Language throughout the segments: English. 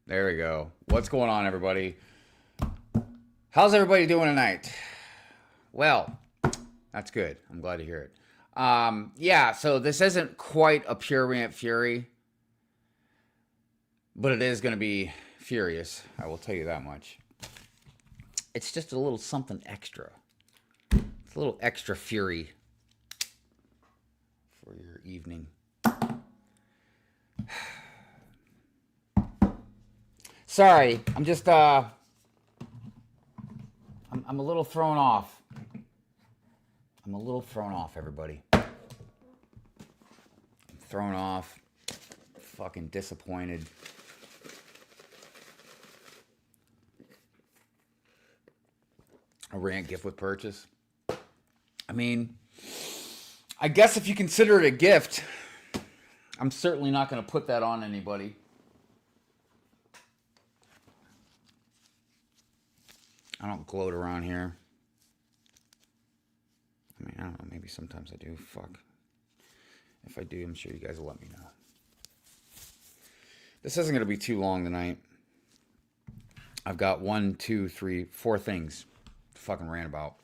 There we go. What's going on, everybody? How's everybody doing tonight? Well, that's good. I'm glad to hear it. Yeah, so this isn't quite a pure rant fury, but it is going to be furious. I will tell you that much. It's just a little something extra. It's a little extra fury for your evening. Sorry, I'm just I'm a little thrown off. I'm a little thrown off, everybody. I'm thrown off. Fucking disappointed. A rant gift with purchase. I mean, I guess if you consider it a gift, I'm certainly not going to put that on anybody. I don't gloat around here. I mean, I don't know. Maybe sometimes I do. Fuck. If I do, I'm sure you guys will let me know. This isn't going to be too long tonight. I've got 1, 2, 3, 4 things to fucking rant about.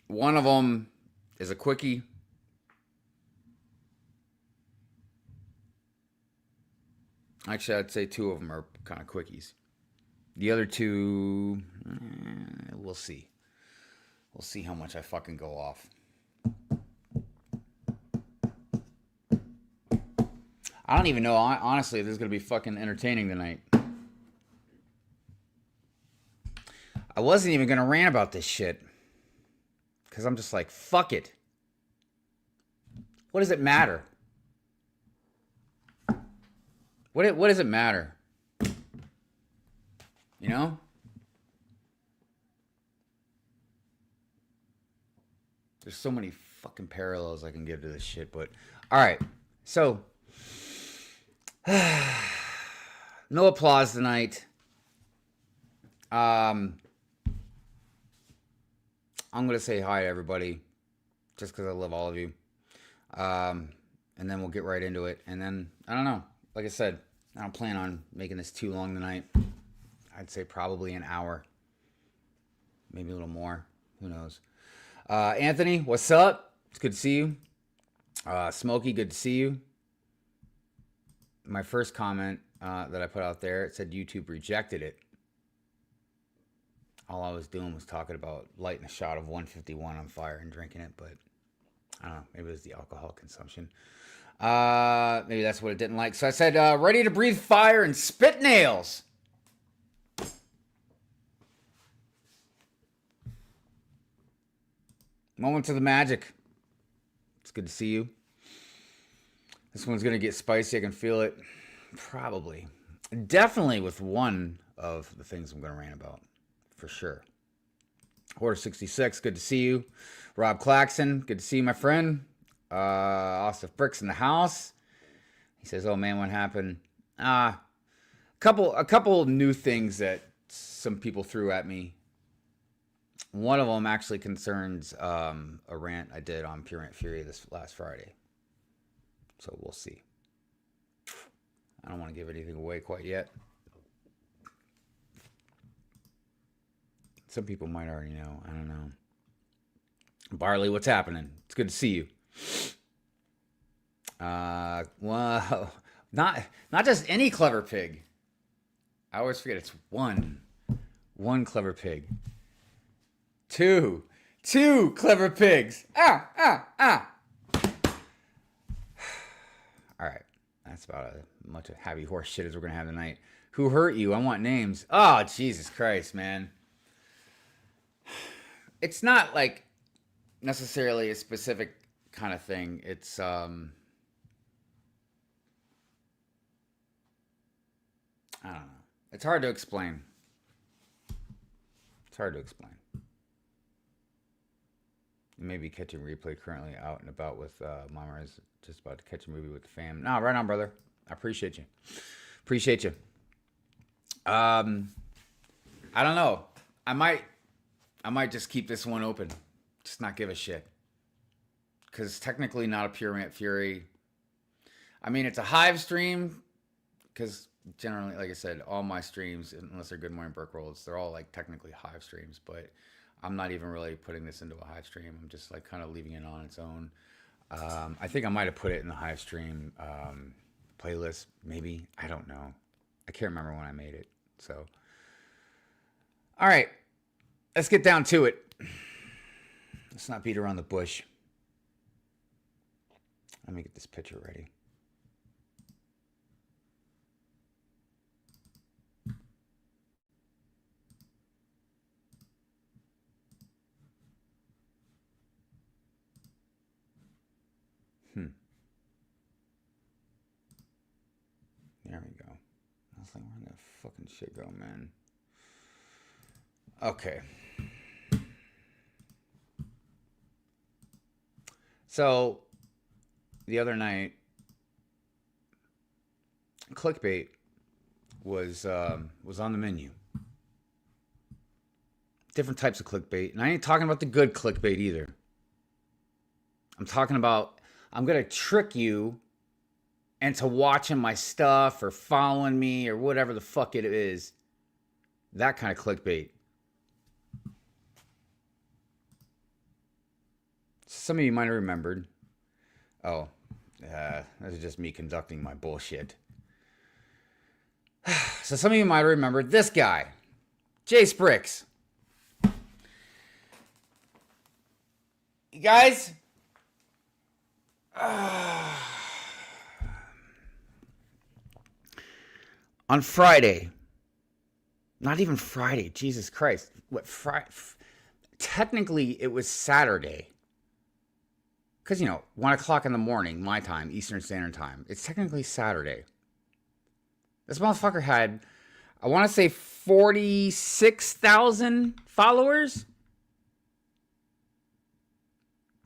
One of them is a quickie. Actually, I'd say 2 of them are kind of quickies. The other 2, we'll see. We'll see how much I fucking go off. I don't even know, honestly, if this is going to be fucking entertaining tonight. I wasn't even going to rant about this shit. Because I'm just like, fuck it. What does it matter? What does it matter? You know? There's so many fucking parallels I can give to this shit, but... Alright, so... no applause tonight. I'm going to say hi to everybody, just because I love all of you. And then we'll get right into it. And then, I don't know. Like I said, I don't plan on making this too long tonight. I'd say probably an hour. Maybe a little more. Who knows? Anthony, what's up? It's good to see you. Smokey, good to see you. My first comment that I put out there, it said YouTube rejected it. All I was doing was talking about lighting a shot of 151 on fire and drinking it, but I don't know. Maybe it was the alcohol consumption. Maybe that's what it didn't like. So I said, ready to breathe fire and spit nails. Moments of the magic. It's good to see you. This one's going to get spicy. I can feel it. Probably. Definitely with one of the things I'm going to rant about. For sure. Order 66, good to see you. Rob Claxon, good to see you, my friend. Austin Bricks in the house. He says, oh man, what happened? A couple new things that some people threw at me. One of them actually concerns a rant I did on Pure Rant Fury this last Friday. So we'll see. I don't want to give anything away quite yet. Some people might already know. I don't know. Barley, what's happening? It's good to see you. Well, not just any clever pig. I always forget it's one clever pig. Two clever pigs. All right, that's about as much of happy horse shit as we're gonna have tonight. Who hurt you? I want names. Oh, Jesus Christ, man. It's not like necessarily a specific kind of thing. It's I don't know. It's hard to explain. It's hard to explain. You may be catching replay currently out and about with Mama is just about to catch a movie with the fam. No, right on, brother. I appreciate you. Appreciate you. I don't know. I might just keep this one open. Just not give a shit. Because technically not a Pure Rant Fury. I mean, it's a Hive stream, because generally, like I said, all my streams, unless they're Good Morning Brick Rolls, they're all like technically Hive streams, but I'm not even really putting this into a Hive stream. I'm just like kind of leaving it on its own. I think I might have put it in the Hive stream playlist, maybe. I don't know. I can't remember when I made it. So, all right, let's get down to it. Let's not beat around the bush. Let me get this picture ready. There we go. I was like, where that fucking shit go, man? Okay. So, the other night, clickbait was on the menu. Different types of clickbait, and I ain't talking about the good clickbait either. I'm talking about I'm gonna trick you into watching my stuff or following me or whatever the fuck it is. That kind of clickbait. Some of you might have remembered. Oh, that is just me conducting my bullshit. So some of you might have remembered this guy, Jace Bricks. You guys, on Friday, not even Friday, Jesus Christ. What Friday? Technically, it was Saturday. Because, 1 o'clock in the morning, my time, Eastern Standard Time. It's technically Saturday. This motherfucker had, I want to say, 46,000 followers.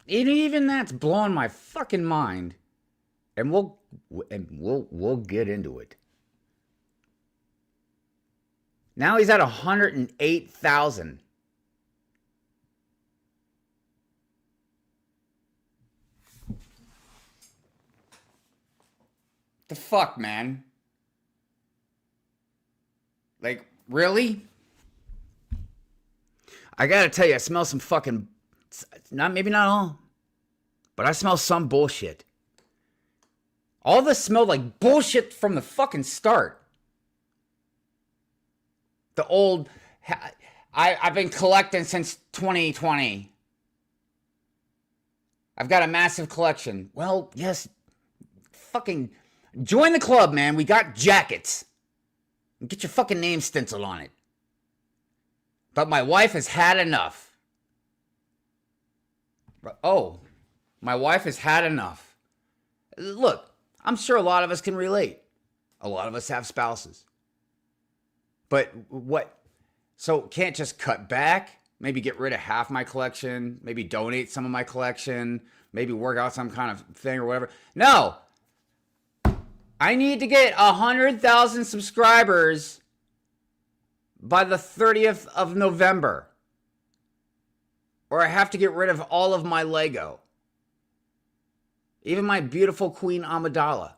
And even that's blowing my fucking mind. And we'll get into it. Now he's at 108,000. The fuck, man? Like, really? I gotta tell you, I smell some fucking, maybe not all, but I smell some bullshit. All this smelled like bullshit from the fucking start. The old, I've been collecting since 2020. I've got a massive collection. Well, yes, fucking join the club, man. We got jackets. Get your fucking name stenciled on it. But my wife has had enough. Oh, my wife has had enough. Look, I'm sure a lot of us can relate. A lot of us have spouses. But what? So can't just cut back? Maybe get rid of half my collection? Maybe donate some of my collection? Maybe work out some kind of thing or whatever? No! I need to get 100,000 subscribers by the 30th of November. Or I have to get rid of all of my Lego. Even my beautiful Queen Amidala.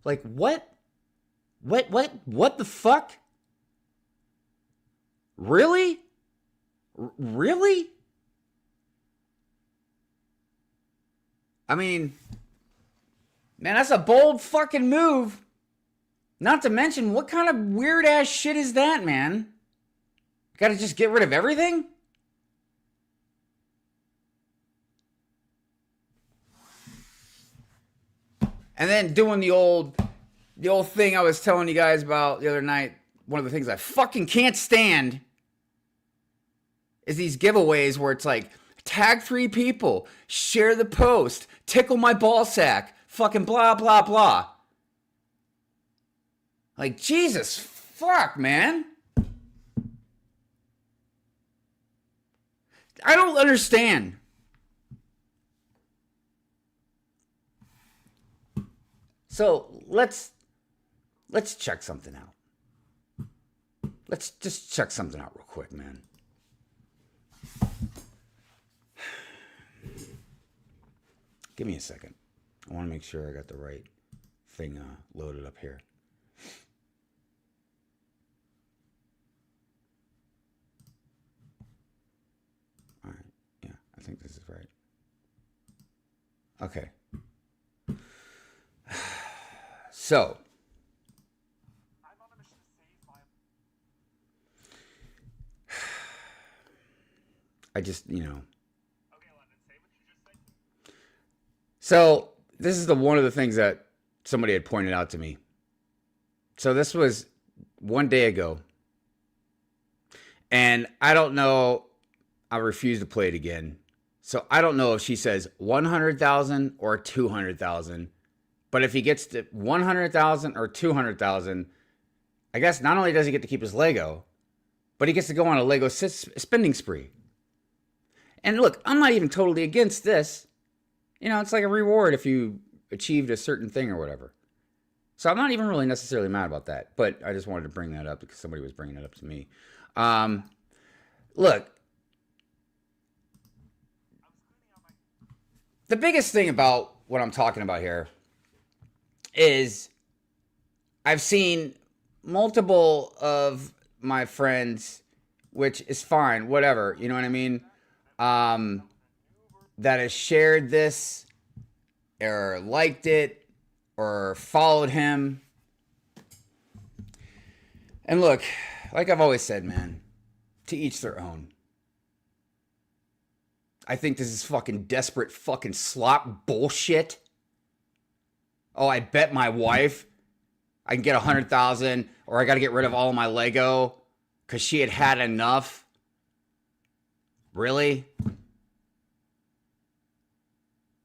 Like, what? What the fuck? Really? Really? I mean, man, that's a bold fucking move. Not to mention, what kind of weird ass shit is that, man? Gotta just get rid of everything? And then doing the old thing I was telling you guys about the other night. One of the things I fucking can't stand is these giveaways where it's like, tag 3 people, share the post, tickle my ball sack, fucking blah, blah, blah. Like, Jesus fuck, man. I don't understand. So let's check something out. Let's just check something out real quick, man. Give me a second. I want to make sure I got the right thing loaded up here. All right. Yeah, I think this is right. Okay. So, I just, So, this is one of the things that somebody had pointed out to me. So, this was one day ago. And I don't know, I refuse to play it again. So, I don't know if she says 100,000 or 200,000. But if he gets to 100,000 or 200,000, I guess not only does he get to keep his Lego, but he gets to go on a Lego spending spree. And look, I'm not even totally against this. It's like a reward if you achieved a certain thing or whatever. So I'm not even really necessarily mad about that. But I just wanted to bring that up because somebody was bringing it up to me. Look, the biggest thing about what I'm talking about here is I've seen multiple of my friends, which is fine, whatever, you know what I mean? That has shared this or liked it or followed him. And look, like I've always said, man, to each their own. I think this is fucking desperate fucking slop bullshit. Oh, I bet my wife I can get 100,000 or I got to get rid of all of my Lego because she had enough. Really?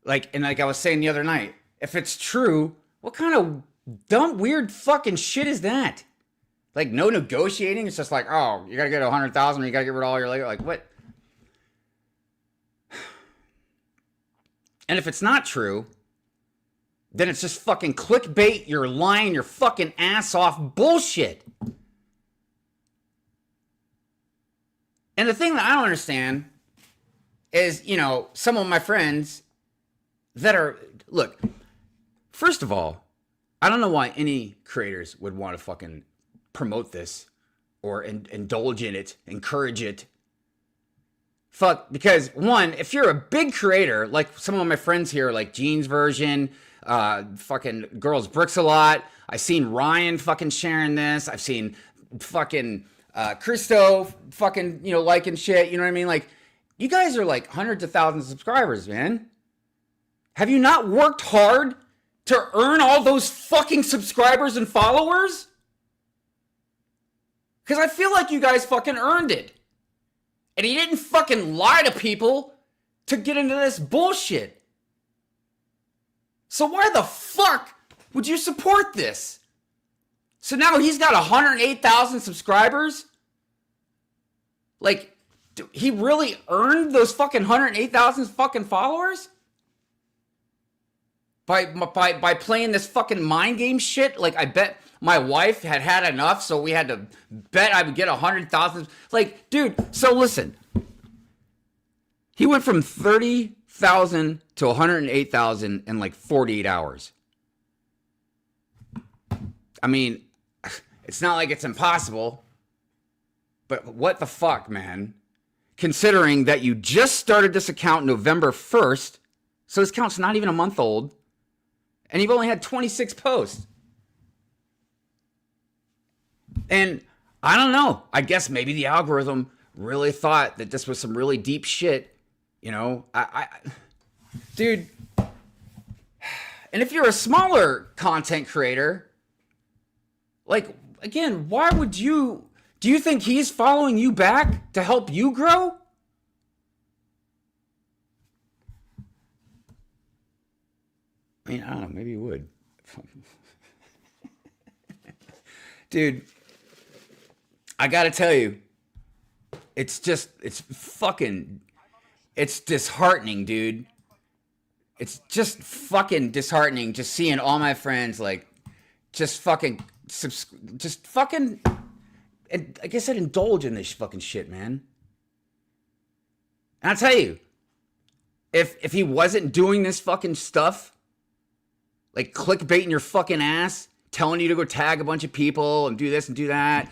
Like I was saying the other night, if it's true, what kind of dumb, weird fucking shit is that? Like, no negotiating? It's just like, oh, you got to get 100,000 or you got to get rid of all your Lego? Like, what? And if it's not true, then it's just fucking clickbait, you're lying your fucking ass off bullshit. And the thing that I don't understand is, some of my friends that are, look, first of all, I don't know why any creators would want to fucking promote this or indulge in it, encourage it. Fuck, because one, if you're a big creator, like some of my friends here, like Gene's version, fucking Girls Bricks a lot. I've seen Ryan fucking sharing this. I've seen fucking Christo fucking, liking shit. You know what I mean? Like, you guys are like hundreds of thousands of subscribers, man. Have you not worked hard to earn all those fucking subscribers and followers? Because I feel like you guys fucking earned it. And he didn't fucking lie to people to get into this bullshit. So why the fuck would you support this? So now he's got 108,000 subscribers? Like, he really earned those fucking 108,000 fucking followers? By playing this fucking mind game shit? Like, I bet my wife had enough, so we had to bet I would get 100,000. Like, dude, so listen. He went from 30,000 to 108,000 in like 48 hours. I mean, it's not like it's impossible. But what the fuck, man? Considering that you just started this account November 1st, so this account's not even a month old, and you've only had 26 posts. And I don't know. I guess maybe the algorithm really thought that this was some really deep shit. Dude. And if you're a smaller content creator, like, again, why would do you think he's following you back to help you grow? I mean, I don't know, maybe he would. Dude, I gotta tell you, it's disheartening, dude. It's just fucking disheartening just seeing all my friends, like, and like I said, indulge in this fucking shit, man. And I'll tell you, if he wasn't doing this fucking stuff, like clickbaiting your fucking ass, telling you to go tag a bunch of people and do this and do that.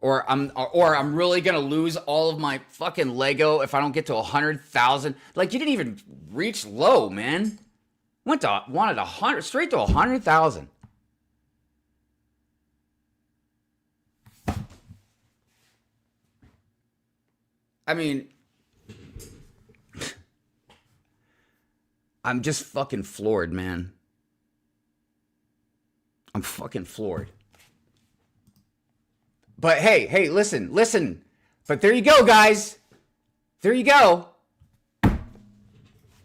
Or I'm really gonna lose all of my fucking Lego if I don't get to 100,000. Like, you didn't even reach low, man. Wanted 100, straight to 100,000. I mean, I'm just fucking floored, man. I'm fucking floored. But hey, listen. But there you go, guys. There you go.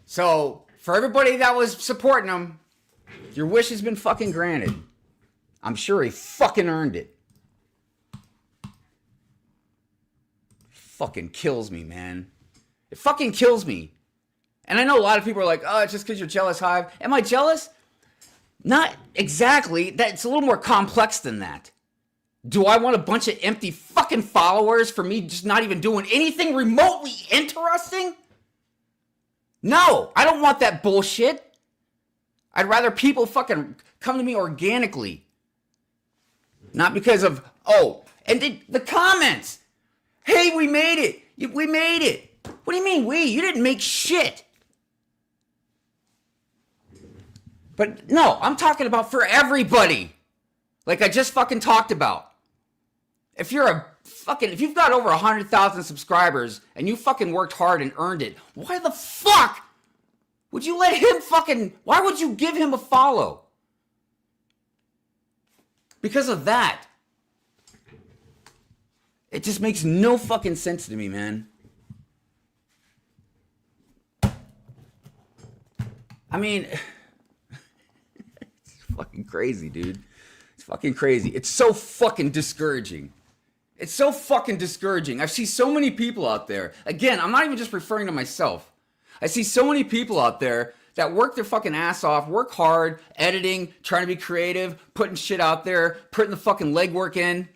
So, for everybody that was supporting him, your wish has been fucking granted. I'm sure he fucking earned it. Fucking kills me, man. It fucking kills me. And I know a lot of people are like, oh, it's just because you're jealous, Hive. Am I jealous? Not exactly. It's a little more complex than that. Do I want a bunch of empty fucking followers for me just not even doing anything remotely interesting? No, I don't want that bullshit. I'd rather people fucking come to me organically. Not because of, and the comments. Hey, we made it. We made it. What do you mean we? You didn't make shit. But no, I'm talking about for everybody. Like I just fucking talked about. If you've got over 100,000 subscribers and you fucking worked hard and earned it, why the fuck would you let him why would you give him a follow? Because of that. It just makes no fucking sense to me, man. I mean, it's fucking crazy, dude. It's fucking crazy. It's so fucking discouraging. It's so fucking discouraging. I see so many people out there. Again, I'm not even just referring to myself. I see so many people out there that work their fucking ass off, work hard, editing, trying to be creative, putting shit out there, putting the fucking legwork in.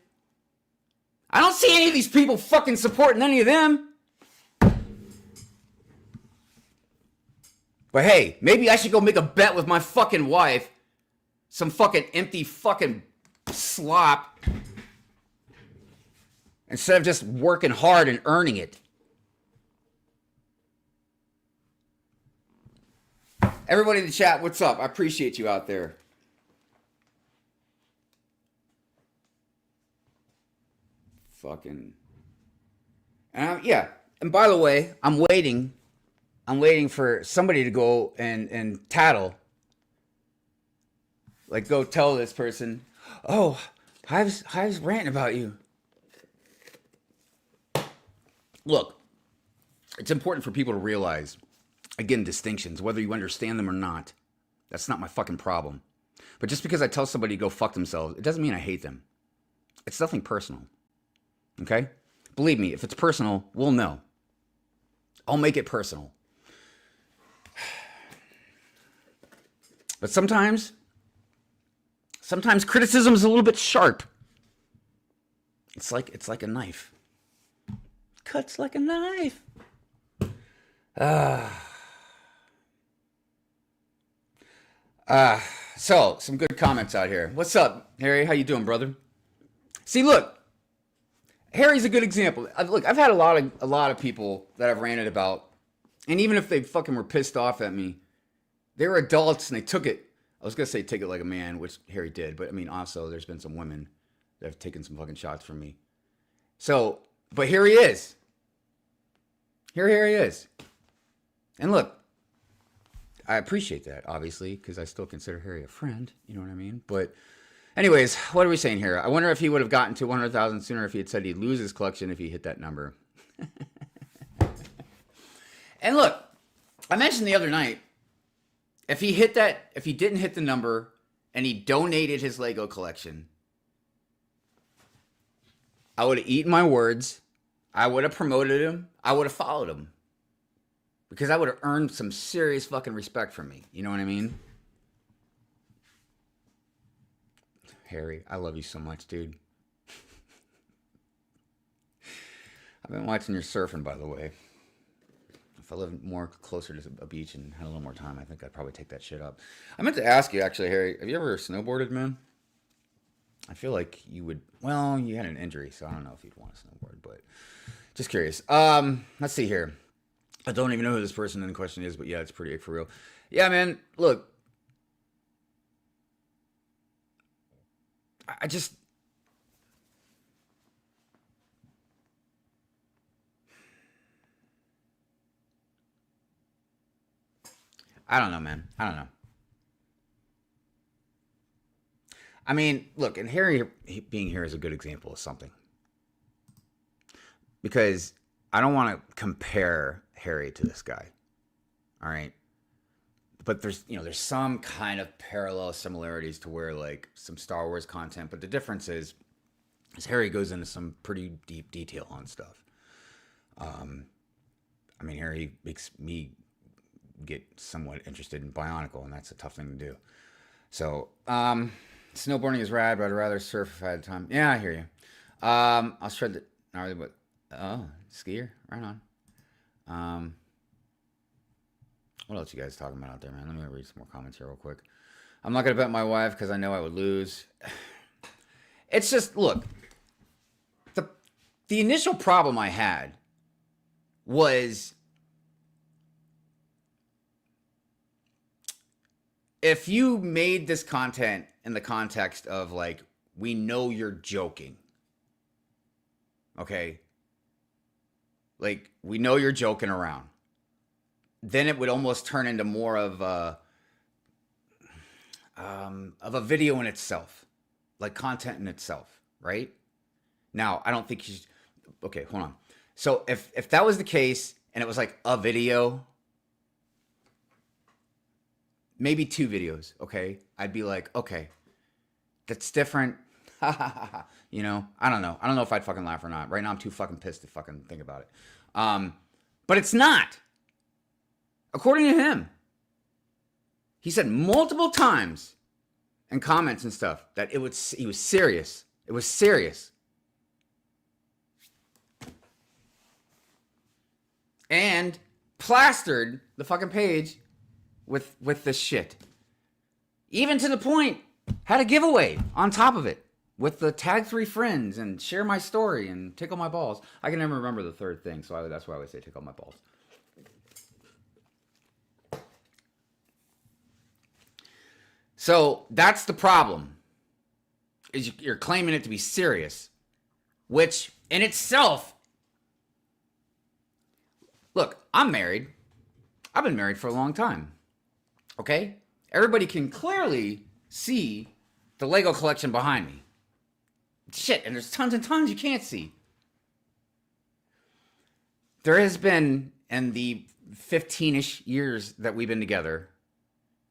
I don't see any of these people fucking supporting any of them. But hey, maybe I should go make a bet with my fucking wife. Some fucking empty fucking slop. Instead of just working hard and earning it. Everybody in the chat, what's up? I appreciate you out there. Fucking. Yeah. And by the way, I'm waiting for somebody to go and tattle. Like, go tell this person, oh, Hive's ranting about you. Look, it's important for people to realize, again, distinctions, whether you understand them or not. That's not my fucking problem. But just because I tell somebody to go fuck themselves, it doesn't mean I hate them. It's nothing personal. Okay? Believe me, if it's personal, we'll know. I'll make it personal. But sometimes criticism is a little bit sharp. It's like a knife. Cuts like a knife. So some good comments out here. What's up, Harry? How you doing, brother? See, look, Harry's a good example. Look, I've had a lot of people that I've ranted about, and even if they fucking were pissed off at me, they were adults and they took it. I was gonna say take it like a man, which Harry did, but I mean also there's been some women that have taken some fucking shots from me. So, but here he is. Here he is. And look, I appreciate that, obviously, because I still consider Harry a friend. You know what I mean? But anyways, what are we saying here? I wonder if he would have gotten to 100,000 sooner if he had said he'd lose his collection if he hit that number. And look, I mentioned the other night, if he didn't hit the number and he donated his Lego collection, I would have eaten my words. I would have promoted him. I would have followed him. Because I would have earned some serious fucking respect from me. You know what I mean? Harry, I love you so much, dude. I've been watching your surfing, by the way. I if I lived more closer to a beach and had a little more time, I think I'd probably take that shit up. I meant to ask you, actually, Harry, have you ever snowboarded, man? I feel like you would. Well, you had an injury, so I don't know if you'd want to snowboard, but just curious. Let's see here. I don't even know who this person in question is, but yeah, it's pretty for real. Yeah, man. Look, I just. I don't know, man. I don't know. I mean, look, and Harry being here is a good example of something. Because I don't want to compare Harry to this guy. All right. But there's some kind of parallel similarities to where like some Star Wars content, but the difference is Harry goes into some pretty deep detail on stuff. I mean, Harry makes me get somewhat interested in Bionicle, and that's a tough thing to do. So, snowboarding is rad, but I'd rather surf if I had time. Yeah, I hear you. I'll shred the. Not really, but skier, right on. What else you guys talking about out there, man? Let me read some more comments here real quick. I'm not gonna bet my wife because I know I would lose. It's just look. The initial problem I had was if you made this content in the context of like, we know you're joking. Okay? Like, we know you're joking around. Then it would almost turn into more of a video in itself. Like content in itself, right? Now, I don't think you should, okay, hold on. So if that was the case and it was like a video, maybe 2 videos, okay? I'd be like, okay, that's different. You know, I don't know. I don't know if I'd fucking laugh or not. Right now, I'm too fucking pissed to fucking think about it. But it's not. According to him, he said multiple times in comments and stuff that he was serious. It was serious. And plastered the fucking page with this shit. Even to the point, had a giveaway on top of it with the tag 3 friends and share my story and tickle my balls. I can never remember the third thing, so that's why I always say tickle my balls. So that's the problem, is you're claiming it to be serious, which in itself, look, I'm married. I've been married for a long time. Okay? Everybody can clearly see the Lego collection behind me. Shit, and there's tons and tons you can't see. There has been, in the 15-ish years that we've been together,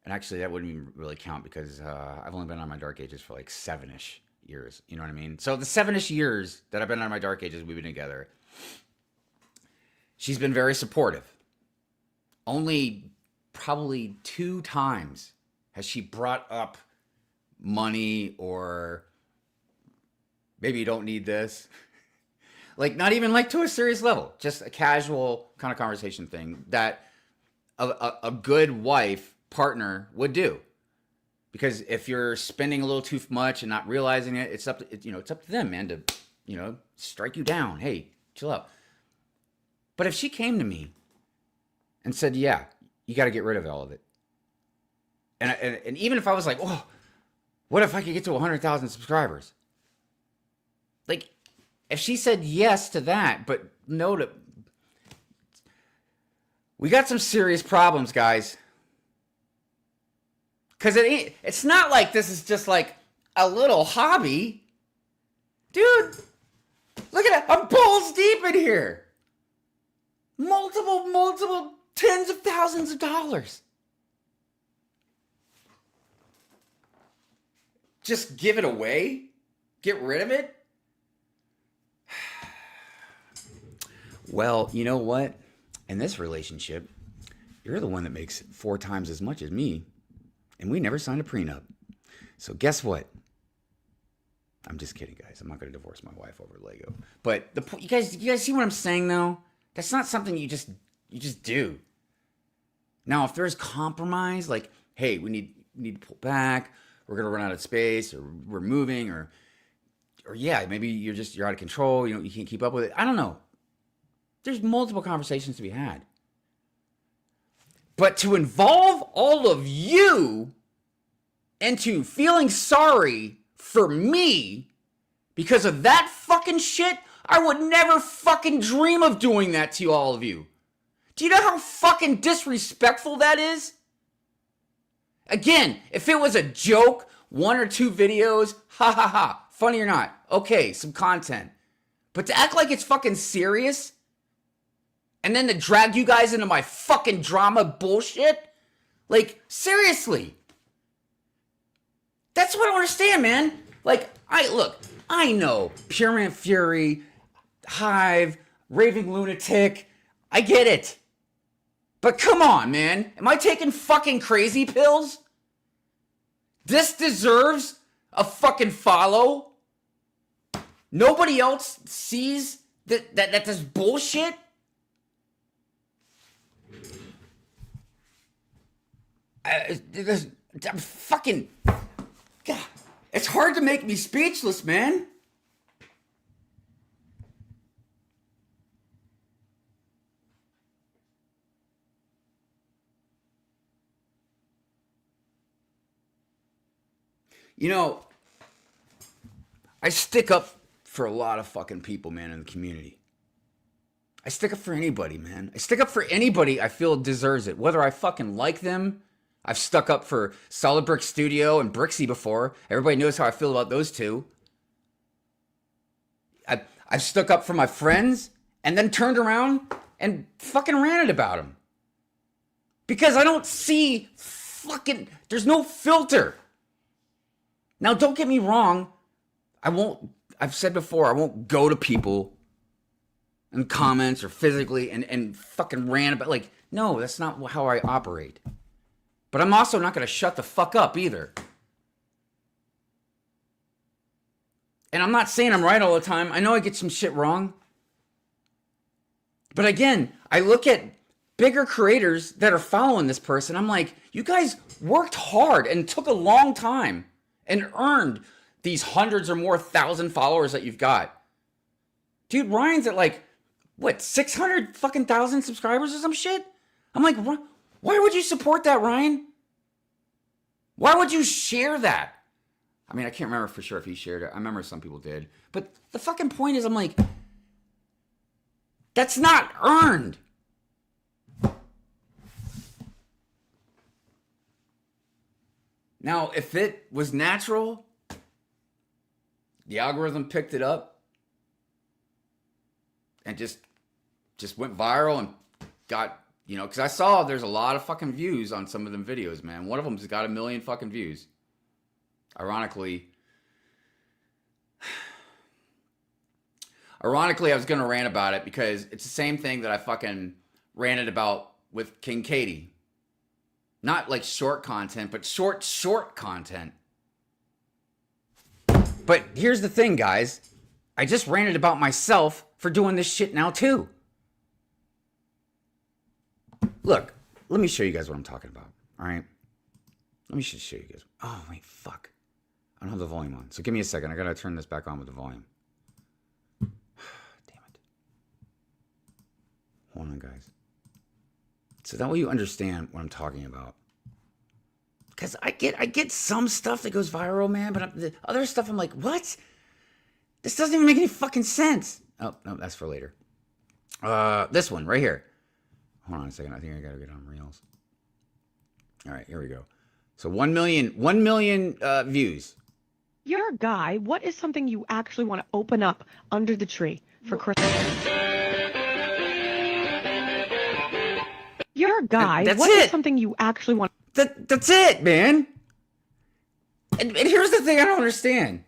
and actually that wouldn't even really count because I've only been on my dark ages for like 7-ish years. You know what I mean? So the 7-ish years that I've been on my dark ages, we've been together, she's been very supportive. Only probably 2 times has she brought up money or maybe you don't need this. Like, not even like to a serious level, just a casual kind of conversation thing that a good wife partner would do. Because if you're spending a little too much and not realizing it, it's up to, it's up to them, man, to, strike you down. Hey, chill out. But if she came to me and said, yeah, you got to get rid of all of it. And even if I was like, oh, what if I could get to 100,000 subscribers? Like, if she said yes to that, but no to... We got some serious problems, guys. Because it's not like this is just like a little hobby. Dude, look at it. I'm balls deep in here. Multiple tens of thousands of dollars. Just give it away? Get rid of it? Well, you know what? In this relationship, you're the one that makes 4 times as much as me. And we never signed a prenup. So guess what? I'm just kidding, guys. I'm not going to divorce my wife over Lego. But you guys see what I'm saying, though? That's not something you just You just do. Now, if there's compromise, like, hey, we need to pull back, we're gonna run out of space, or we're moving, or yeah, maybe you're out of control, you can't keep up with it. I don't know. There's multiple conversations to be had. But to involve all of you into feeling sorry for me because of that fucking shit, I would never fucking dream of doing that to all of you. Do you know how fucking disrespectful that is? Again, if it was a joke, 1 or 2 videos, ha ha ha, funny or not, okay, some content. But to act like it's fucking serious, and then to drag you guys into my fucking drama bullshit, like, seriously. That's what I don't understand, man. Like, I know Pure Man Fury, Hive, Raving Lunatic, I get it. But come on, man. Am I taking fucking crazy pills? This deserves a fucking follow. Nobody else sees that this bullshit. I'm fucking... God, it's hard to make me speechless, man. I stick up for a lot of fucking people, man, in the community. I stick up for anybody, man. I stick up for anybody I feel deserves it. Whether I fucking like them. I've stuck up for Solid Brick Studio and Brixie before. Everybody knows how I feel about those two. I've stuck up for my friends and then turned around and fucking ranted about them. Because I don't see fucking... There's no filter. Now, don't get me wrong. I've said before, I won't go to people in comments or physically and fucking rant about... Like, no, that's not how I operate. But I'm also not going to shut the fuck up either. And I'm not saying I'm right all the time. I know I get some shit wrong. But again, I look at bigger creators that are following this person. I'm like, you guys worked hard and took a long time and earned these hundreds or more thousand followers that you've got. Dude, Ryan's at like, what, 600 fucking thousand subscribers or some shit? I'm like, why would you support that, Ryan? Why would you share that? I mean, I can't remember for sure if he shared it. I remember some people did. But the fucking point is, I'm like, that's not earned. Now, if it was natural, the algorithm picked it up and just went viral and got, because I saw there's a lot of fucking views on some of them videos, man. One of them's got 1 million fucking views. Ironically, I was going to rant about it because it's the same thing that I fucking ranted about with King Katie. Not like short content, but short content. But here's the thing, guys. I just ranted about myself for doing this shit now, too. Look, let me show you guys what I'm talking about, all right? Let me just show you guys. Oh, wait, fuck. I don't have the volume on. So give me a second. I got to turn this back on with the volume. Damn it. Hold on, guys. So that way you understand what I'm talking about. Because I get some stuff that goes viral, man, but the other stuff I'm like, what? This doesn't even make any fucking sense. Oh, no, that's for later. This one right here. Hold on a second. I think I got to get on Reels. All right, here we go. So 1 million views. You're a guy. What is something you actually want to open up under the tree for Christmas? You're a guy. What is something you actually want? That's it, man. And here's the thing I don't understand.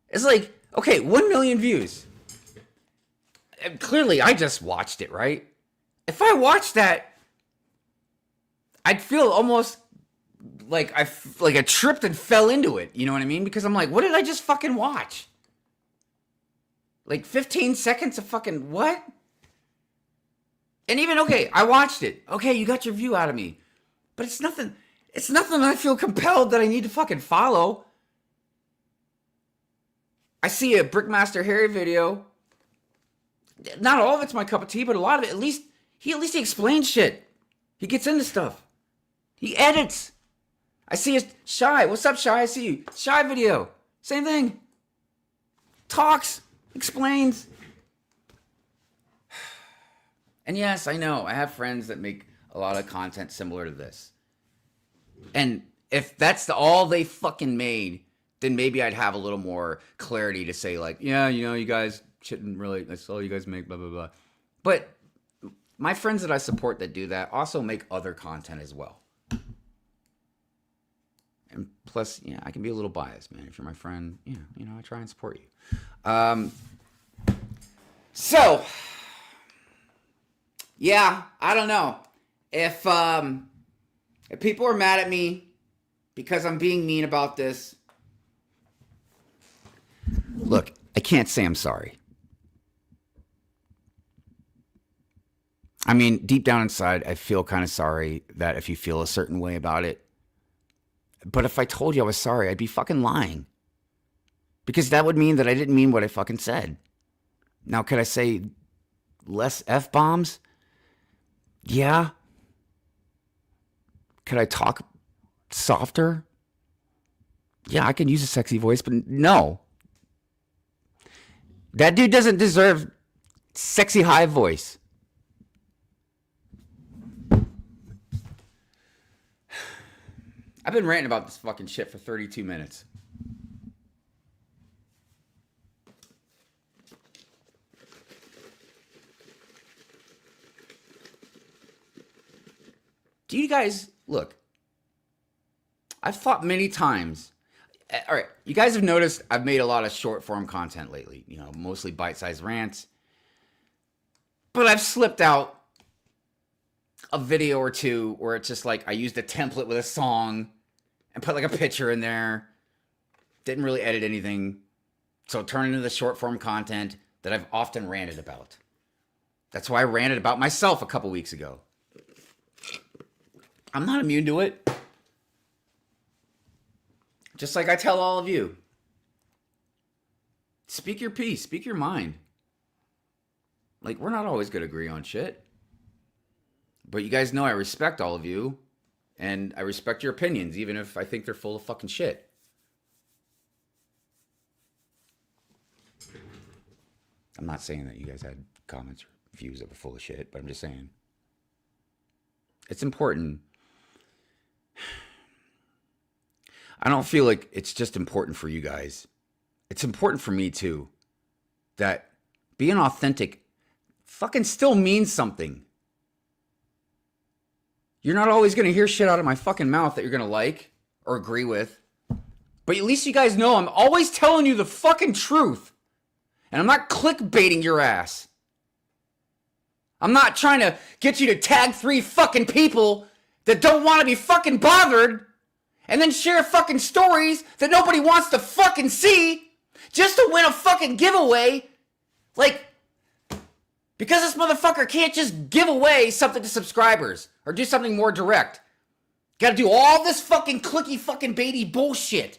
It's like, okay, 1 million views. And clearly, I just watched it, right? If I watched that, I'd feel almost like I tripped and fell into it. You know what I mean? Because I'm like, what did I just fucking watch? Like 15 seconds of fucking what? And even, okay, I watched it. Okay, you got your view out of me. But it's nothing that I feel compelled that I need to fucking follow. I see a Brickmaster Harry video. Not all of it's my cup of tea, but a lot of it, at least he explains shit. He gets into stuff. He edits. I see a Shy. What's up, Shy? I see you. Shy video. Same thing. Talks. Explains. And yes, I know. I have friends that make a lot of content similar to this. And if that's all they fucking made, then maybe I'd have a little more clarity to say, like, yeah, you know, you guys shouldn't really, that's all you guys make, blah, blah, blah. But my friends that I support that do that also make other content as well. And plus, yeah, I can be a little biased, man. If you're my friend, yeah, you know, I try and support you. So, yeah, I don't know. If people are mad at me because I'm being mean about this, look, I can't say I'm sorry. I mean, deep down inside, I feel kind of sorry that if you feel a certain way about it. But if I told you I was sorry, I'd be fucking lying. Because that would mean that I didn't mean what I fucking said. Now, could I say less F-bombs? Yeah. Could I talk softer? Yeah, I can use a sexy voice, but no. That dude doesn't deserve sexy high voice. I've been ranting about this fucking shit for 32 minutes. Do you guys, look, I've thought many times, all right, you guys have noticed I've made a lot of short form content lately, you know, mostly bite-sized rants. But I've slipped out a video or two where it's just like I used a template with a song and put like a picture in there. Didn't really edit anything. So it turned into the short form content that I've often ranted about. That's why I ranted about myself a couple weeks ago. I'm not immune to it. Just like I tell all of you. Speak your piece. Speak your mind. Like, we're not always going to agree on shit. But you guys know I respect all of you. And I respect your opinions, even if I think they're full of fucking shit. I'm not saying that you guys had comments or views that were full of shit, but I'm just saying. It's important. I don't feel like it's just important for you guys. It's important for me too. That being authentic fucking still means something. You're not always going to hear shit out of my fucking mouth that you're going to like or agree with. But at least you guys know I'm always telling you the fucking truth. And I'm not clickbaiting your ass. I'm not trying to get you to tag 3 fucking people that don't want to be fucking bothered and then share fucking stories that nobody wants to fucking see just to win a fucking giveaway. Like, because this motherfucker can't just give away something to subscribers or do something more direct. Gotta do all this fucking clicky fucking baity bullshit.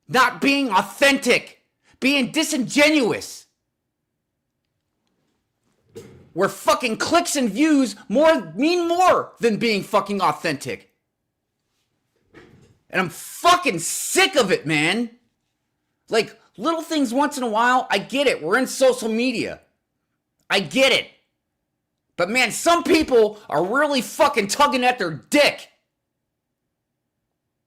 Not being authentic. Being disingenuous. Where fucking clicks and views mean more than being fucking authentic. And I'm fucking sick of it, man. Like, little things once in a while, I get it. We're in social media. I get it. But man, some people are really fucking tugging at their dick.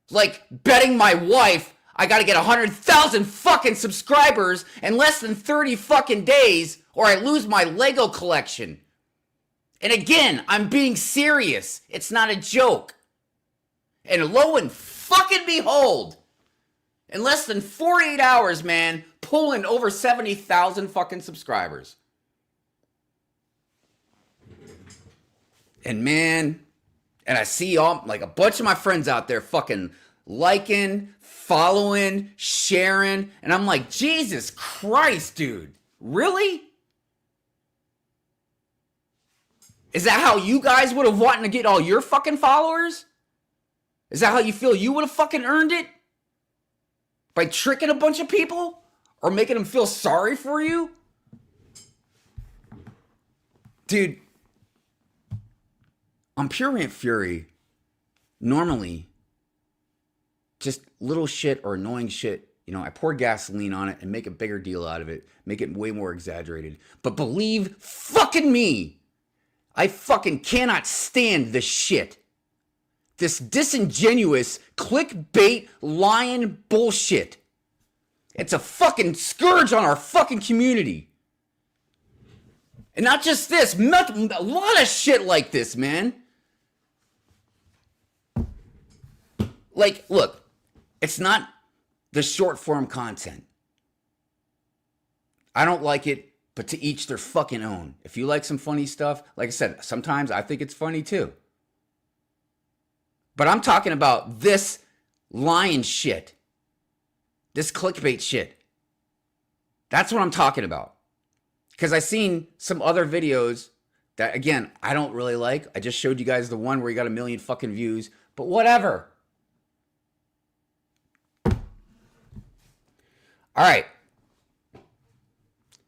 Like betting my wife I gotta get 100,000 fucking subscribers in less than 30 fucking days or I lose my Lego collection. And again, I'm being serious. It's not a joke. And lo and fucking behold, in less than 48 hours, man, pulling over 70,000 fucking subscribers. And man, and I see all, like a bunch of my friends out there fucking liking, following, sharing, and I'm like, Jesus Christ, dude. Really? Is that how you guys would have wanted to get all your fucking followers? Is that how you feel you would have fucking earned it? By tricking a bunch of people? Or making them feel sorry for you? Dude, on Pure Rant Fury, normally, just little shit or annoying shit, you know, I pour gasoline on it and make a bigger deal out of it, make it way more exaggerated. But believe fucking me, I fucking cannot stand this shit. This disingenuous, clickbait, lying bullshit. It's a fucking scourge on our fucking community. And not just this, a lot of shit like this, man. Like, look, it's not the short form content. I don't like it, but to each their fucking own. If you like some funny stuff, like I said, sometimes I think it's funny too. But I'm talking about this lying shit. This clickbait shit. That's what I'm talking about. Because I seen some other videos that, again, I don't really like. I just showed you guys the one where you got 1 million fucking views. But whatever. All right.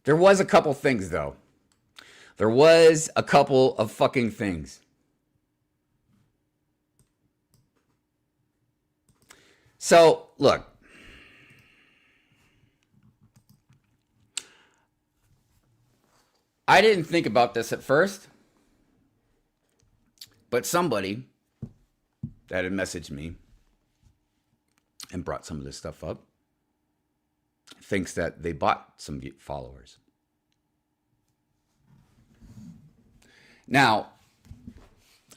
There was a couple things, though. There was a couple of fucking things. So, look. I didn't think about this at first, but somebody that had messaged me and brought some of this stuff up thinks that they bought some followers. Now,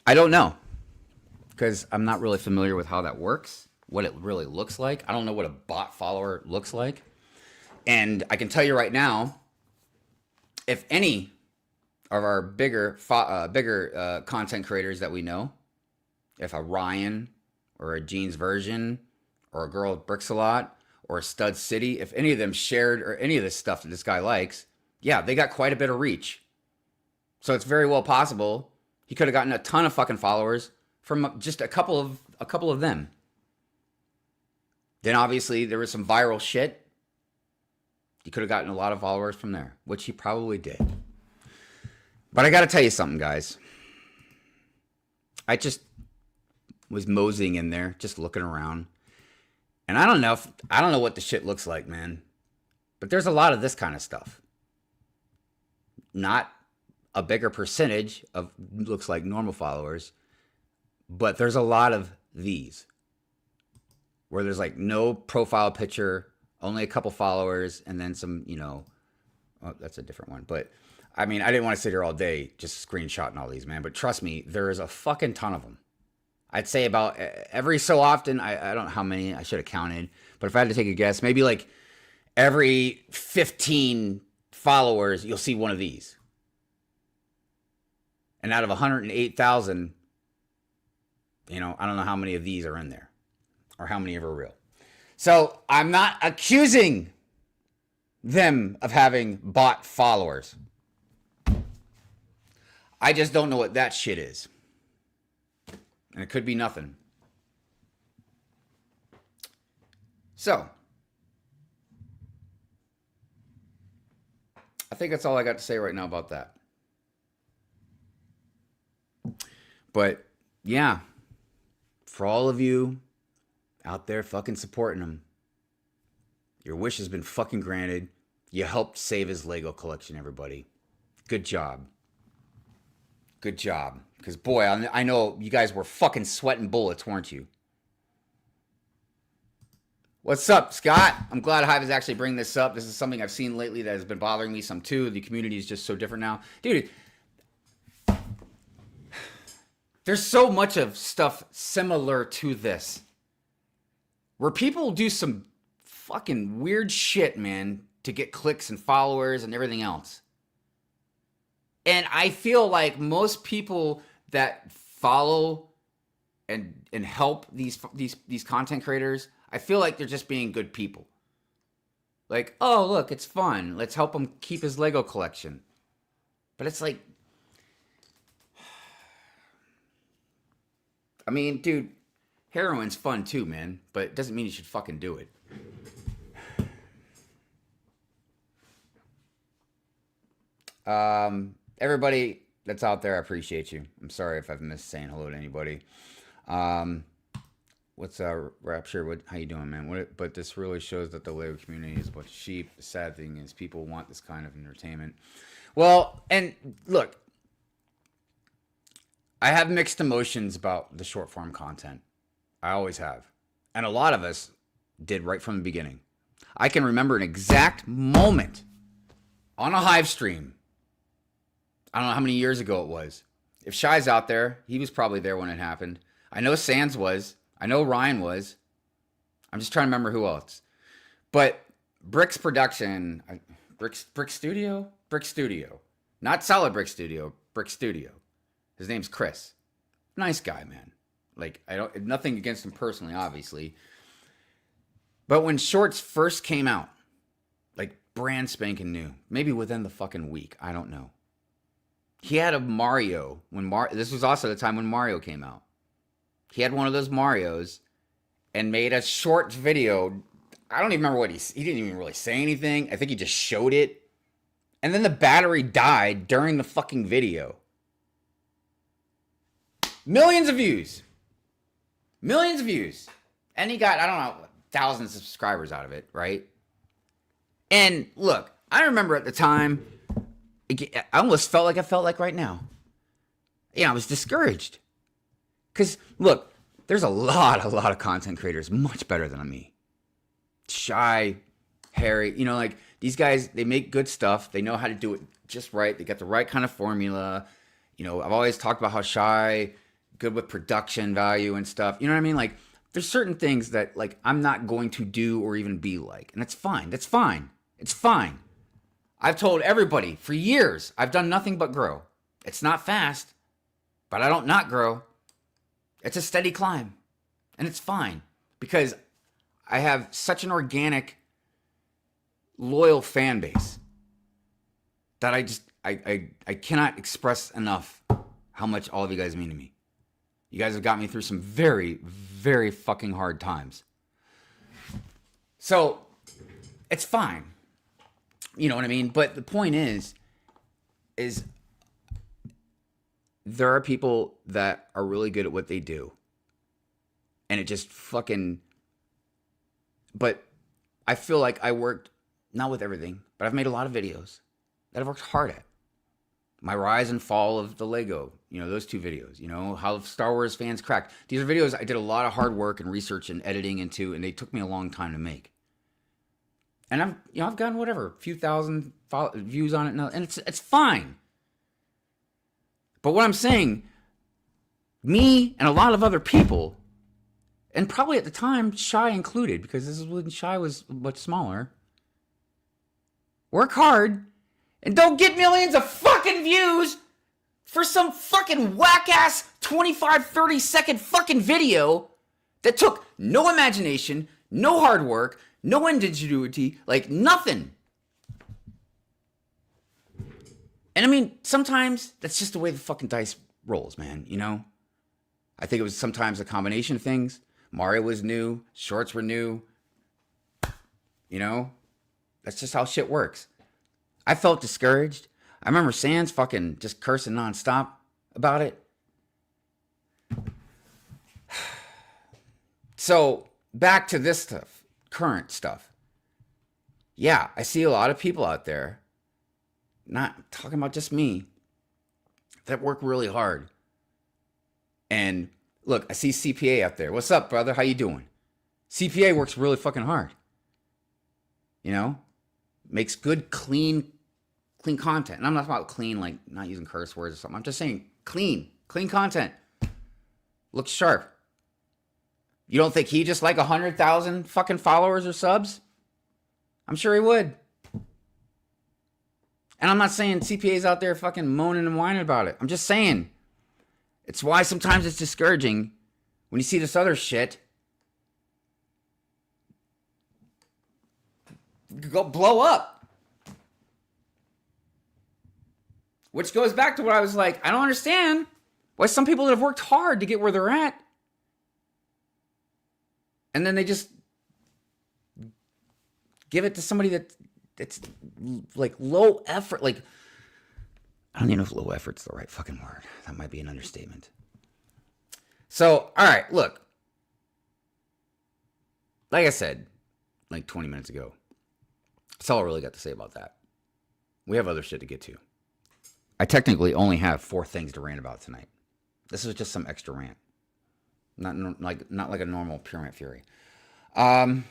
I don't know, because I'm not really familiar with how that works, what it really looks like. I don't know what a bot follower looks like. And I can tell you right now, if any of our bigger content creators that we know, if a Ryan or a Jeans Version or a Girl Bricks a Lot or a Stud City, if any of them shared or any of this stuff that this guy likes, yeah, they got quite a bit of reach. So it's very well possible he could have gotten a ton of fucking followers from just a couple of them. Then obviously there was some viral shit. He could have gotten a lot of followers from there, which he probably did. But I got to tell you something, guys. I just was moseying in there, just looking around. And I don't know what the shit looks like, man. But there's a lot of this kind of stuff. Not a bigger percentage of looks like normal followers, but there's a lot of these where there's like no profile picture, only a couple followers, and then some, you know, oh, that's a different one. But I mean, I didn't want to sit here all day just screenshotting all these, man. But trust me, there is a fucking ton of them. I'd say about every so often, I don't know how many, I should have counted. But if I had to take a guess, maybe like every 15 followers, you'll see one of these. And out of 108,000, you know, I don't know how many of these are in there or how many are real. So I'm not accusing them of having bot followers. I just don't know what that shit is. And it could be nothing. So, I think that's all I got to say right now about that. But, yeah, for all of you out there fucking supporting him, your wish has been fucking granted. You helped save his Lego collection, everybody. Good job. Good job. Because, boy, I know you guys were fucking sweating bullets, weren't you? What's up, Scott? I'm glad Hive is actually bringing this up. This is something I've seen lately that has been bothering me some, too. The community is just so different now. Dude, there's so much of stuff similar to this, where people do some fucking weird shit, man, to get clicks and followers and everything else. And I feel like most people that follow and help these content creators, I feel like they're just being good people. Like, oh, look, it's fun. Let's help him keep his Lego collection. But it's like, I mean, dude, heroin's fun too, man, but it doesn't mean you should fucking do it. Everybody that's out there, I appreciate you. I'm sorry if I've missed saying hello to anybody. Um, what's Rapture? How you doing, man? But this really shows that the Lego community is a bunch of sheep. The sad thing is, people want this kind of entertainment. Well, and look, I have mixed emotions about the short form content. I always have, and a lot of us did right from the beginning. I can remember an exact moment on a Hive stream. I don't know how many years ago it was. If Shy's out there, he was probably there when it happened. I know Sands was. I know Ryan was. I'm just trying to remember who else. But Brick's production, Brick Studio? Brick Studio. Not Solid Brick Studio, Brick Studio. His name's Chris. Nice guy, man. Like, nothing against him personally, obviously. But when shorts first came out, like brand spanking new, maybe within the fucking week, I don't know. He had a Mario this was also the time when Mario came out. He had one of those Marios and made a short video. I don't even remember what he didn't even really say anything. I think he just showed it. And then the battery died during the fucking video. Millions of views. Millions of views. And he got, I don't know, thousands of subscribers out of it, right? And look, I remember at the time, I almost felt like right now. Yeah, I was discouraged. Because, look, there's a lot of content creators much better than me. Shy, Harry, like these guys, they make good stuff. They know how to do it just right. They got the right kind of formula. I've always talked about how Shy, good with production value and stuff. You know what I mean? Like, there's certain things that, like, I'm not going to do or even be like. And that's fine. That's fine. It's fine. I've told everybody for years, I've done nothing but grow. It's not fast, but I don't not grow. It's a steady climb. And it's fine because I have such an organic, loyal fan base that I cannot express enough how much all of you guys mean to me. You guys have got me through some very, very fucking hard times. So, it's fine. You know what I mean? But the point is there are people that are really good at what they do. And it just fucking... But I feel like I worked, not with everything, but I've made a lot of videos that I've worked hard at. My rise and fall of the Lego, those 2 videos, how Star Wars fans cracked. These are videos I did a lot of hard work and research and editing into, and they took me a long time to make. And I've gotten whatever, a few thousand views on it now, and it's fine. But what I'm saying, me and a lot of other people, and probably at the time, Shy included, because this is when Shy was much smaller, work hard and don't get millions of fucking views for some fucking whack-ass 25, 30-second fucking video that took no imagination, no hard work, no ingenuity, like nothing. And I mean, sometimes that's just the way the fucking dice rolls, man, I think it was sometimes a combination of things. Mario was new, shorts were new. That's just how shit works. I felt discouraged. I remember Sans fucking just cursing nonstop about it. So, back to this stuff, current stuff. Yeah, I see a lot of people out there, not talking about just me, that work really hard. And look, I see CPA out there. What's up, brother? How you doing? CPA works really fucking hard. Makes good, clean content. And I'm not about clean, like not using curse words or something. I'm just saying clean content. Looks sharp. You don't think he just like 100,000 fucking followers or subs? I'm sure he would. And I'm not saying CPA's out there fucking moaning and whining about it. I'm just saying. It's why sometimes it's discouraging when you see this other shit go blow up. Which goes back to what I was like, I don't understand why some people that have worked hard to get where they're at And then they just give it to somebody that's like low effort. Like, I don't even know if low effort's the right fucking word. That might be an understatement. So, all right, look. Like I said, like 20 minutes ago, that's all I really got to say about that. We have other shit to get to. I technically only have 4 things to rant about tonight. This was just some extra rant. Not like a normal pure rant fury. What are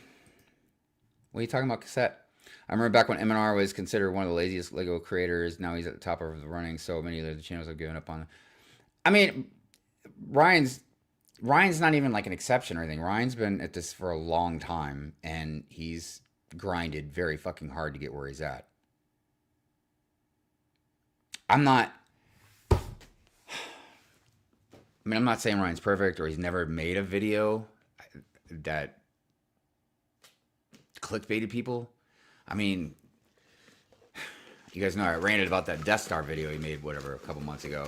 you talking about, Cassette? I remember back when M&R was considered one of the laziest Lego creators. Now he's at the top of the running. So many of the channels have given up on him. I mean, Ryan's not even like an exception or anything. Ryan's been at this for a long time, and he's grinded very fucking hard to get where he's at. I'm not saying Ryan's perfect or he's never made a video that clickbaited people. I mean, you guys know I ranted about that Death Star video he made, whatever, a couple months ago.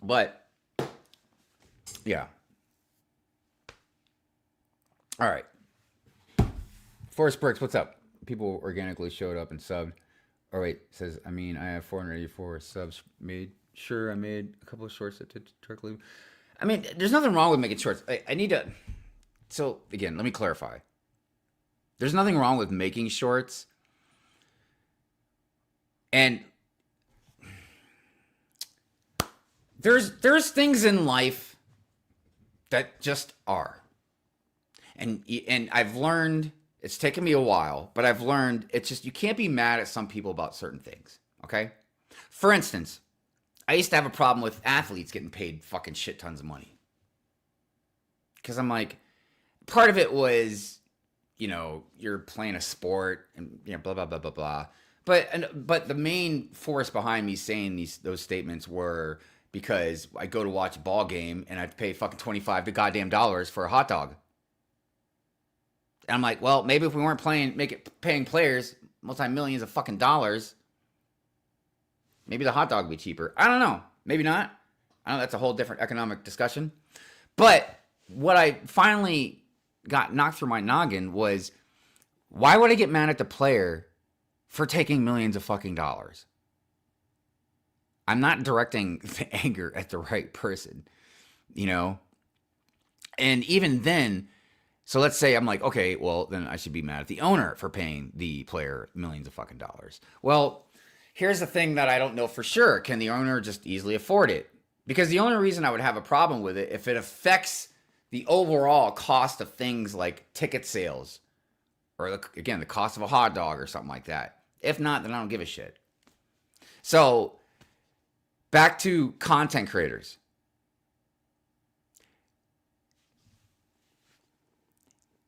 But, yeah. All right. Forrest Bricks, what's up? People organically showed up and subbed. Oh, wait, says, I have 484 subs made. Sure, I made a couple of shorts that did directly. I mean, there's nothing wrong with making shorts. I need to... So, again, let me clarify. There's nothing wrong with making shorts. And there's things in life that just are. And I've learned, it's taken me a while, but I've learned it's just, you can't be mad at some people about certain things, okay? For instance, I used to have a problem with athletes getting paid fucking shit tons of money. Because I'm like, part of it was, you're playing a sport and, blah, blah, blah, blah, blah. But the main force behind me saying those statements were because I go to watch a ball game and I have to pay fucking $25 for a hot dog. And I'm like, well, maybe if we weren't paying players multi-millions of fucking dollars, maybe the hot dog would be cheaper. I don't know. Maybe not. I know that's a whole different economic discussion. But what I finally got knocked through my noggin was, why would I get mad at the player for taking millions of fucking dollars? I'm not directing the anger at the right person, And even then, so let's say I'm like, okay, well, then I should be mad at the owner for paying the player millions of fucking dollars. Well, here's the thing that I don't know for sure. Can the owner just easily afford it? Because the only reason I would have a problem with it, if it affects the overall cost of things like ticket sales, or again, the cost of a hot dog or something like that. If not, then I don't give a shit. So, back to content creators.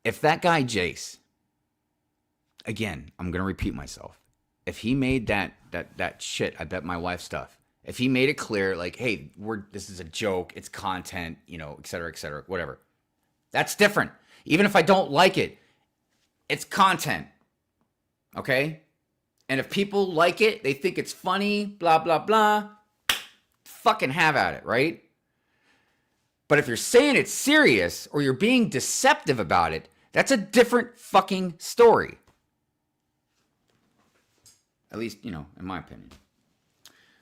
If that guy Jace, again, I'm going to repeat myself. If he made that shit, I bet my wife stuff. If he made it clear, like, hey, this is a joke, it's content, et cetera, whatever. That's different. Even if I don't like it, it's content. Okay? And if people like it, they think it's funny, blah, blah, blah, fucking have at it, right? But if you're saying it's serious or you're being deceptive about it, that's a different fucking story. At least, in my opinion.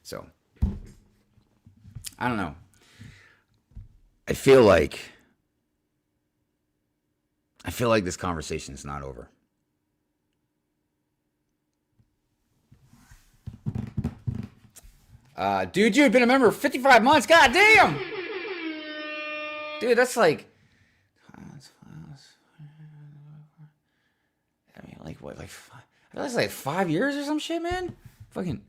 So, I don't know. I feel like this conversation is not over. Dude, you had been a member for 55 months. God damn! Dude, that's like... what, that's like 5 years or some shit, man? Fucking...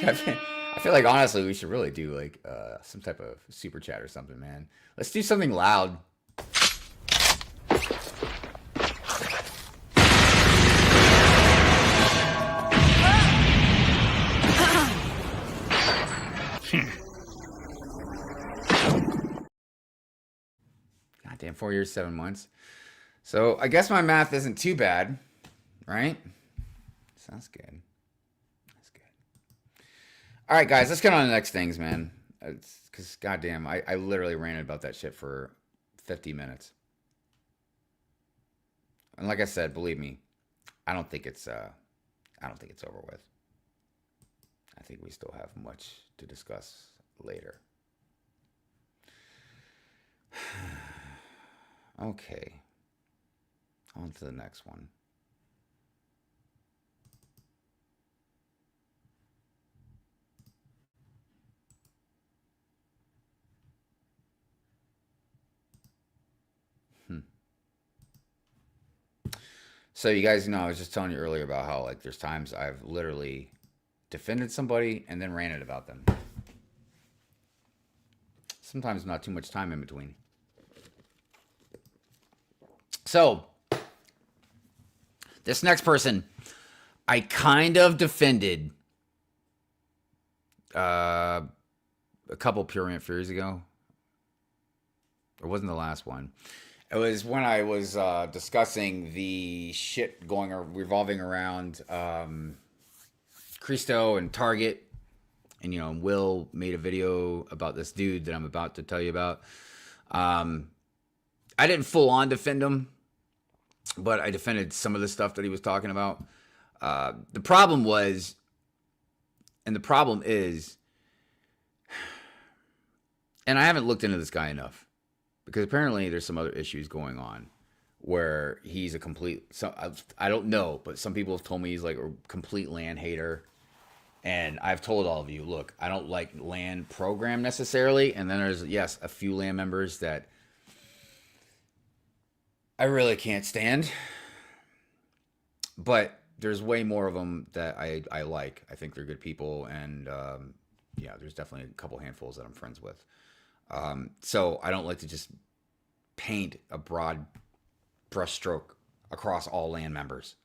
I feel like, honestly, we should really do, some type of super chat or something, man. Let's do something loud. Goddamn, 4 years, 7 months. So I guess my math isn't too bad, right? Sounds good. That's good. All right, guys, let's get on to the next things, man. It's because goddamn, I literally ranted about that shit for 50 minutes. And like I said, believe me, I don't think it's I don't think it's over with. I think we still have much to discuss later. Okay, on to the next one. Hmm. So you guys know, I was just telling you earlier about how like there's times I've literally defended somebody and then ranted about them. Sometimes not too much time in between. So this next person, I kind of defended a couple Pure Rant Furies ago. It wasn't the last one. It was when I was discussing the shit going or revolving around Christo and Target. And, Will made a video about this dude that I'm about to tell you about. I didn't full on defend him, but I defended some of the stuff that he was talking about. The problem was, and the problem is, and I haven't looked into this guy enough because apparently there's some other issues going on where he's a complete, so I don't know, but some people have told me he's like a complete land hater. And I've told all of you, look, I don't like LAN program necessarily. And then there's, yes, a few LAN members that I really can't stand. But there's way more of them that I like. I think they're good people. And yeah, there's definitely a couple handfuls that I'm friends with. So I don't like to just paint a broad brushstroke across all LAN members.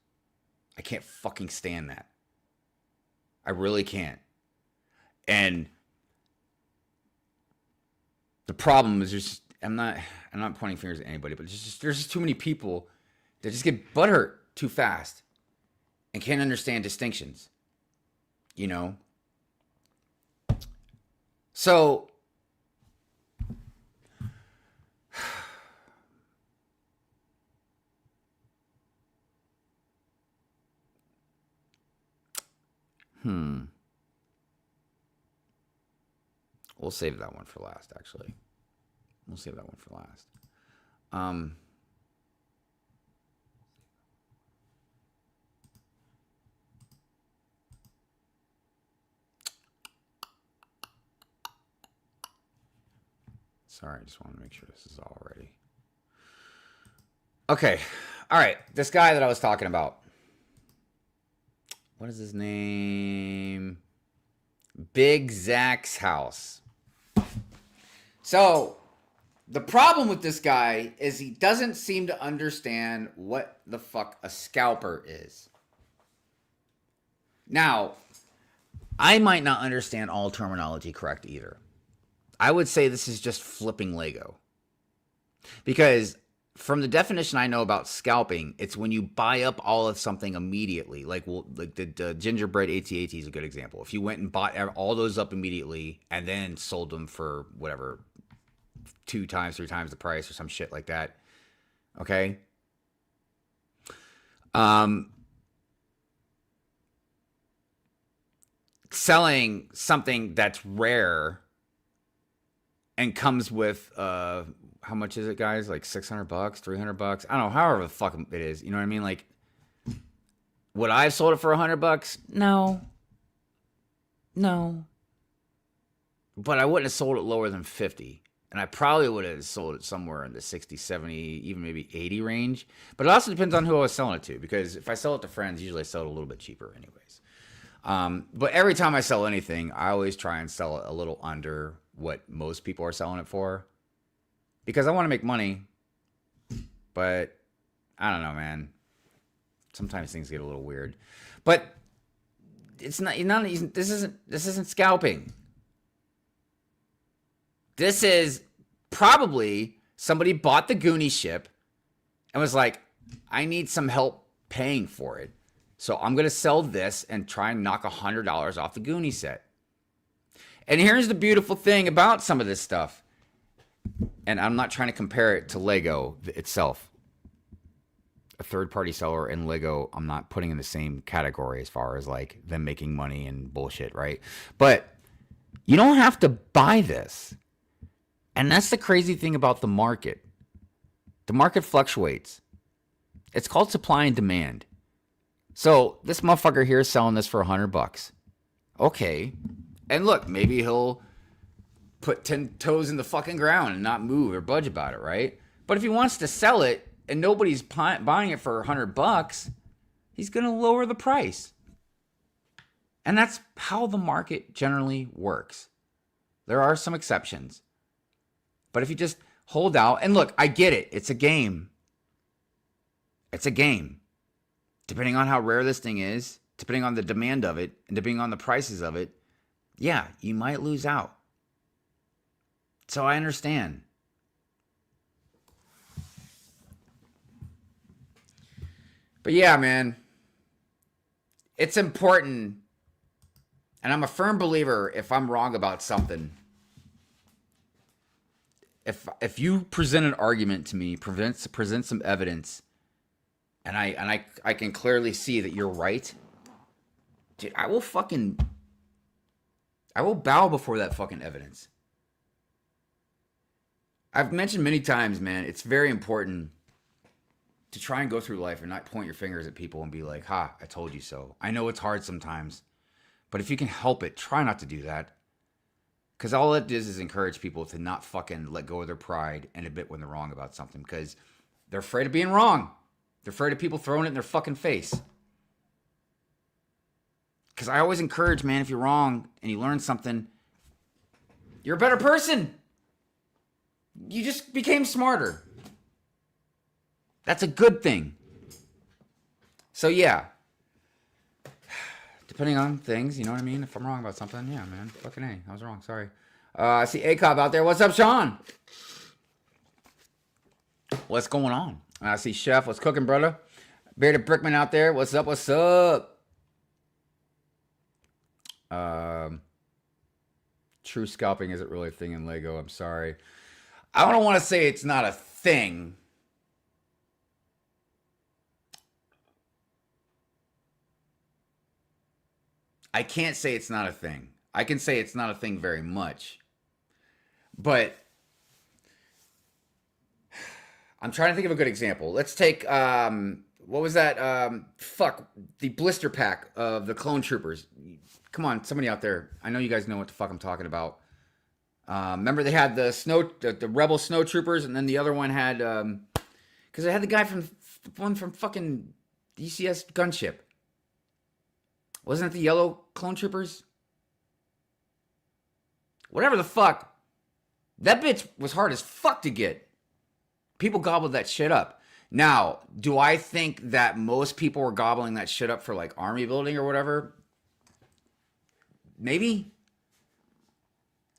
I can't fucking stand that. I really can't. And the problem is just I'm not pointing fingers at anybody, but there's just too many people that just get butthurt too fast and can't understand distinctions. So we'll save that one for last, actually. We'll save that one for last. Sorry, I just want to make sure this is all ready. Okay. All right. This guy that I was talking about. What is his name? Big Zach's house. So, the problem with this guy is he doesn't seem to understand what the fuck a scalper is. Now, I might not understand all terminology correct either. I would say this is just flipping Lego. Because from the definition I know about scalping, it's when you buy up all of something immediately. Like the gingerbread AT-AT is a good example. If you went and bought all those up immediately and then sold them for whatever, 2 times, 3 times the price or some shit like that. Okay? Selling something that's rare and comes with how much is it, guys? Like $600, $300? I don't know, however the fuck it is. You know what I mean? Like, would I have sold it for $100? No. But I wouldn't have sold it lower than 50. And I probably would have sold it somewhere in the 60, 70, even maybe 80 range. But it also depends on who I was selling it to. Because if I sell it to friends, usually I sell it a little bit cheaper anyways. But every time I sell anything, I always try and sell it a little under what most people are selling it for. Because I want to make money. But I don't know, man. Sometimes things get a little weird. But it's not this isn't scalping. This is probably somebody bought the Goonie ship and was like, I need some help paying for it. So I'm going to sell this and try and knock $100 off the Goonie set. And here's the beautiful thing about some of this stuff. And I'm not trying to compare it to Lego itself. A third-party seller and Lego, I'm not putting in the same category as far as like them making money and bullshit, right? But you don't have to buy this. And that's the crazy thing about the market. The market fluctuates. It's called supply and demand. So this motherfucker here is selling this for $100. Okay. And look, maybe he'll put 10 toes in the fucking ground and not move or budge about it, right? But if he wants to sell it and nobody's buying it for $100, he's going to lower the price. And that's how the market generally works. There are some exceptions. But if you just hold out, and look, I get it. It's a game. It's a game. Depending on how rare this thing is, depending on the demand of it, and depending on the prices of it, yeah, you might lose out. So I understand. But yeah, man, it's important. And I'm a firm believer if I'm wrong about something. If you present an argument to me, present some evidence, and I can clearly see that you're right, dude, I will bow before that fucking evidence. I've mentioned many times, man, it's very important to try and go through life and not point your fingers at people and be like, ha, I told you so. I know it's hard sometimes, but if you can help it, try not to do that. Because all it does is encourage people to not fucking let go of their pride and admit when they're wrong about something. Because they're afraid of being wrong. They're afraid of people throwing it in their fucking face. Because I always encourage, man, if you're wrong and you learn something, you're a better person. You just became smarter. That's a good thing. So yeah. Depending on things, you know what I mean? If I'm wrong about something, yeah, man. Fucking A. I was wrong. Sorry. I see A-Cobb out there. What's up, Sean? What's going on? I see Chef. What's cooking, brother? Bearded Brickman out there. What's up? What's up? True scalping isn't really a thing in Lego. I'm sorry. I don't want to say it's not a thing. I can't say it's not a thing. I can say it's not a thing very much. But I'm trying to think of a good example. Let's take, what was that? The blister pack of the clone troopers. Come on, somebody out there. I know you guys know what the fuck I'm talking about. Remember they had the rebel snow troopers, and then the other one had, because they had the guy from fucking DCS gunship. Wasn't it the yellow clone troopers? Whatever the fuck. That bitch was hard as fuck to get. People gobbled that shit up. Now, do I think that most people were gobbling that shit up for like army building or whatever? Maybe.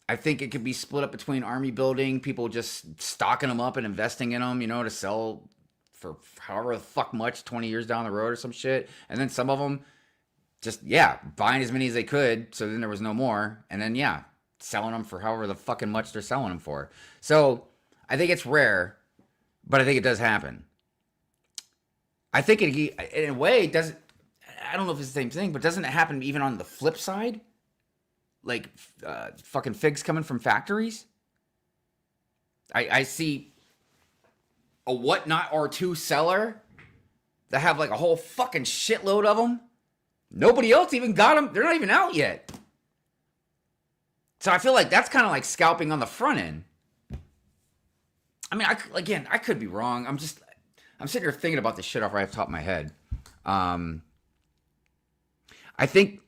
I think it could be split up between army building, people just stocking them up and investing in them, you know, to sell for however the fuck much 20 years down the road or some shit. And then some of them just, yeah, buying as many as they could, so then there was no more. And then, yeah, selling them for however the fucking much they're selling them for. So, I think it's rare, but I think it does happen. I think it, in a way, it doesn't, I don't know if it's the same thing, but doesn't it happen even on the flip side? Like, fucking figs coming from factories? I see a whatnot or two seller that have like a whole fucking shitload of them. Nobody else even got them. They're not even out yet. So I feel like that's kind of like scalping on the front end. I mean, I could be wrong. I'm sitting here thinking about this shit off right off the top of my head. I think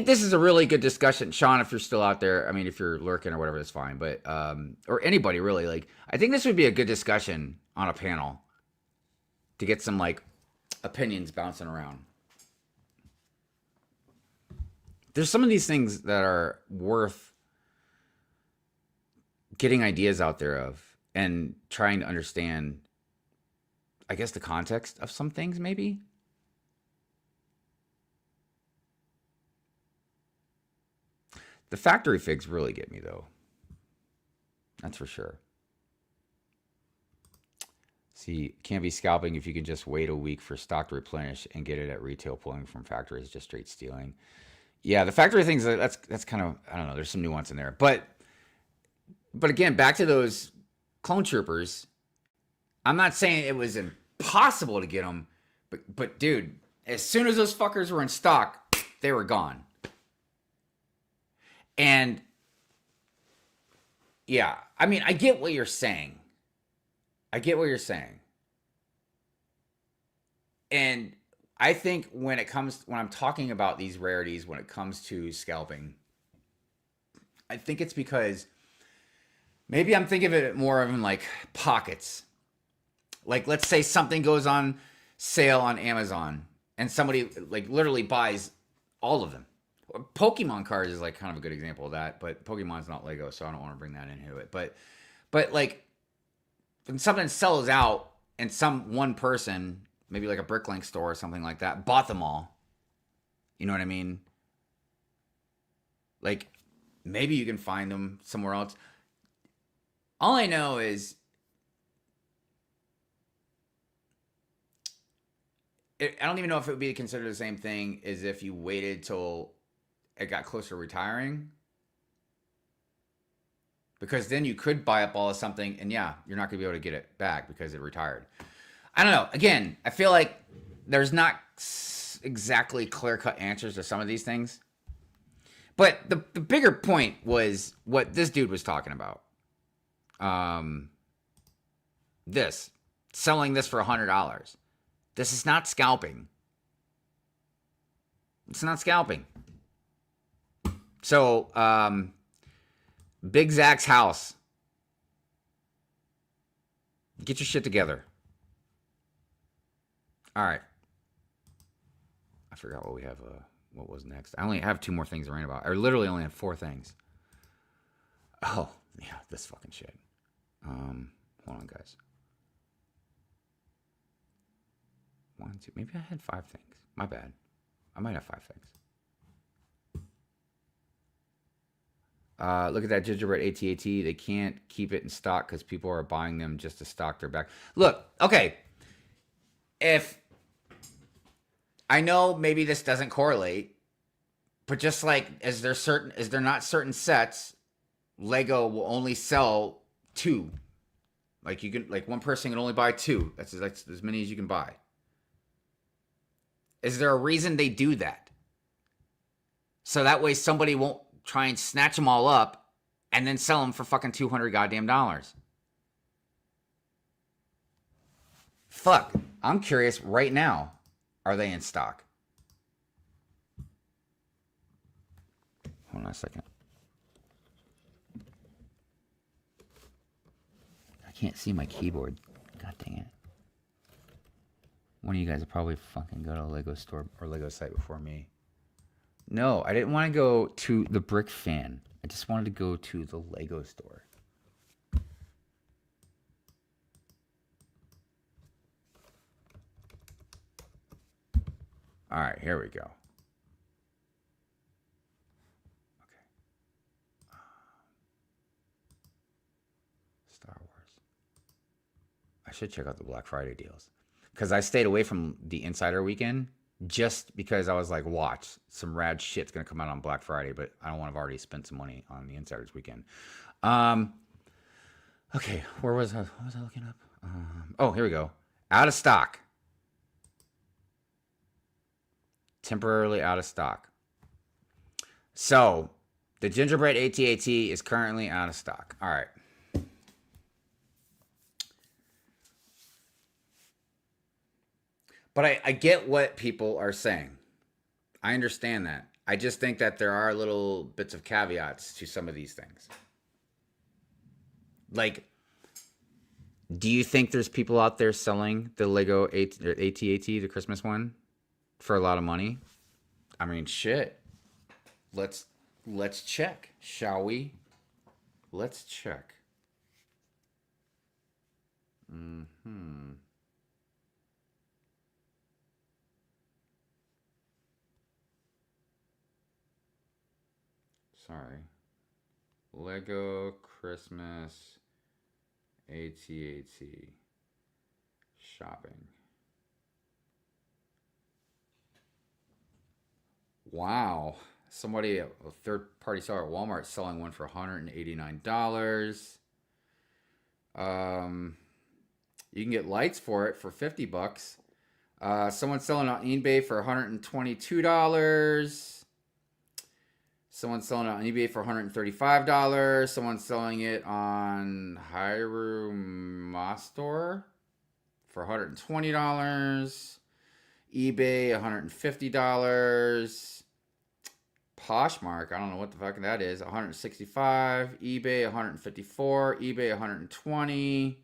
this is a really good discussion. Sean, if you're still out there, I mean, if you're lurking or whatever, that's fine. But, or anybody really, like, I think this would be a good discussion on a panel to get some, like, opinions bouncing around. There's some of these things that are worth getting ideas out there of and trying to understand, I guess, the context of some things, maybe. The factory figs really get me, though. That's for sure. See, can't be scalping if you can just wait a week for stock to replenish and get it at retail. Pulling from factory is just straight stealing. Yeah, the factory things, that's kind of, I don't know, there's some nuance in there. But again, back to those clone troopers, I'm not saying it was impossible to get them, but dude, as soon as those fuckers were in stock, they were gone. And yeah, I mean, I get what you're saying. And I think when I'm talking about these rarities, when it comes to scalping, I think it's because maybe I'm thinking of it more of in like pockets. Like, let's say something goes on sale on Amazon and somebody like literally buys all of them. Pokemon cards is like kind of a good example of that, but Pokemon's not Lego, so I don't want to bring that into it. But like when something sells out and some one person, maybe like a Bricklink store or something like that, bought them all. You know what I mean? Like maybe you can find them somewhere else. All I know is I don't even know if it would be considered the same thing as if you waited till it got closer to retiring. Because then you could buy up all of something and yeah, you're not going to be able to get it back because it retired. I don't know. Again, I feel like there's not exactly clear-cut answers to some of these things. But the bigger point was what this dude was talking about. Selling this for $100. This is not scalping. It's not scalping. So, Big Zach's house. Get your shit together. All right. I forgot what we have. What was next? I only have 2 more things to rant about. I literally only have 4 things. Oh, yeah, this fucking shit. Hold on, guys. 1, 2. Maybe I had 5 things. My bad. I might have 5 things. Look at that gingerbread AT-AT. They can't keep it in stock because people are buying them just to stock their back. Look, okay. If I know maybe this doesn't correlate, but just like as there not certain sets, Lego will only sell 2. Like you can, like one person can only buy 2. That's as many as you can buy. Is there a reason they do that? So that way somebody won't try and snatch them all up and then sell them for fucking $200 goddamn dollars. Fuck. I'm curious right now. Are they in stock? Hold on a second. I can't see my keyboard. God dang it. One of you guys will probably fucking go to a Lego store or Lego site before me. No, I didn't want to go to the Brick Fan. I just wanted to go to the Lego store. All right, here we go. Okay. Star Wars. I should check out the Black Friday deals. Because I stayed away from the Insider weekend just because I was like, watch, some rad shit's going to come out on Black Friday, but I don't want to have already spent some money on the Insiders weekend. Okay, what was I looking up? Oh, here we go. Out of stock. Temporarily out of stock. So, the gingerbread AT-AT is currently out of stock. All right. But I get what people are saying. I understand that. I just think that there are little bits of caveats to some of these things. Like, do you think there's people out there selling the Lego AT-AT, the Christmas one, for a lot of money? I mean, shit. Let's check, shall we? Let's check. Sorry. Lego Christmas ATAT shopping. Wow. Somebody, a third party seller at Walmart, selling one for $189. You can get lights for it for $50. Someone's selling on eBay for $122. Someone's selling it on eBay for $135. Someone's selling it on Mastor for $120. eBay $150. Poshmark, I don't know what the fuck that is, $165. eBay $154. eBay $120.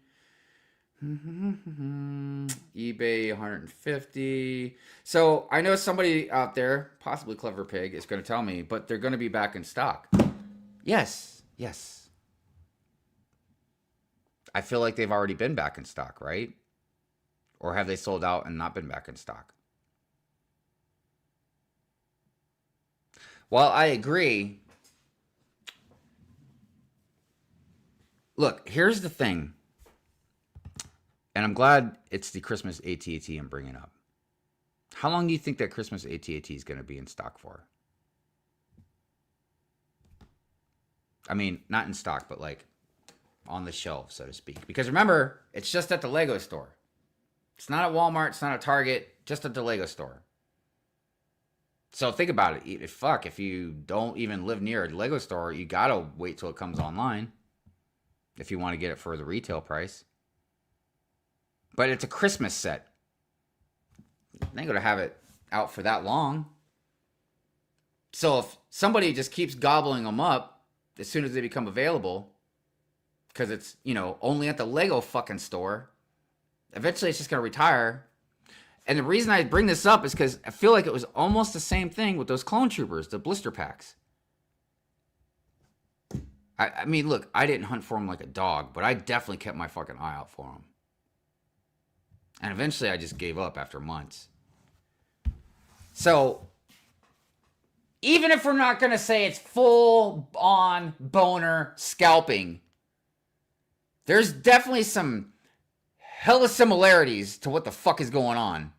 eBay $150. So I know somebody out there, possibly Clever Pig, is going to tell me, but they're going to be back in stock. Yes. I feel like they've already been back in stock, right? Or have they sold out and not been back in stock? While I agree, look, here's the thing. And I'm glad it's the Christmas AT&T I'm bringing up. How long do you think that Christmas AT&T is going to be in stock for? I mean, not in stock, but like on the shelf, so to speak. Because remember, it's just at the Lego store. It's not at Walmart. It's not at Target. Just at the Lego store. So think about it. If you don't even live near a Lego store, you got to wait till it comes online if you want to get it for the retail price. But it's a Christmas set. They ain't going to have it out for that long. So if somebody just keeps gobbling them up as soon as they become available, because it's, only at the Lego fucking store, eventually it's just going to retire. And the reason I bring this up is because I feel like it was almost the same thing with those clone troopers, the blister packs. I mean, look, I didn't hunt for them like a dog, but I definitely kept my fucking eye out for them. And eventually I just gave up after months. So, even if we're not going to say it's full-on boner scalping, there's definitely some hella similarities to what the fuck is going on.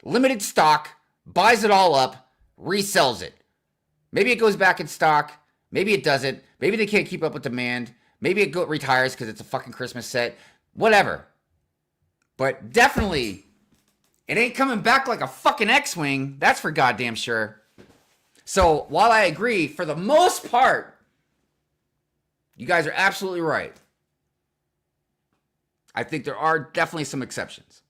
Limited stock, buys it all up, resells it. Maybe it goes back in stock. Maybe it doesn't. Maybe they can't keep up with demand. Maybe it retires because it's a fucking Christmas set. Whatever. But definitely, it ain't coming back like a fucking X-Wing. That's for goddamn sure. So, while I agree, for the most part, you guys are absolutely right. I think there are definitely some exceptions.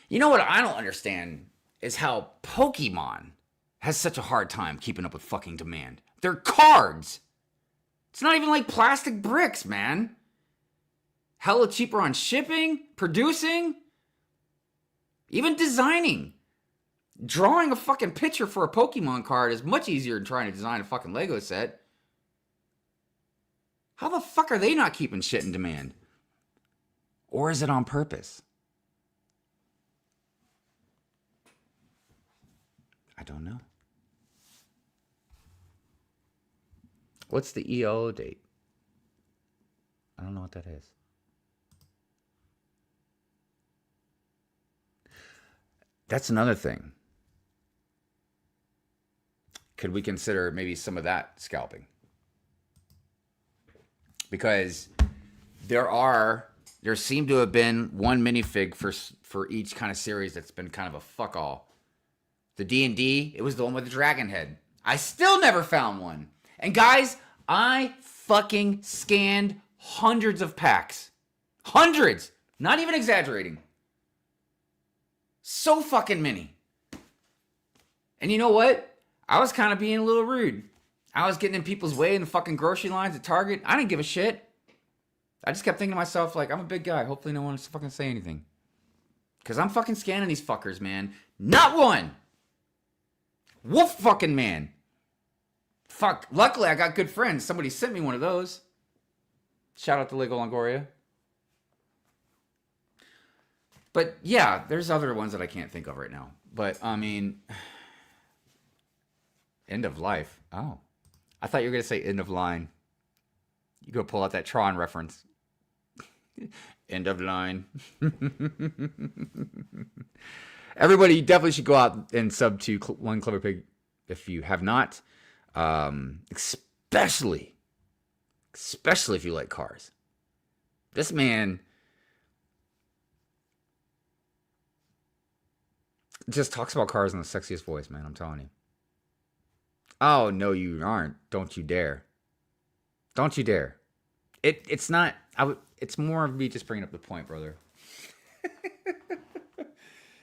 You know what I don't understand is how Pokemon has such a hard time keeping up with fucking demand. They're cards. It's not even like plastic bricks, man. Hella cheaper on shipping, producing, even designing. Drawing a fucking picture for a Pokemon card is much easier than trying to design a fucking Lego set. How the fuck are they not keeping shit in demand? Or is it on purpose? I don't know. What's the EO date? I don't know what that is. That's another thing. Could we consider maybe some of that scalping? Because there seem to have been one minifig for each kind of series that's been kind of a fuck all. The D&D, it was the one with the dragon head. I still never found one. And guys, I fucking scanned hundreds of packs. Hundreds! Not even exaggerating. So fucking many. And you know what? I was kind of being a little rude. I was getting in people's way in the fucking grocery lines at Target. I didn't give a shit. I just kept thinking to myself, like, I'm a big guy. Hopefully no one wants to fucking say anything. Because I'm fucking scanning these fuckers, man. Not one! Wolf fucking man. Fuck. Luckily, I got good friends. Somebody sent me one of those. Shout out to Lego Longoria. But yeah, there's other ones that I can't think of right now. But, I mean, End of life. Oh. I thought you were going to say end of line. You go pull out that Tron reference. End of line. Everybody definitely should go out and sub to One Clever Pig if you have not. Especially if you like cars. This man just talks about cars in the sexiest voice, man. I'm telling you. Oh, no, you aren't. Don't you dare. Don't you dare. It's not. It's more of me just bringing up the point, brother.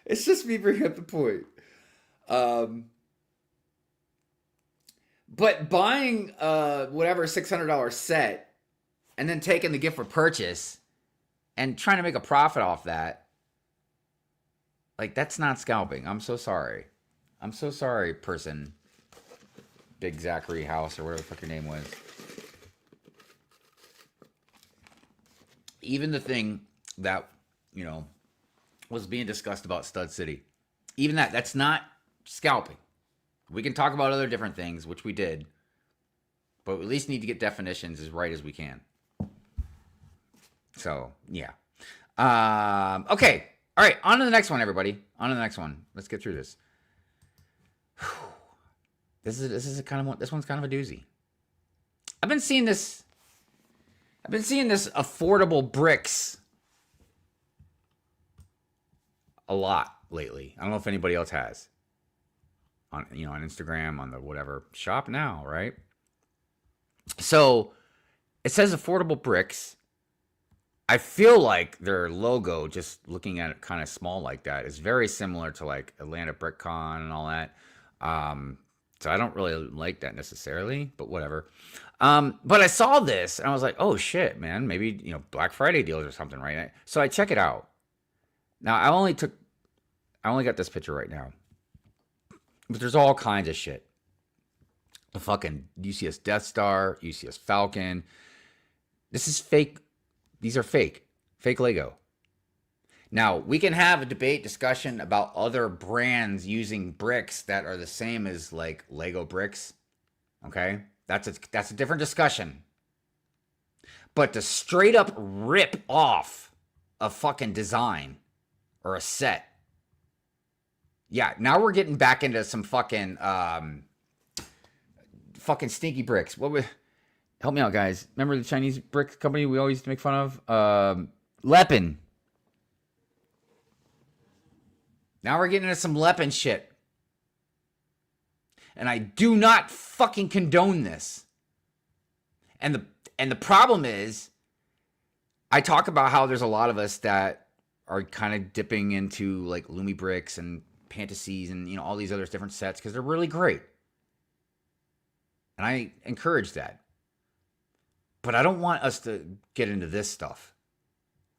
It's just me bringing up the point. But buying whatever $600 set and then taking the gift for purchase and trying to make a profit off that, like, that's not scalping. I'm so sorry. I'm so sorry, person. Big Zachary House or whatever the fuck your name was. Even the thing that, you know, was being discussed about Stud City, even that's not scalping. We can talk about other different things, which we did, but we at least need to get definitions as right as we can. So, yeah. Okay. All right. On to the next one, everybody. On to the next one. Let's get through this. This one's kind of a doozy. I've been seeing this affordable bricks a lot lately. I don't know if anybody else has. On Instagram, on the whatever. Shop now, right? So it says affordable bricks. I feel like their logo, just looking at it kind of small like that, is very similar to like Atlanta BrickCon and all that. So I don't really like that necessarily, but whatever. But I saw this and I was like, oh shit, man, maybe, Black Friday deals or something, right? So I check it out. Now I only got this picture right now, but there's all kinds of shit. The fucking UCS Death Star, UCS Falcon. This is fake. These are fake Lego. Now, we can have a debate discussion about other brands using bricks that are the same as like Lego bricks. Okay? That's a different discussion. But to straight up rip off a fucking design or a set. Yeah, now we're getting back into some fucking stinky bricks. Help me out, guys. Remember the Chinese brick company we always used to make fun of? Lepin. Now we're getting into some Lepin shit. And I do not fucking condone this. And the problem is, I talk about how there's a lot of us that are kind of dipping into like Lumi bricks and Fantasies and all these other different sets because they're really great. And I encourage that. But I don't want us to get into this stuff.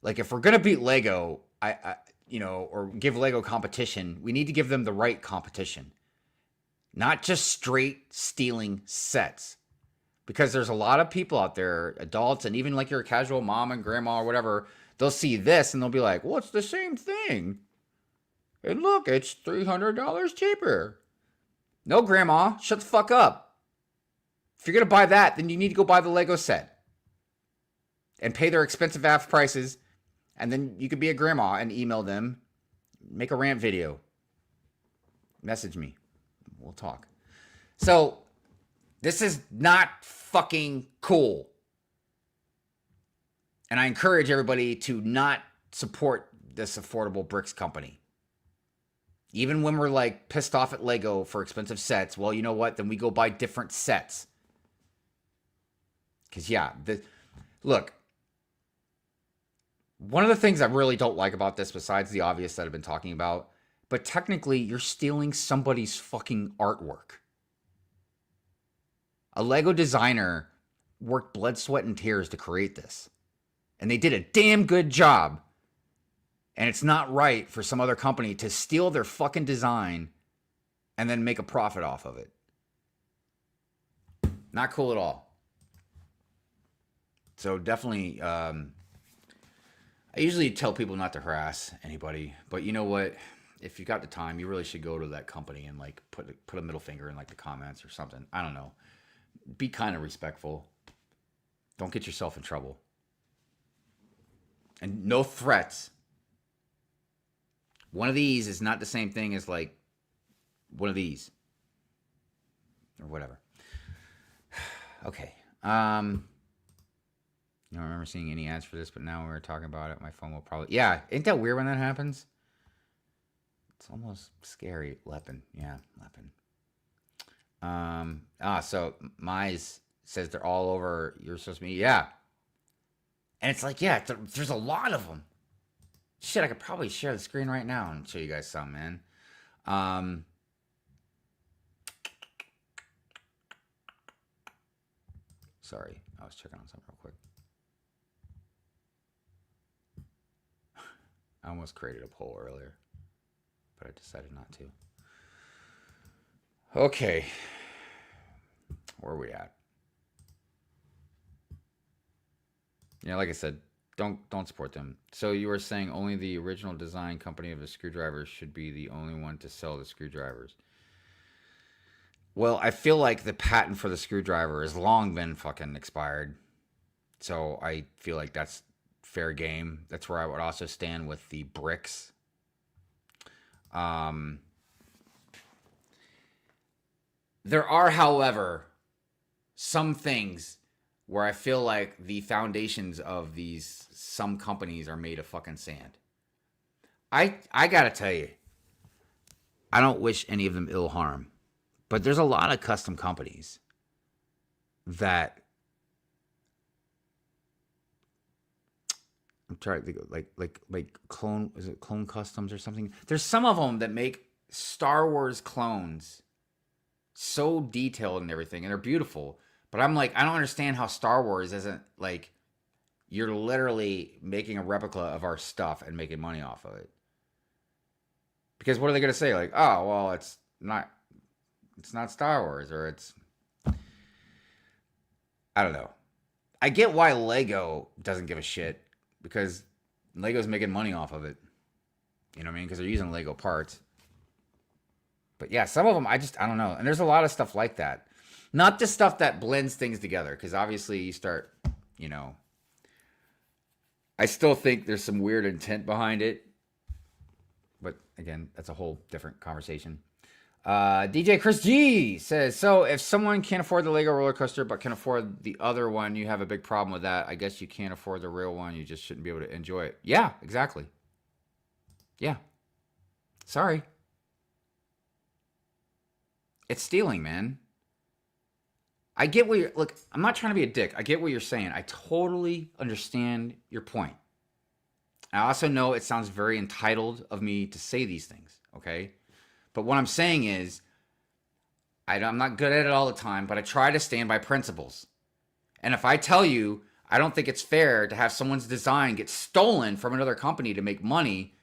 Like if we're going to beat Lego, or give Lego competition, we need to give them the right competition. Not just straight stealing sets. Because there's a lot of people out there, adults, and even like your casual mom and grandma or whatever, they'll see this and they'll be like, well, it's the same thing. And look, it's $300 cheaper. No, grandma, shut the fuck up. If you're going to buy that, then you need to go buy the Lego set. And pay their expensive ass prices. And then you could be a grandma and email them. Make a rant video. Message me. We'll talk. So, this is not fucking cool. And I encourage everybody to not support this affordable bricks company. Even when we're like pissed off at Lego for expensive sets, well, you know what? Then we go buy different sets. Because, look, one of the things I really don't like about this, besides the obvious that I've been talking about, but technically you're stealing somebody's fucking artwork. A Lego designer worked blood, sweat, and tears to create this. And they did a damn good job. And it's not right for some other company to steal their fucking design and then make a profit off of it. Not cool at all. So definitely, I usually tell people not to harass anybody. But you know what? if you got the time, you really should go to that company and like put a middle finger in like the comments or something. I don't know. Be kind of respectful. Don't get yourself in trouble. And no threats. One of these is not the same thing as like one of these or whatever. Okay. I don't remember seeing any ads for this, but now we're talking about it. My phone will probably... Yeah, ain't that weird when that happens? It's almost scary. Lepin. Yeah, Lepin. So Mize says they're all over your social media. Yeah. And it's like, yeah, there's a lot of them. Shit, I could probably share the screen right now and show you guys some, man. Sorry, I was checking on something real quick. I almost created a poll earlier, but I decided not to. Okay. Where are we at? Yeah, like I said, don't support them. So you were saying only the original design company of the screwdrivers should be the only one to sell the screwdrivers. Well, I feel like the patent for the screwdriver has long been fucking expired. So I feel like that's fair game. That's where I would also stand with the bricks. There are, however, some things where I feel like the foundations of some companies are made of fucking sand. I gotta tell you, I don't wish any of them ill harm, but there's a lot of custom companies that I'm trying to think like clone, is it Clone Customs or something? There's some of them that make Star Wars clones so detailed and everything, and they're beautiful. But I'm like, I don't understand how Star Wars isn't like, you're literally making a replica of our stuff and making money off of it. Because what are they going to say? Like, oh, well, it's not Star Wars, or it's, I don't know. I get why Lego doesn't give a shit, because Lego's making money off of it. You know what I mean? Because they're using Lego parts. But yeah, some of them, I don't know. And there's a lot of stuff like that. Not the stuff that blends things together, because obviously you start, I still think there's some weird intent behind it. But again, that's a whole different conversation. DJ Chris G says, so if someone can't afford the Lego roller coaster but can afford the other one, you have a big problem with that. I guess you can't afford the real one. You just shouldn't be able to enjoy it. Yeah, exactly. Yeah. Sorry. It's stealing, man. I get what you're... Look, I'm not trying to be a dick. I get what you're saying. I totally understand your point. I also know it sounds very entitled of me to say these things, okay? But what I'm saying is, I'm not good at it all the time, but I try to stand by principles. And if I tell you I don't think it's fair to have someone's design get stolen from another company to make money,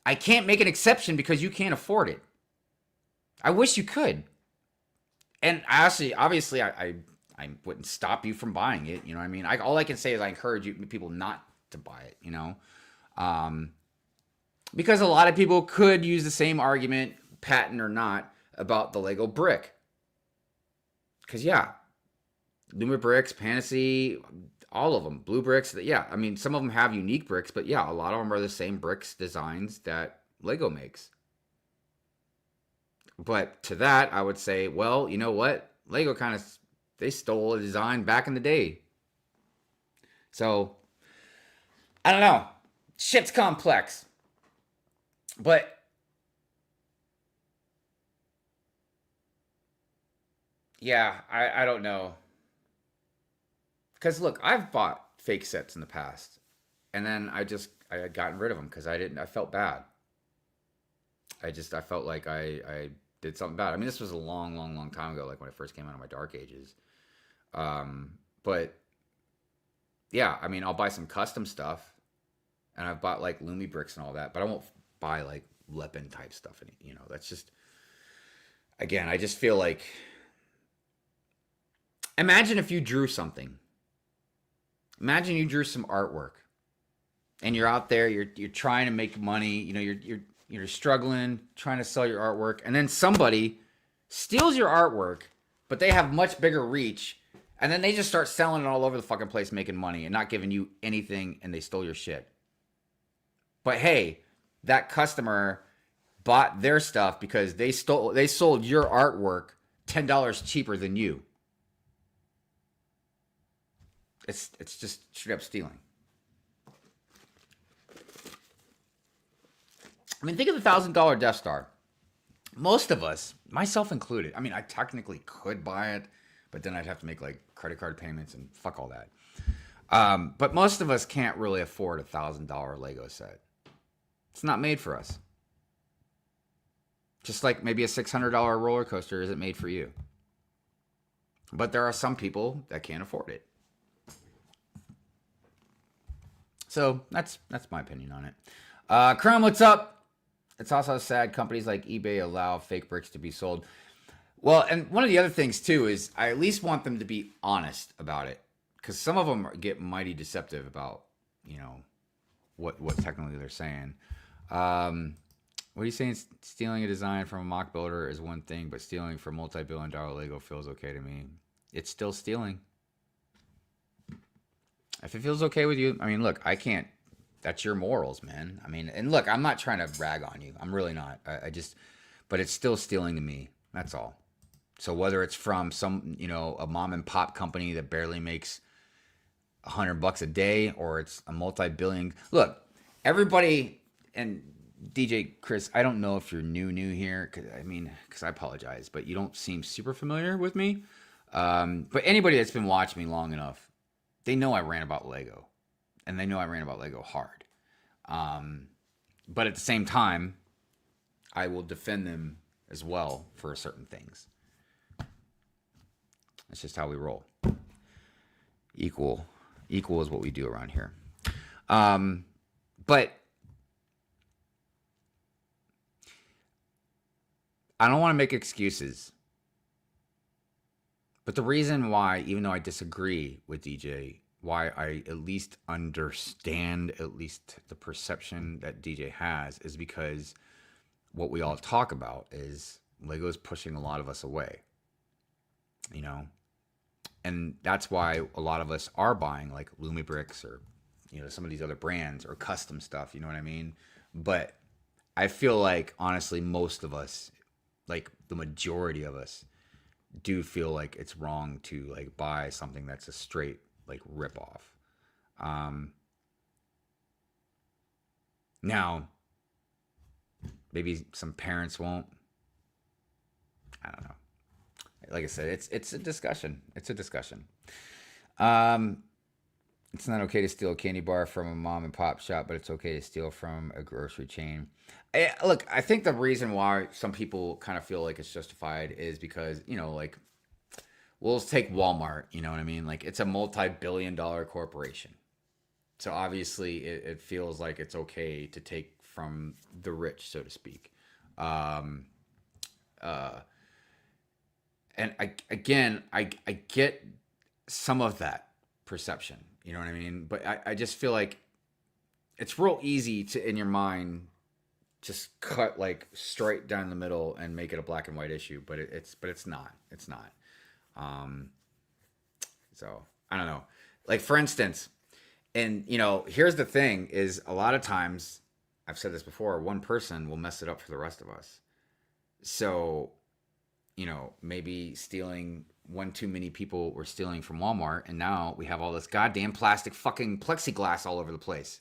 I can't make an exception because you can't afford it. I wish you could. And obviously, I wouldn't stop you from buying it. You know what I mean? All I can say is I encourage people not to buy it, because a lot of people could use the same argument, patent or not, about the Lego brick. Because, yeah, Luma bricks, Panacea, all of them, blue bricks. Yeah, I mean, some of them have unique bricks, but yeah, a lot of them are the same bricks designs that Lego makes. But to that, I would say, well, you know what? Lego they stole a design back in the day. So, I don't know. Shit's complex. But yeah, I don't know. Because look, I've bought fake sets in the past. And then I had gotten rid of them because I felt bad. I felt like I did something bad. I mean, this was a long, long, long time ago, like when I first came out of my dark ages. But yeah, I mean, I'll buy some custom stuff, and I've bought like Lumi bricks and all that, but I won't buy like Lepin type stuff. And that's just, again, I just feel like, imagine if you drew something. Imagine you drew some artwork, and you're out there, you're trying to make money. You're you're struggling, trying to sell your artwork, and then somebody steals your artwork, but they have much bigger reach, and then they just start selling it all over the fucking place, making money and not giving you anything, and they stole your shit. But hey, that customer bought their stuff because they sold your artwork $10 cheaper than you. It's just straight up stealing. I mean, think of the $1,000 Death Star. Most of us, myself included, I mean, I technically could buy it, but then I'd have to make like credit card payments and fuck all that. But most of us can't really afford a $1,000 Lego set. It's not made for us. Just like maybe a $600 roller coaster isn't made for you. But there are some people that can't afford it. So that's my opinion on it. Chrome, what's up? It's also sad companies like eBay allow fake bricks to be sold. Well, and one of the other things too is I at least want them to be honest about it, because some of them get mighty deceptive about, you know, what technically they're saying. What are you saying? Stealing a design from a mock builder is one thing, but stealing from multi-billion-dollar Lego feels okay to me. It's still stealing. If it feels okay with you, I mean, look, I can't. That's your morals, man. I mean, and look, I'm not trying to rag on you. I'm really not. I just, but it's still stealing to me. That's all. So whether it's from some, you know, a mom and pop company that barely makes $100 a day, or it's a multi-billion. Look, everybody, and DJ Chris, I don't know if you're new here, because I apologize, but you don't seem super familiar with me. But anybody that's been watching me long enough, they know I ran about Lego, and they know I ran about Lego hard. But at the same time, I will defend them as well for certain things. That's just how we roll. Equal is what we do around here. But I don't want to make excuses. But the reason why, even though I disagree with DJ, why I at least understand at least the perception that DJ has, is because what we all talk about is Lego's pushing a lot of us away, you know? And that's why a lot of us are buying like Lumi Bricks or, you know, some of these other brands or custom stuff, you know what I mean? But I feel like, honestly, most of us, like the majority of us, do feel like it's wrong to like buy something that's a straight like rip off. Now, maybe some parents won't. I don't know. Like I said, it's a discussion. It's a discussion. It's not okay to steal a candy bar from a mom and pop shop, but it's okay to steal from a grocery chain. Look, I think the reason why some people kind of feel like it's justified is because, you know, like, we'll take Walmart, you know what I mean? Like, it's a multi-billion-dollar corporation. So obviously it feels like it's okay to take from the rich, so to speak. And I get some of that perception, you know what I mean? But I just feel like it's real easy to, in your mind, just cut like straight down the middle and make it a black and white issue, but it's not. It's not. So I don't know. Like, for instance, and you know, here's the thing: is a lot of times, I've said this before, one person will mess it up for the rest of us. So, you know, maybe stealing one too many people were stealing from Walmart, and now we have all this goddamn plastic fucking plexiglass all over the place.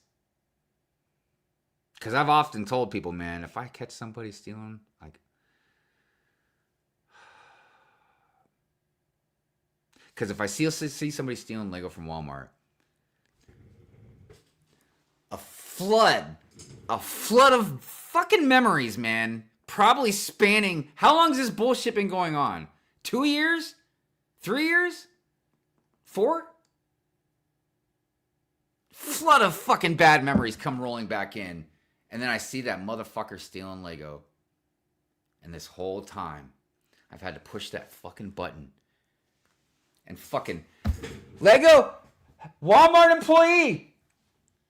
Because I've often told people, man, if I catch somebody stealing, like, because if I see somebody stealing Lego from Walmart, a flood of fucking memories, man. Probably spanning, how long has this bullshit been going on? 2 years? 3 years? 4? Flood of fucking bad memories come rolling back in. And then I see that motherfucker stealing Lego. And this whole time, I've had to push that fucking button. And fucking, Lego, Walmart employee,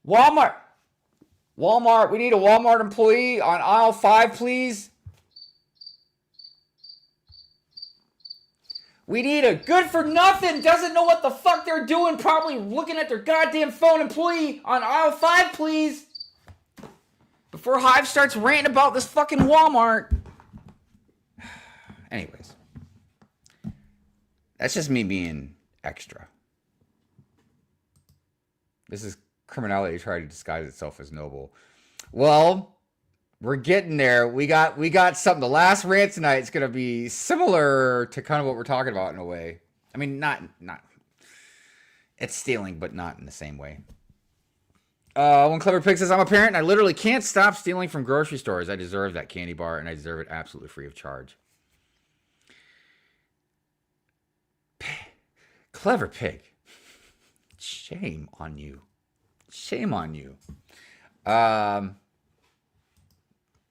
Walmart Walmart, we need a Walmart employee on aisle 5, please. We need a good for nothing, doesn't know what the fuck they're doing, probably looking at their goddamn phone employee on aisle 5, please. Before Hive starts ranting about this fucking Walmart. Anyways. That's just me being extra. This is criminality trying to disguise itself as noble. Well, we're getting there. We got something. The last rant tonight is going to be similar to kind of what we're talking about in a way. I mean, not it's stealing, but not in the same way. One Clever Pig says, I'm a parent and I literally can't stop stealing from grocery stores. I deserve that candy bar and I deserve it absolutely free of charge. Clever Pig. Shame on you. Shame on you.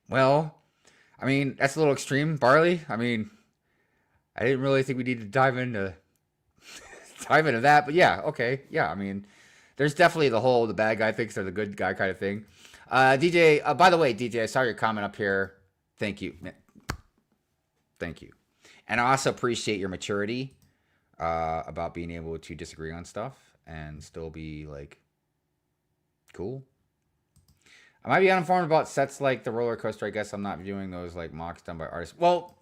Well, I mean, that's a little extreme, Barley. I mean, I didn't really think we needed to dive into that, but yeah, okay. Yeah, I mean, there's definitely the bad guy thinks they're the good guy kind of thing. DJ, by the way, DJ, I saw your comment up here. Thank you. Thank you. And I also appreciate your maturity about being able to disagree on stuff and still be like cool. I might be uninformed about sets like the roller coaster. I guess I'm not viewing those like mocks done by artists. Well,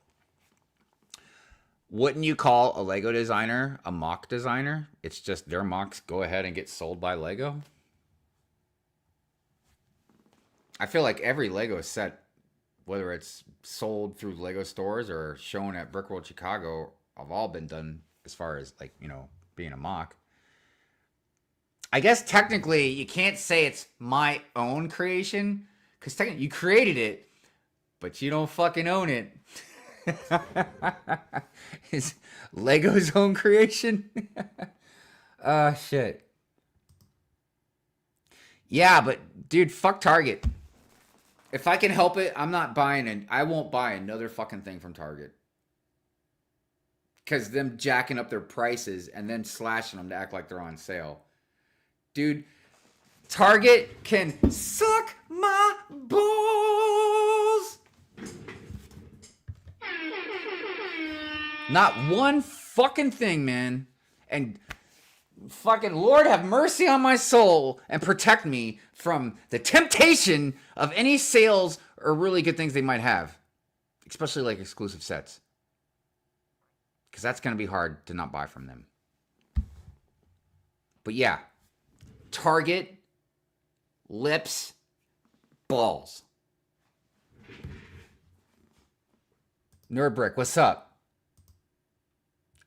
wouldn't you call a Lego designer a mock designer? It's just their mocks go ahead and get sold by Lego. I feel like every Lego set, whether it's sold through Lego stores or shown at Brickworld Chicago, have all been done as far as like, you know, being a mock. I guess technically you can't say it's my own creation because technically you created it, but you don't fucking own it. Is Lego's own creation? Shit. Yeah, but dude, fuck Target. If I can help it, I'm not buying it. I won't buy another fucking thing from Target. Because them jacking up their prices and then slashing them to act like they're on sale. Dude, Target can suck my balls. Not one fucking thing, man. And fucking Lord have mercy on my soul and protect me from the temptation of any sales or really good things they might have. Especially like exclusive sets. Because that's going to be hard to not buy from them. But yeah. Target, lips, balls. Nerdbrick, what's up?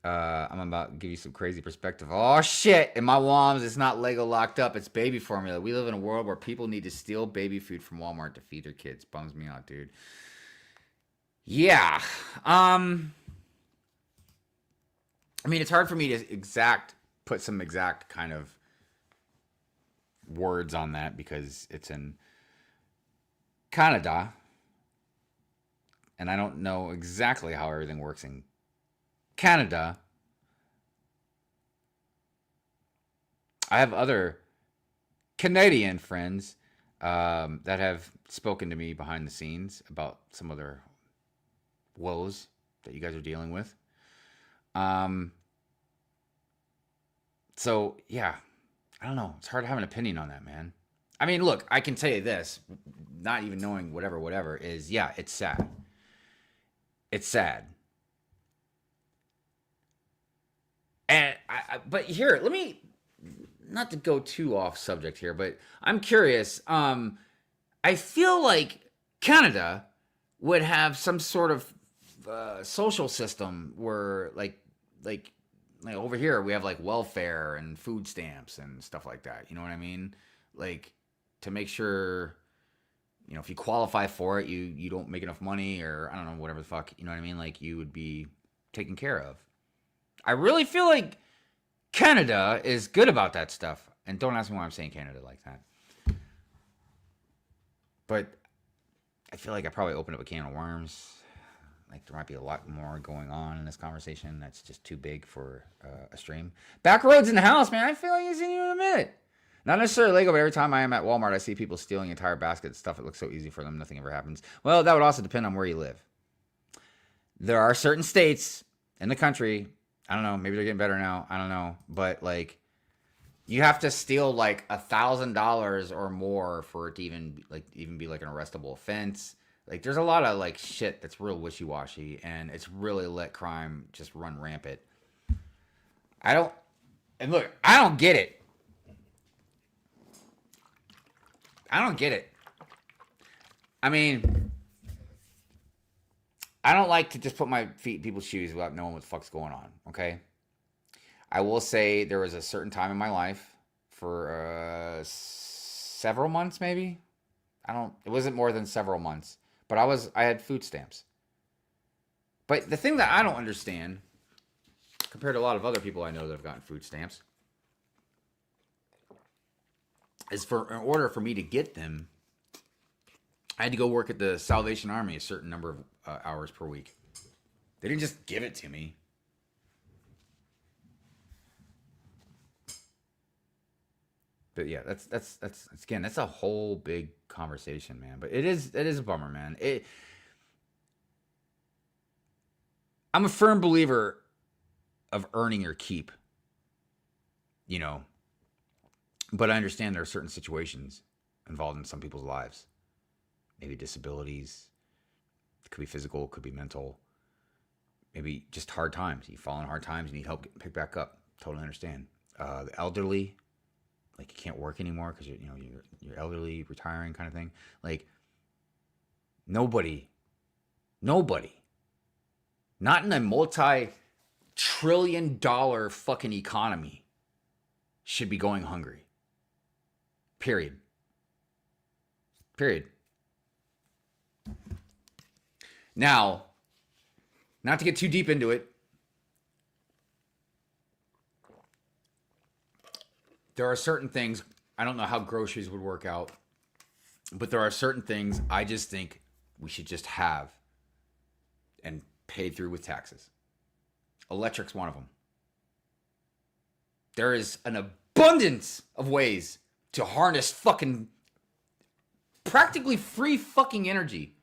I'm about to give you some crazy perspective. Oh, shit. In my Woms, it's not Lego locked up. It's baby formula. We live in a world where people need to steal baby food from Walmart to feed their kids. Bums me out, dude. Yeah. I mean, it's hard for me to put some exact kind of words on that because it's in Canada and I don't know exactly how everything works in Canada. I have other Canadian friends that have spoken to me behind the scenes about some of their woes that you guys are dealing with. So yeah, I don't know. It's hard to have an opinion on that, man. I mean, look, I can tell you this, not even knowing whatever is, yeah, it's sad. It's sad. And but here, let me, not to go too off subject here, but I'm curious. I feel like Canada would have some sort of social system where like over here we have like welfare and food stamps and stuff like that. You know what I mean? Like to make sure, you know, if you qualify for it, you don't make enough money or I don't know, whatever the fuck, you know what I mean? Like you would be taken care of. I really feel like Canada is good about that stuff. And don't ask me why I'm saying Canada like that. But I feel like I probably opened up a can of worms. Like there might be a lot more going on in this conversation that's just too big for a stream. Backroads in the house, man. I feel like you've seen you in a minute. Not necessarily Lego, but every time I am at Walmart, I see people stealing entire baskets of stuff. It looks so easy for them. Nothing ever happens. Well, that would also depend on where you live. There are certain states in the country, I don't know, maybe they're getting better now, I don't know, but like you have to steal like $1,000 or more for it to even be like an arrestable offense. Like there's a lot of like shit that's real wishy-washy, and it's really let crime just run rampant. I don't get it. I don't get it. I mean, I don't like to just put my feet in people's shoes without knowing what the fuck's going on, okay? I will say there was a certain time in my life for several months maybe. It wasn't more than several months, but I had food stamps. But the thing that I don't understand, compared to a lot of other people I know that have gotten food stamps, is in order for me to get them, I had to go work at the Salvation Army a certain number of hours per week. They didn't just give it to me. But yeah, that's again, that's a whole big conversation, man. But it is a bummer, man. I'm a firm believer of earning your keep. You know, but I understand there are certain situations involved in some people's lives. Maybe disabilities. It could be physical, it could be mental. Maybe just hard times. You fall in hard times, you need help getting picked back up. Totally understand. The elderly, like you can't work anymore because you're elderly, retiring kind of thing. Like nobody, not in a multi-trillion-dollar fucking economy, should be going hungry. Period. Now, not to get too deep into it, there are certain things, I don't know how groceries would work out, but there are certain things I just think we should just have and pay through with taxes. Electric's one of them. There is an abundance of ways to harness fucking practically free fucking energy.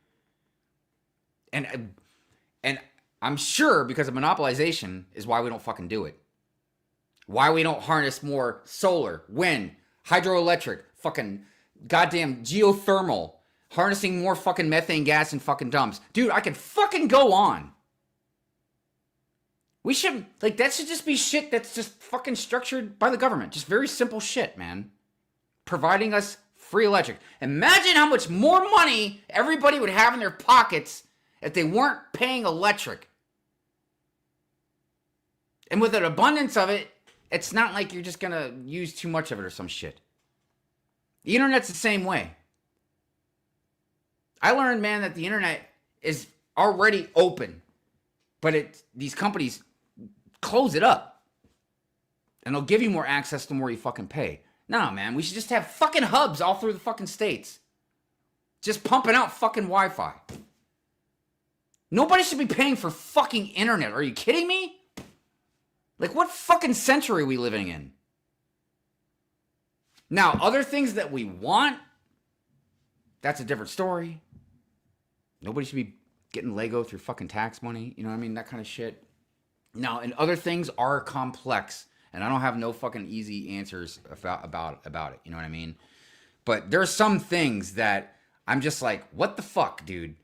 And I'm sure because of monopolization is why we don't fucking do it. Why we don't harness more solar, wind, hydroelectric, fucking goddamn geothermal, harnessing more fucking methane gas in fucking dumps. Dude, I can fucking go on. We should, like, that should just be shit that's just fucking structured by the government. Just very simple shit, man. Providing us free electric. Imagine how much more money everybody would have in their pockets if they weren't paying electric. And with an abundance of it, it's not like you're just gonna use too much of it or some shit. The internet's the same way. I learned, man, that the internet is already open, but these companies close it up. And they'll give you more access the more you fucking pay. Nah, man, we should just have fucking hubs all through the fucking states. Just pumping out fucking Wi-Fi. Nobody should be paying for fucking internet. Are you kidding me? Like, what fucking century are we living in? Now, other things that we want, that's a different story. Nobody should be getting Lego through fucking tax money. You know what I mean? That kind of shit. Now, and other things are complex. And I don't have no fucking easy answers about it. You know what I mean? But there are some things that I'm just like, what the fuck, dude?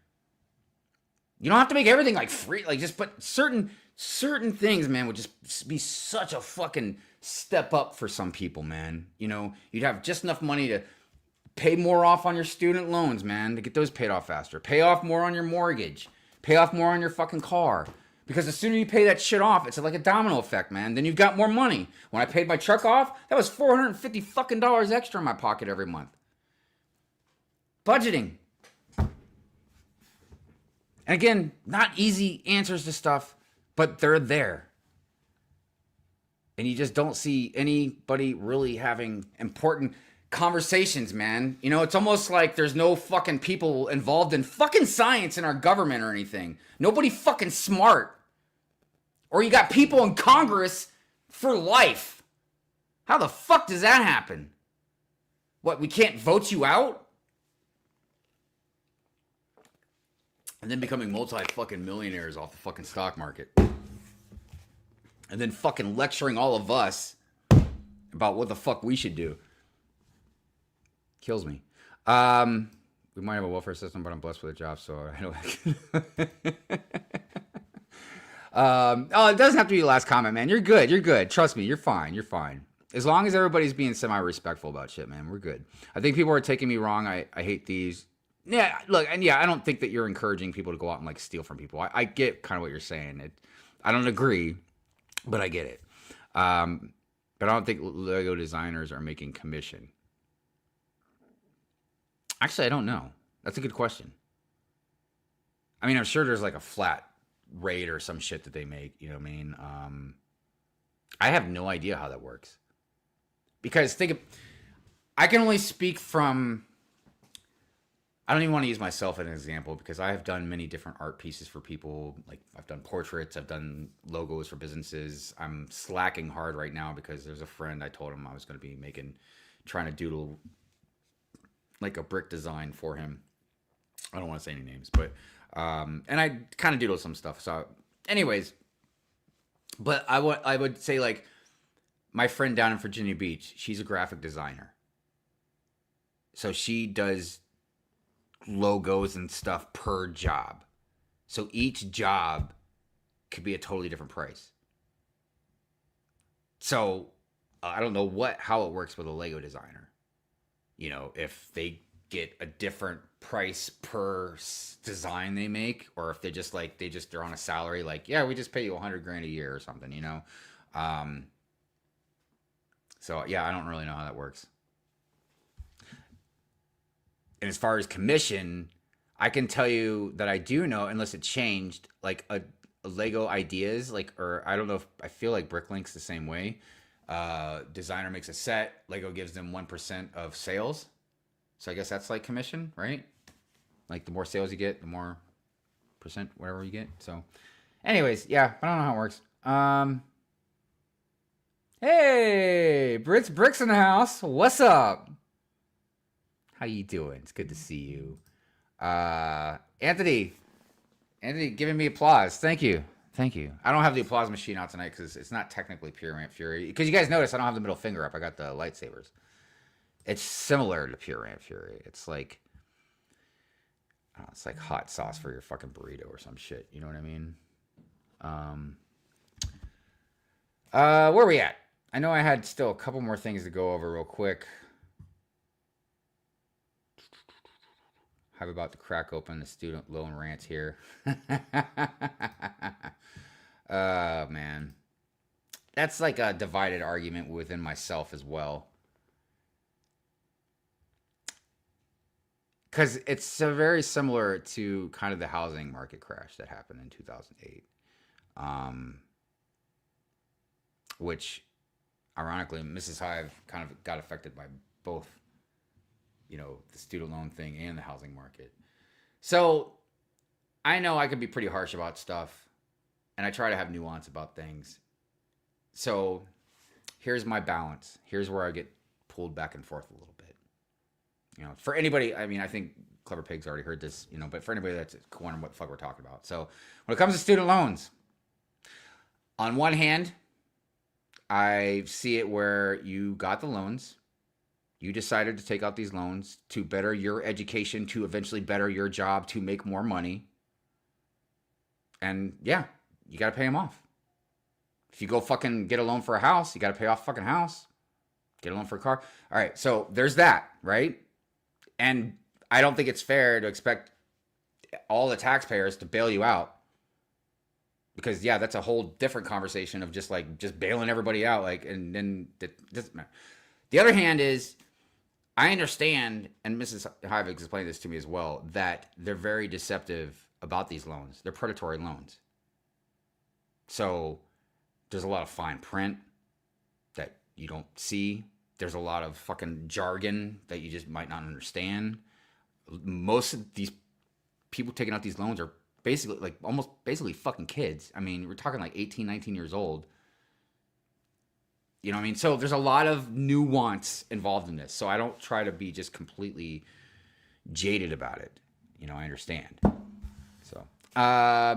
You don't have to make everything like free. Like, just put certain things, man, would just be such a fucking step up for some people, man. You know, you'd have just enough money to pay more off on your student loans, man, to get those paid off faster. Pay off more on your mortgage. Pay off more on your fucking car. Because the sooner you pay that shit off, it's like a domino effect, man. Then you've got more money. When I paid my truck off, that was $450 fucking dollars extra in my pocket every month. Budgeting. And again, not easy answers to stuff, but they're there. And you just don't see anybody really having important conversations, man. You know, it's almost like there's no fucking people involved in fucking science in our government or anything. Nobody fucking smart. Or you got people in Congress for life. How the fuck does that happen? What, we can't vote you out? And then becoming multi-fucking millionaires off the fucking stock market. And then fucking lecturing all of us about what the fuck we should do. Kills me. We might have a welfare system, but I'm blessed with a job, so I don't. Oh, it doesn't have to be the last comment, man. You're good. You're good. Trust me. You're fine. You're fine. As long as everybody's being semi-respectful about shit, man, we're good. I think people are taking me wrong. I hate these. Yeah, look, and yeah, I don't think that you're encouraging people to go out and like steal from people. I get kind of what you're saying. I don't agree, but I get it. But I don't think Lego designers are making commission. Actually, I don't know. That's a good question. I mean, I'm sure there's like a flat rate or some shit that they make. You know what I mean? I have no idea how that works. Because I can only speak from. I don't even want to use myself as an example because I have done many different art pieces for people. Like I've done portraits, I've done logos for businesses. I'm slacking hard right now because there's a friend I told him I was going to be trying to doodle like a brick design for him. I don't want to say any names, but and I kind of doodle some stuff. So, anyways, but I would say like my friend down in Virginia Beach, she's a graphic designer. So she does logos and stuff per job. So each job could be a totally different price. So I don't know how it works with a Lego designer. You know, if they get a different price per design they make, or if they're on a salary, like, yeah, we just pay you $100,000 a year or something, you know? So yeah, I don't really know how that works. And as far as commission, I can tell you that I do know, unless it changed, like a Lego ideas, like, or I don't know if I feel like Bricklink's the same way. Designer makes a set, Lego gives them 1% of sales. So I guess that's like commission, right? Like the more sales you get, the more percent, whatever you get. So anyways, yeah, I don't know how it works. Hey, Bricks in the house. What's up? How you doing? It's good to see you. Anthony, giving me applause. Thank you. I don't have the applause machine out tonight because it's not technically pure Rant Fury. Because you guys notice I don't have the middle finger up. I got the lightsabers. It's similar to pure Rant Fury. It's like, I don't know, it's like hot sauce for your fucking burrito or some shit. You know what I mean? Where are we at? I know I had still a couple more things to go over real quick. I'm about to crack open the student loan rant here. Man. That's like a divided argument within myself as well. Because it's very similar to kind of the housing market crash that happened in 2008. Which, ironically, Mrs. Hive kind of got affected by both, you know, the student loan thing and the housing market. So I know I can be pretty harsh about stuff, and I try to have nuance about things. So here's my balance. Here's where I get pulled back and forth a little bit. You know, for anybody, I mean, I think Clever Pig's already heard this, you know, but for anybody that's wondering what the fuck we're talking about. So when it comes to student loans, on one hand, I see it where you got the loans. You decided to take out these loans to better your education, to eventually better your job, to make more money. And yeah, you got to pay them off. If you go fucking get a loan for a house, you got to pay off a fucking house. Get a loan for a car. All right, so there's that, right? And I don't think it's fair to expect all the taxpayers to bail you out. Because yeah, that's a whole different conversation of just bailing everybody out, like, and then it doesn't matter. The other hand is, I understand, and Mrs. Hive explained this to me as well, that they're very deceptive about these loans. They're predatory loans. So there's a lot of fine print that you don't see. There's a lot of fucking jargon that you just might not understand. Most of these people taking out these loans are basically almost fucking kids. I mean, we're talking like 18, 19 years old. You know what I mean? So there's a lot of nuance involved in this. So I don't try to be just completely jaded about it. You know, I understand. So, I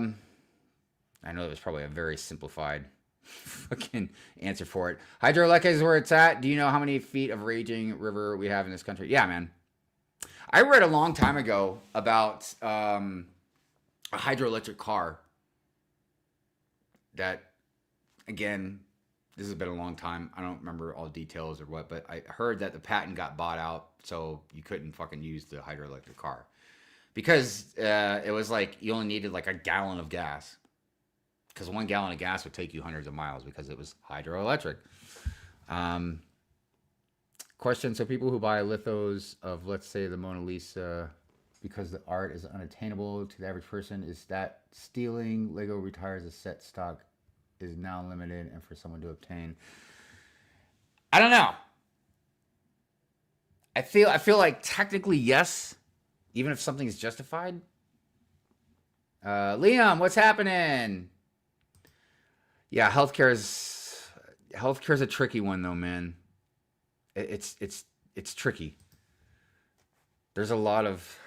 know that was probably a very simplified fucking answer for it. Hydroelectric is where it's at. Do you know how many feet of raging river we have in this country? Yeah, man. I read a long time ago about a hydroelectric car that, again, this has been a long time. I don't remember all the details or what, but I heard that the patent got bought out, so you couldn't fucking use the hydroelectric car. Because it was like you only needed like a gallon of gas. Because 1 gallon of gas would take you hundreds of miles because it was hydroelectric. Question, so people who buy lithos of, let's say, the Mona Lisa because the art is unattainable to the average person, is that stealing? Lego retires a set stock is now limited and for someone to obtain. I don't know. I feel like technically yes, even if something is justified. Liam, what's happening? Yeah, healthcare's a tricky one though, man. It's tricky. There's a lot of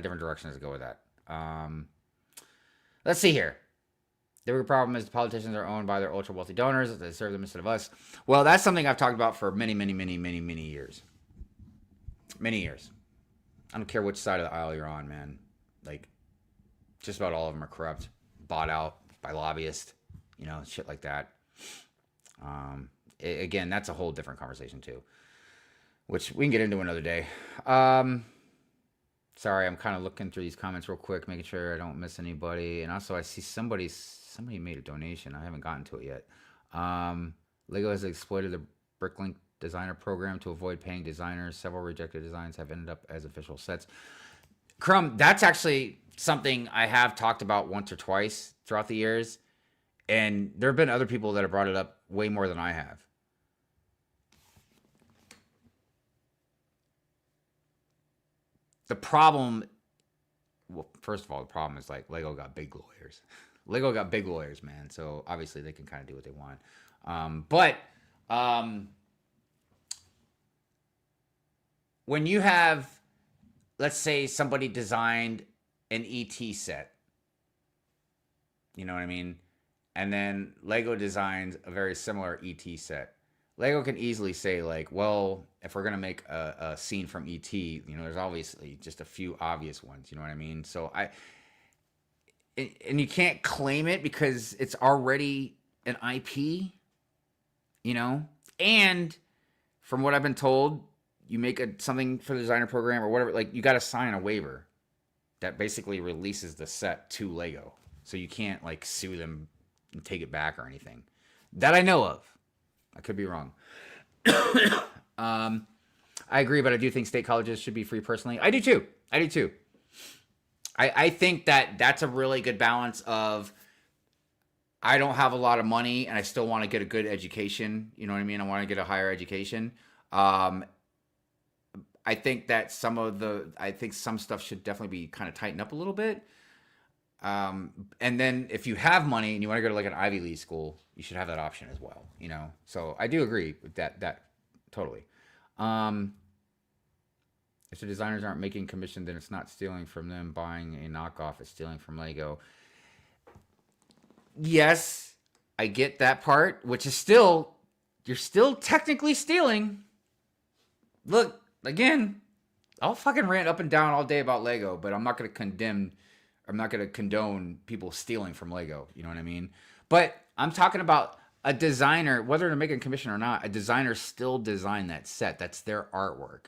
different directions to go with that. Let's see here. The big problem is the politicians are owned by their ultra wealthy donors. They serve them instead of us. Well, that's something I've talked about for many years. Many years. I don't care which side of the aisle you're on, man. Like, just about all of them are corrupt, bought out by lobbyists, you know, shit like that. Again, that's a whole different conversation too, which we can get into another day. Sorry, I'm kind of looking through these comments real quick, making sure I don't miss anybody. And also, I see somebody made a donation. I haven't gotten to it yet. Lego has exploited the Bricklink designer program to avoid paying designers. Several rejected designs have ended up as official sets. Crumb, that's actually something I have talked about once or twice throughout the years. And there have been other people that have brought it up way more than I have. The problem, well, first of all, the problem is like Lego got big lawyers. Lego got big lawyers, man. So obviously they can kind of do what they want. But when you have, let's say somebody designed an ET set, you know what I mean? And then Lego designs a very similar ET set. Lego can easily say like, well, if we're going to make a scene from ET, you know, there's obviously just a few obvious ones, you know what I mean? So and you can't claim it because it's already an IP, you know? And from what I've been told, you make something for the designer program or whatever, like you got to sign a waiver that basically releases the set to Lego. So you can't like sue them and take it back or anything that I know of. I could be wrong. I agree, but I do think state colleges should be free personally. I do too. I think that that's a really good balance of I don't have a lot of money and I still want to get a good education. You know what I mean? I want to get a higher education. I think that some stuff should definitely be kind of tightened up a little bit. And then if you have money and you want to go to like an Ivy League school, you should have that option as well, you know? So I do agree with that totally. If the designers aren't making commission, then it's not stealing from them buying a knockoff, it's stealing from Lego. Yes, I get that part, which is you're still technically stealing. Look, again, I'll fucking rant up and down all day about Lego, but I'm not going to condone people stealing from Lego. You know what I mean? But I'm talking about a designer, whether they're making a commission or not, a designer still designed that set. That's their artwork.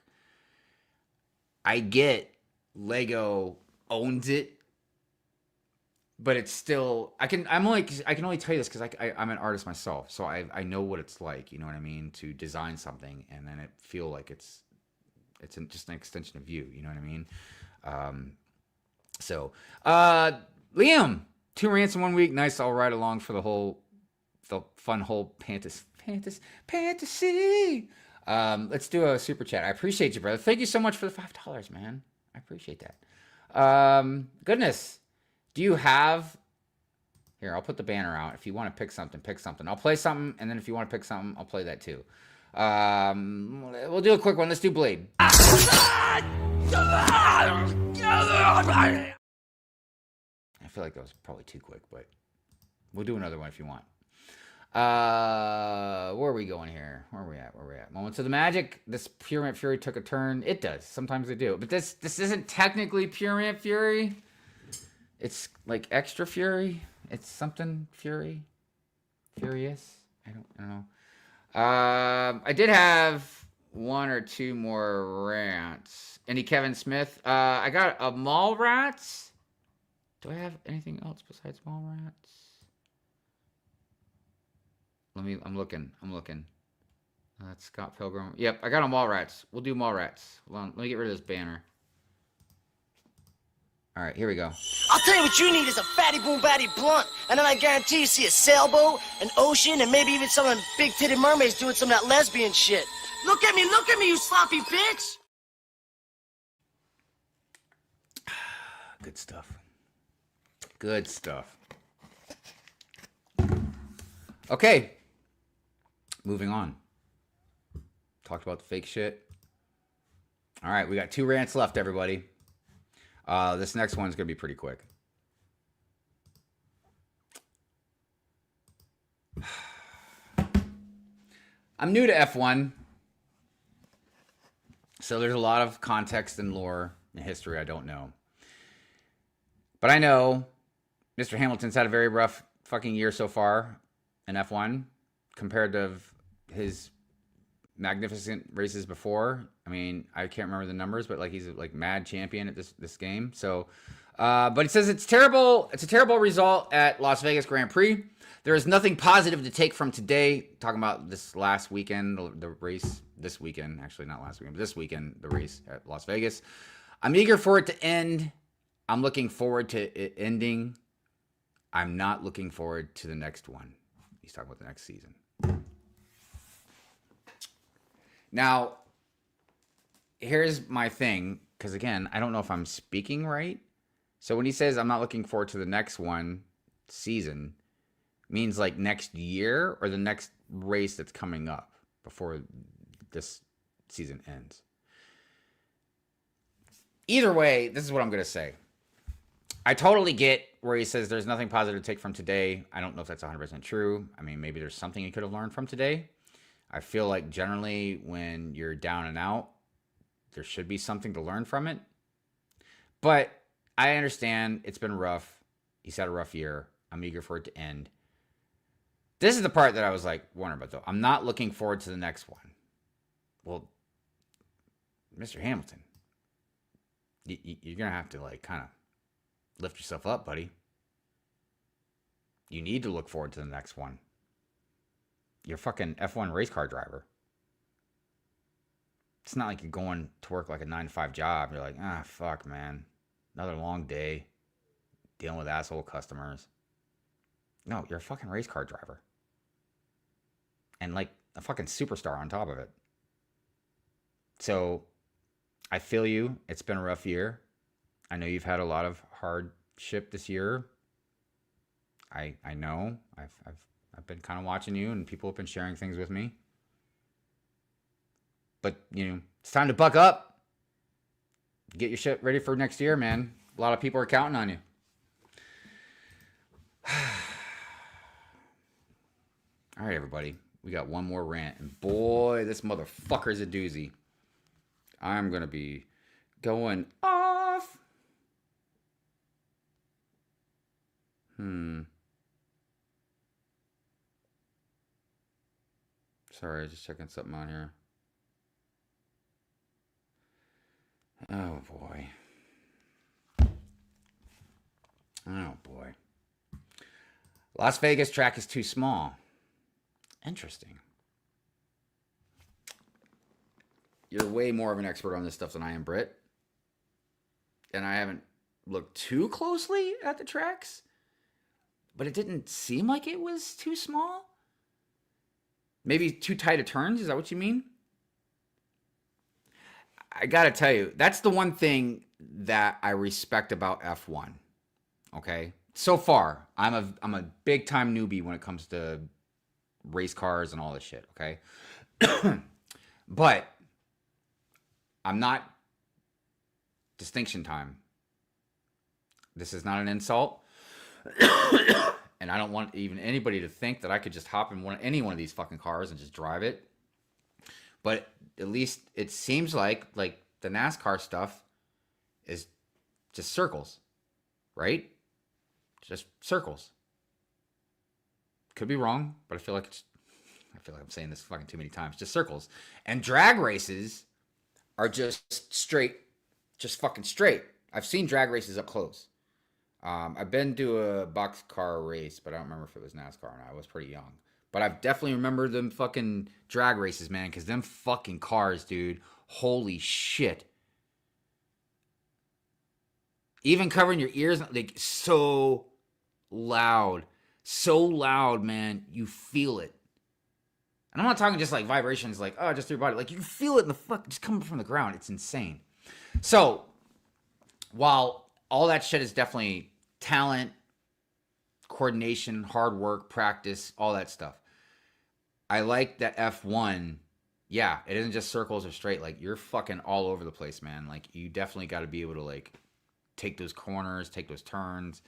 I get Lego owns it, but it's still, I can only tell you this because I'm an artist myself. So I know what it's like, you know what I mean? To design something and then it feel like it's just an extension of you. You know what I mean? So, Liam, 2 rants in 1 week. Nice. I'll ride along for the fun whole fantasy. Let's do a super chat. I appreciate you, brother. Thank you so much for the $5, man. I appreciate that. Goodness. Do you have Here, I'll put the banner out. If you want to pick something, pick something. I'll play something, and then if you want to pick something, I'll play that too. We'll do a quick one. Let's do Blade. I feel like that was probably too quick, but we'll do another one if you want. Where are we going here? Where are we at? Moments of the Magic. This Pure Rant Fury took a turn. It does. Sometimes they do. But this isn't technically Pure Rant Fury. It's like extra Fury. It's something Fury. Furious. I don't know. I did have one or two more rants. Any Kevin Smith? I got a Mall Rats. Do I have anything else besides Mall Rats? I'm looking. That's Scott Pilgrim. Yep, I got a Mall Rats. We'll do Mall Rats. Hold on, let me get rid of this banner. All right, here we go. I'll tell you what you need is a fatty boom batty blunt, and then I guarantee you see a sailboat, an ocean, and maybe even some of them big-titted mermaids doing some of that lesbian shit. Look at me, you sloppy bitch! Good stuff. Good stuff. Okay. Moving on. Talked about the fake shit. All right, we got 2 rants left, everybody. This next one's going to be pretty quick. I'm new to F1. So there's a lot of context and lore and history I don't know. But I know Mr. Hamilton's had a very rough fucking year so far in F1 compared to his magnificent races before. I mean, I can't remember the numbers, but like he's like mad champion at this game. So, but it says it's terrible. It's a terrible result at Las Vegas Grand Prix. There is nothing positive to take from today. Talking about this last weekend, the race this weekend, actually not last weekend, but this weekend, the race at Las Vegas. I'm eager for it to end. I'm looking forward to it ending. I'm not looking forward to the next one. He's talking about the next season. Now, here's my thing, because again, I don't know if I'm speaking right. So when he says I'm not looking forward to the next one season, means like next year or the next race that's coming up before this season ends. Either way, this is what I'm going to say. I totally get where he says there's nothing positive to take from today. I don't know if that's 100% true. I mean, maybe there's something you could have learned from today. I feel like generally when you're down and out, there should be something to learn from it. But I understand it's been rough. He's had a rough year. I'm eager for it to end. This is the part that I was like wondering about though. I'm not looking forward to the next one. Well, Mr. Hamilton, you're going to have to like kind of lift yourself up, buddy. You need to look forward to the next one. You're a fucking F1 race car driver. It's not like you're going to work like a 9-to-5 job. You're like, fuck, man. Another long day dealing with asshole customers. No, you're a fucking race car driver. And like a fucking superstar on top of it. So I feel you. It's been a rough year. I know you've had a lot of hardship this year. I know. I've been kind of watching you, and people have been sharing things with me. But, you know, it's time to buck up. Get your shit ready for next year, man. A lot of people are counting on you. All right, everybody. We got one more rant. And boy, this motherfucker's a doozy. I'm going to be going off. Sorry, just checking something on here. Oh, boy. Oh, boy. Las Vegas track is too small. Interesting. You're way more of an expert on this stuff than I am, Britt. And I haven't looked too closely at the tracks. But it didn't seem like it was too small. Maybe too tight of turns? Is that what you mean? I got to tell you, that's the one thing that I respect about F1. Okay? so far, I'm a big time newbie when it comes to race cars and all this shit. Okay, but I'm not distinction time. This is not an insult. And I don't want even anybody to think that I could just hop in any one of these fucking cars and just drive it. But at least it seems like the NASCAR stuff is just circles, right? Just circles. Could be wrong, but I feel like I'm saying this fucking too many times. Just circles. And drag races are just straight, just fucking straight. I've seen drag races up close. I've been to a boxcar race, but I don't remember if it was NASCAR or not. I was pretty young. But I've definitely remembered them fucking drag races, man, because them fucking cars, dude, holy shit. Even covering your ears, like, so loud, man, you feel it. And I'm not talking just like vibrations, like, oh, just through your body. Like, you feel it in the fuck, just coming from the ground. It's insane. So, while all that shit is definitely talent, coordination, hard work, practice, all that stuff. I like that F1, yeah, it isn't just circles or straight. Like, you're fucking all over the place, man. Like, you definitely got to be able to, like, take those corners, take those turns.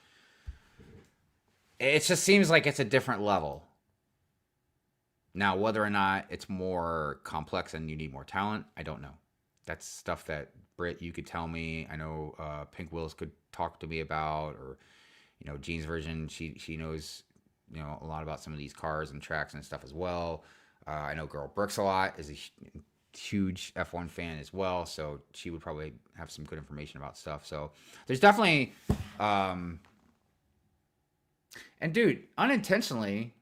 It just seems like it's a different level. Now, whether or not it's more complex and you need more talent, I don't know. That's stuff that, Britt, you could tell me. I know Pink Willis could talk to me about, or, you know, Jean's version, she knows, you know, a lot about some of these cars and tracks and stuff as well. I know Girl Brooks a lot, is a huge F1 fan as well, so she would probably have some good information about stuff. So there's definitely, and dude, unintentionally,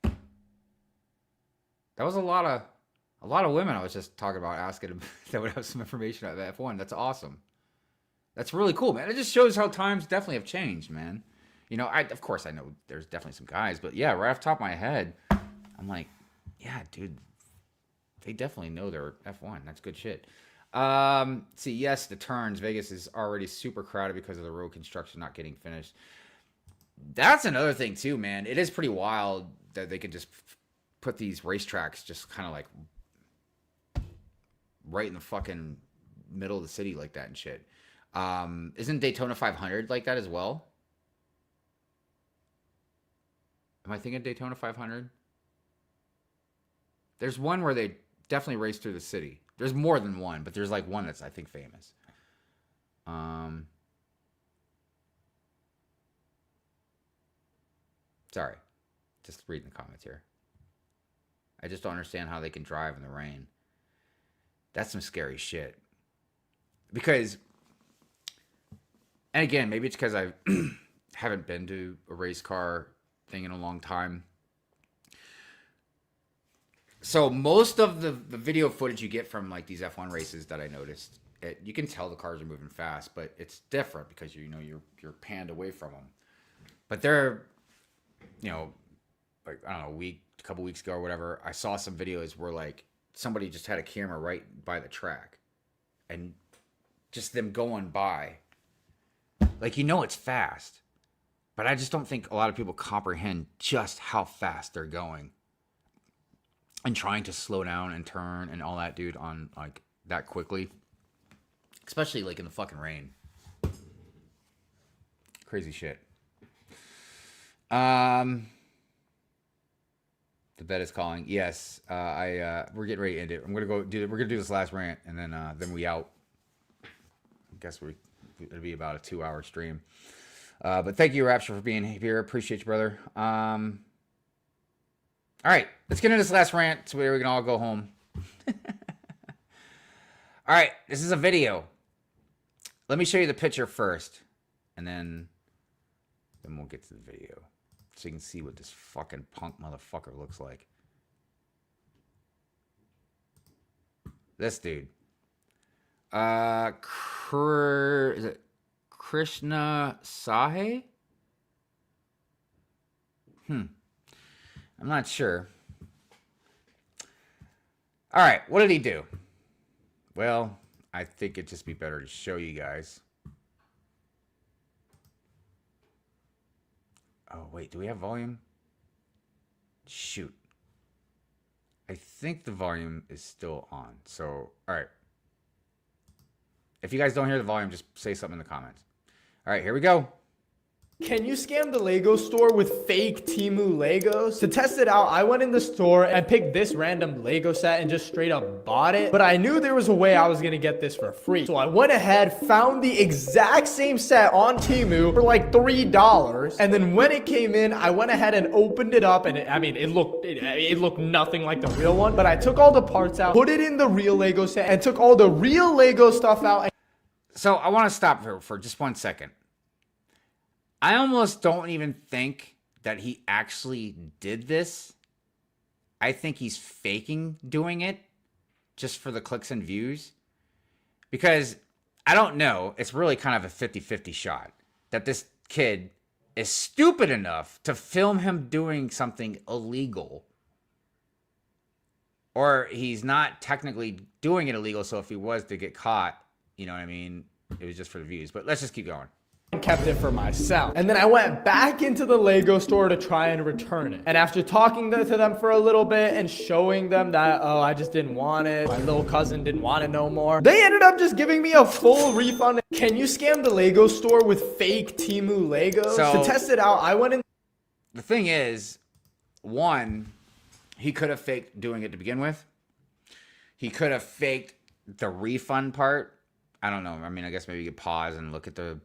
that was a lot of women I was just talking about asking that would have some information about F1. That's awesome. That's really cool, man. It just shows how times definitely have changed, man. You know, of course I know there's definitely some guys, but yeah, right off the top of my head, I'm like, yeah, dude, they definitely know their F1. That's good shit. See, yes, the turns. Vegas is already super crowded because of the road construction not getting finished. That's another thing too, man. It is pretty wild that they could just put these racetracks just kind of like right in the fucking middle of the city like that and shit. Isn't Daytona 500 like that as well? Am I thinking Daytona 500? There's one where they definitely race through the city. There's more than one, but there's like one that's, I think, famous. Sorry. Just reading the comments here. I just don't understand how they can drive in the rain. That's some scary shit. Because, and again, maybe it's because I haven't been to a race car thing in a long time. So most of the video footage you get from like these F1 races that I noticed, you can tell the cars are moving fast, but it's different because you're panned away from them. But they're, you know, like, I don't know, a couple weeks ago or whatever, I saw some videos where like somebody just had a camera right by the track and just them going by. Like, you know, it's fast, but I just don't think a lot of people comprehend just how fast they're going and trying to slow down and turn and all that, dude, on like that quickly, especially like in the fucking rain. Crazy shit. The bed is calling. Yes, we're getting ready to end it. I'm gonna go do. We're gonna do this last rant, and then we out. I guess it'll be about a 2-hour stream. But thank you, Rapture, for being here. Appreciate you, brother. All right, let's get into this last rant so we can all go home. All right, this is a video. Let me show you the picture first, and then we'll get to the video. So you can see what this fucking punk motherfucker looks like. This dude. Is it Krishna Sahe? I'm not sure. All right, what did he do? Well, I think it'd just be better to show you guys. Oh, wait. Do we have volume? Shoot. I think the volume is still on. So, all right. If you guys don't hear the volume, just say something in the comments. All right, here we go. Can you scam the Lego store with fake Temu Legos? To test it out, I went in the store and picked this random Lego set and just straight up bought it. But I knew there was a way I was gonna get this for free. So I went ahead, found the exact same set on Temu for like $3. And then when it came in, I went ahead and opened it up, and it looked nothing like the real one. But I took all the parts out, put it in the real Lego set, and took all the real Lego stuff out. So I want to stop for just 1 second. I almost don't even think that he actually did this. I think he's faking doing it just for the clicks and views. Because I don't know, it's really kind of a 50-50 shot that this kid is stupid enough to film him doing something illegal. Or he's not technically doing it illegal, so if he was to get caught, you know what I mean, it was just for the views. But let's just keep going. And kept it for myself. And then I went back into the Lego store to try and return it. And after talking to them for a little bit and showing them that, oh, I just didn't want it, my little cousin didn't want it no more, they ended up just giving me a full refund. Can you scam the Lego store with fake Temu Legos? So, to test it out, I went in. The thing is, one, he could have faked doing it to begin with. He could have faked the refund part. I don't know. I mean, I guess maybe you could pause and look at the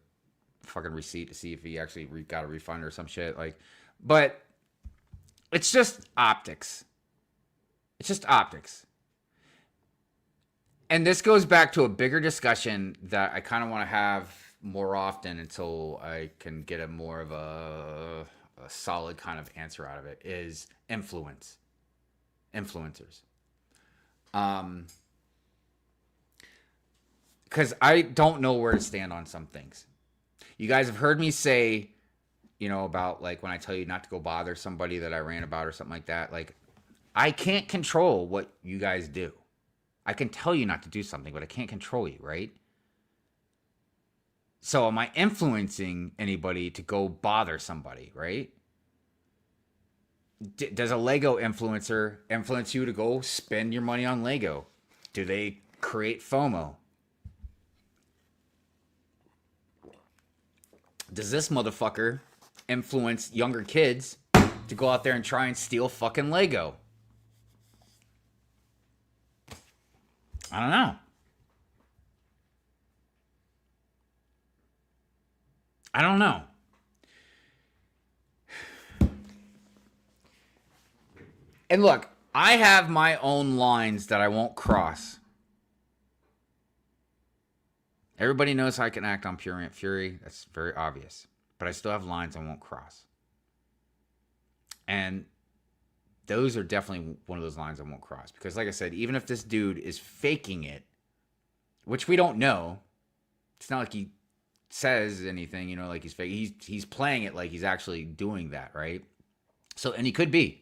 fucking receipt to see if he actually got a refund or some shit. Like, but it's just optics. It's just optics. And this goes back to a bigger discussion that I kind of want to have more often until I can get a more of a solid kind of answer out of it, is influencers. Because I don't know where to stand on some things. You guys have heard me say, you know, about like when I tell you not to go bother somebody that I ran about or something like that. Like, I can't control what you guys do. I can tell you not to do something, but I can't control you, right? So am I influencing anybody to go bother somebody, right? Does a Lego influencer influence you to go spend your money on Lego? Do they create FOMO? Does this motherfucker influence younger kids to go out there and try and steal fucking Lego? I don't know. I don't know. And look, I have my own lines that I won't cross. Everybody knows I can act on pure Rant Fury. That's very obvious. But I still have lines I won't cross. And those are definitely one of those lines I won't cross. Because like I said, even if this dude is faking it, which we don't know, it's not like he says anything, you know, like he's fake. He's playing it like he's actually doing that, right? So, and he could be.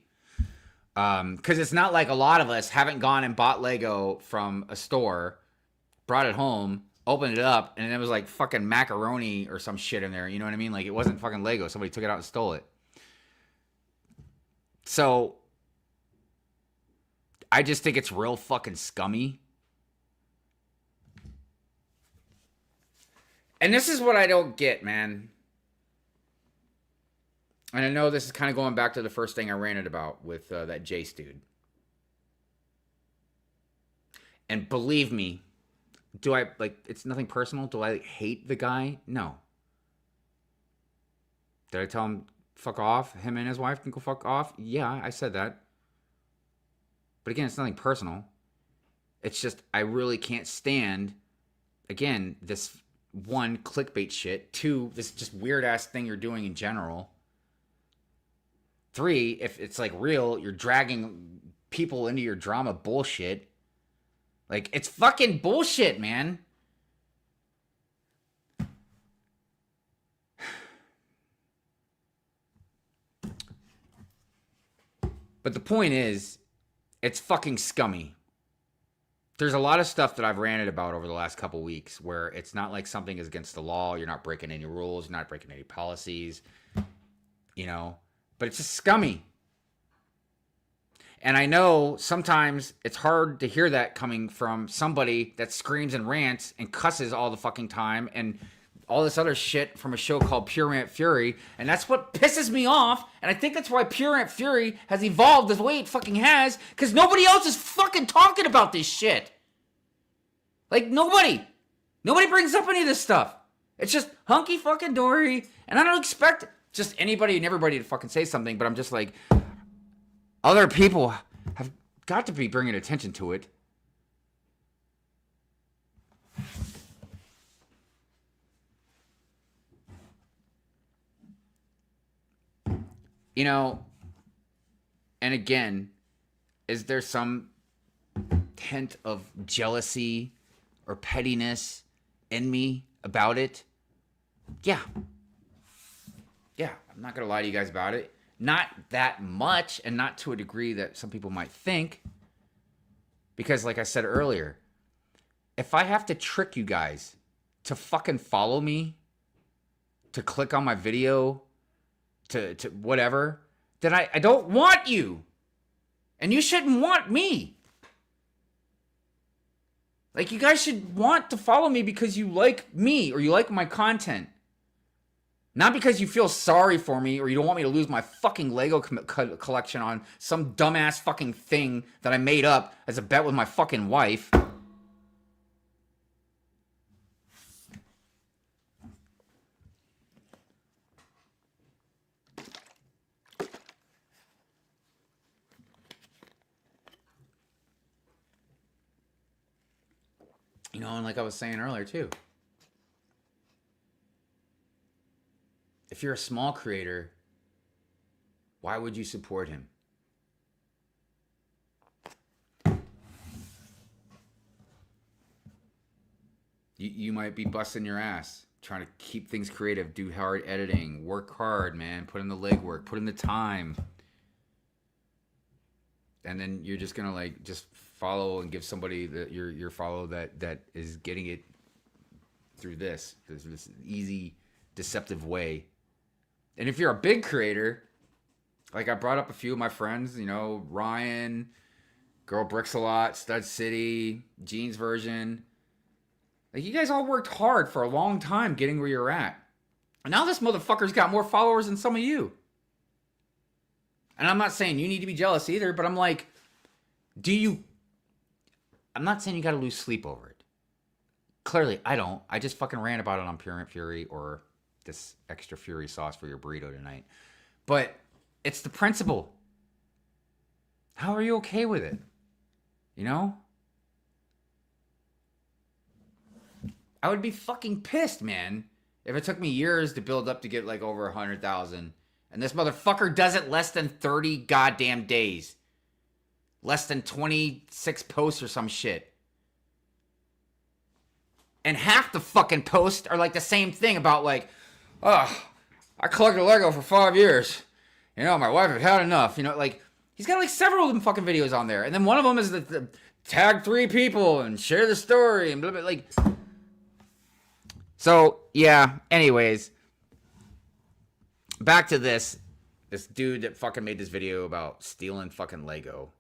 Because it's not like a lot of us haven't gone and bought Lego from a store, brought it home, opened it up, and it was like fucking macaroni or some shit in there. You know what I mean? Like, it wasn't fucking Lego. Somebody took it out and stole it. So, I just think it's real fucking scummy. And this is what I don't get, man. And I know this is kind of going back to the first thing I ranted about with that Jace dude. And believe me, do I, like, it's nothing personal. Do I hate the guy? No. Did I tell him fuck off? Him and his wife can go fuck off? Yeah, I said that. But again, it's nothing personal. It's just, I really can't stand, again, this one, clickbait shit. Two, this just weird ass thing you're doing in general. Three, if it's like real, you're dragging people into your drama bullshit. Like, it's fucking bullshit, man. But the point is, it's fucking scummy. There's a lot of stuff that I've ranted about over the last couple weeks where it's not like something is against the law. You're not breaking any rules. You're not breaking any policies. you know, but it's just scummy. And I know sometimes it's hard to hear that coming from somebody that screams and rants and cusses all the fucking time and all this other shit from a show called Pure Rant Fury. And that's what pisses me off. And I think that's why Pure Rant Fury has evolved the way it fucking has, because nobody else is fucking talking about this shit. Like, nobody brings up any of this stuff. It's just hunky fucking dory. And I don't expect just anybody and everybody to fucking say something, but I'm just like, other people have got to be bringing attention to it. You know, and again, is there some hint of jealousy or pettiness in me about it? Yeah. Yeah, I'm not going to lie to you guys about it. Not that much, and not to a degree that some people might think. Because like I said earlier, if I have to trick you guys to fucking follow me, to click on my video, to whatever, then I don't want you. And you shouldn't want me. Like, you guys should want to follow me because you like me or you like my content. Not because you feel sorry for me or you don't want me to lose my fucking Lego collection on some dumbass fucking thing that I made up as a bet with my fucking wife. You know, and like I was saying earlier too, if you're a small creator, why would you support him? You might be busting your ass trying to keep things creative, do hard editing, work hard, man, put in the legwork, put in the time. And then you're just gonna like just follow and give somebody your follow that is getting it through this easy, deceptive way. And if you're a big creator, like I brought up a few of my friends, you know, Ryan, Girl Bricks a Lot, Stud City, Jeans Version. Like, you guys all worked hard for a long time getting where you're at. And now this motherfucker's got more followers than some of you. And I'm not saying you need to be jealous either, but I'm like, I'm not saying you gotta lose sleep over it. Clearly, I don't. I just fucking rant about it on Pure Rant Fury or this extra Fury sauce for your burrito tonight. But it's the principle. How are you okay with it? You know? I would be fucking pissed, man, if it took me years to build up to get like over 100,000. And this motherfucker does it less than 30 goddamn days. Less than 26 posts or some shit. And half the fucking posts are like the same thing about like, oh, I collected Lego for 5 years. You know, my wife had had enough. You know, like, he's got like several of them fucking videos on there. And then one of them is the tag 3 people and share the story and blah, blah, like. So, yeah, anyways. Back to this dude that fucking made this video about stealing fucking Lego.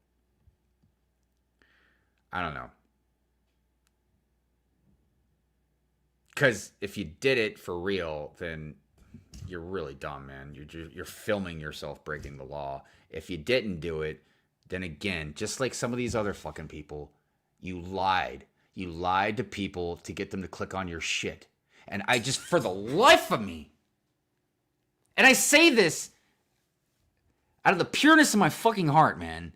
I don't know. Because if you did it for real, then you're really dumb, man. You're filming yourself breaking the law. If you didn't do it, then again, just like some of these other fucking people, you lied. You lied to people to get them to click on your shit. And I just, for the life of me, and I say this out of the pureness of my fucking heart, man,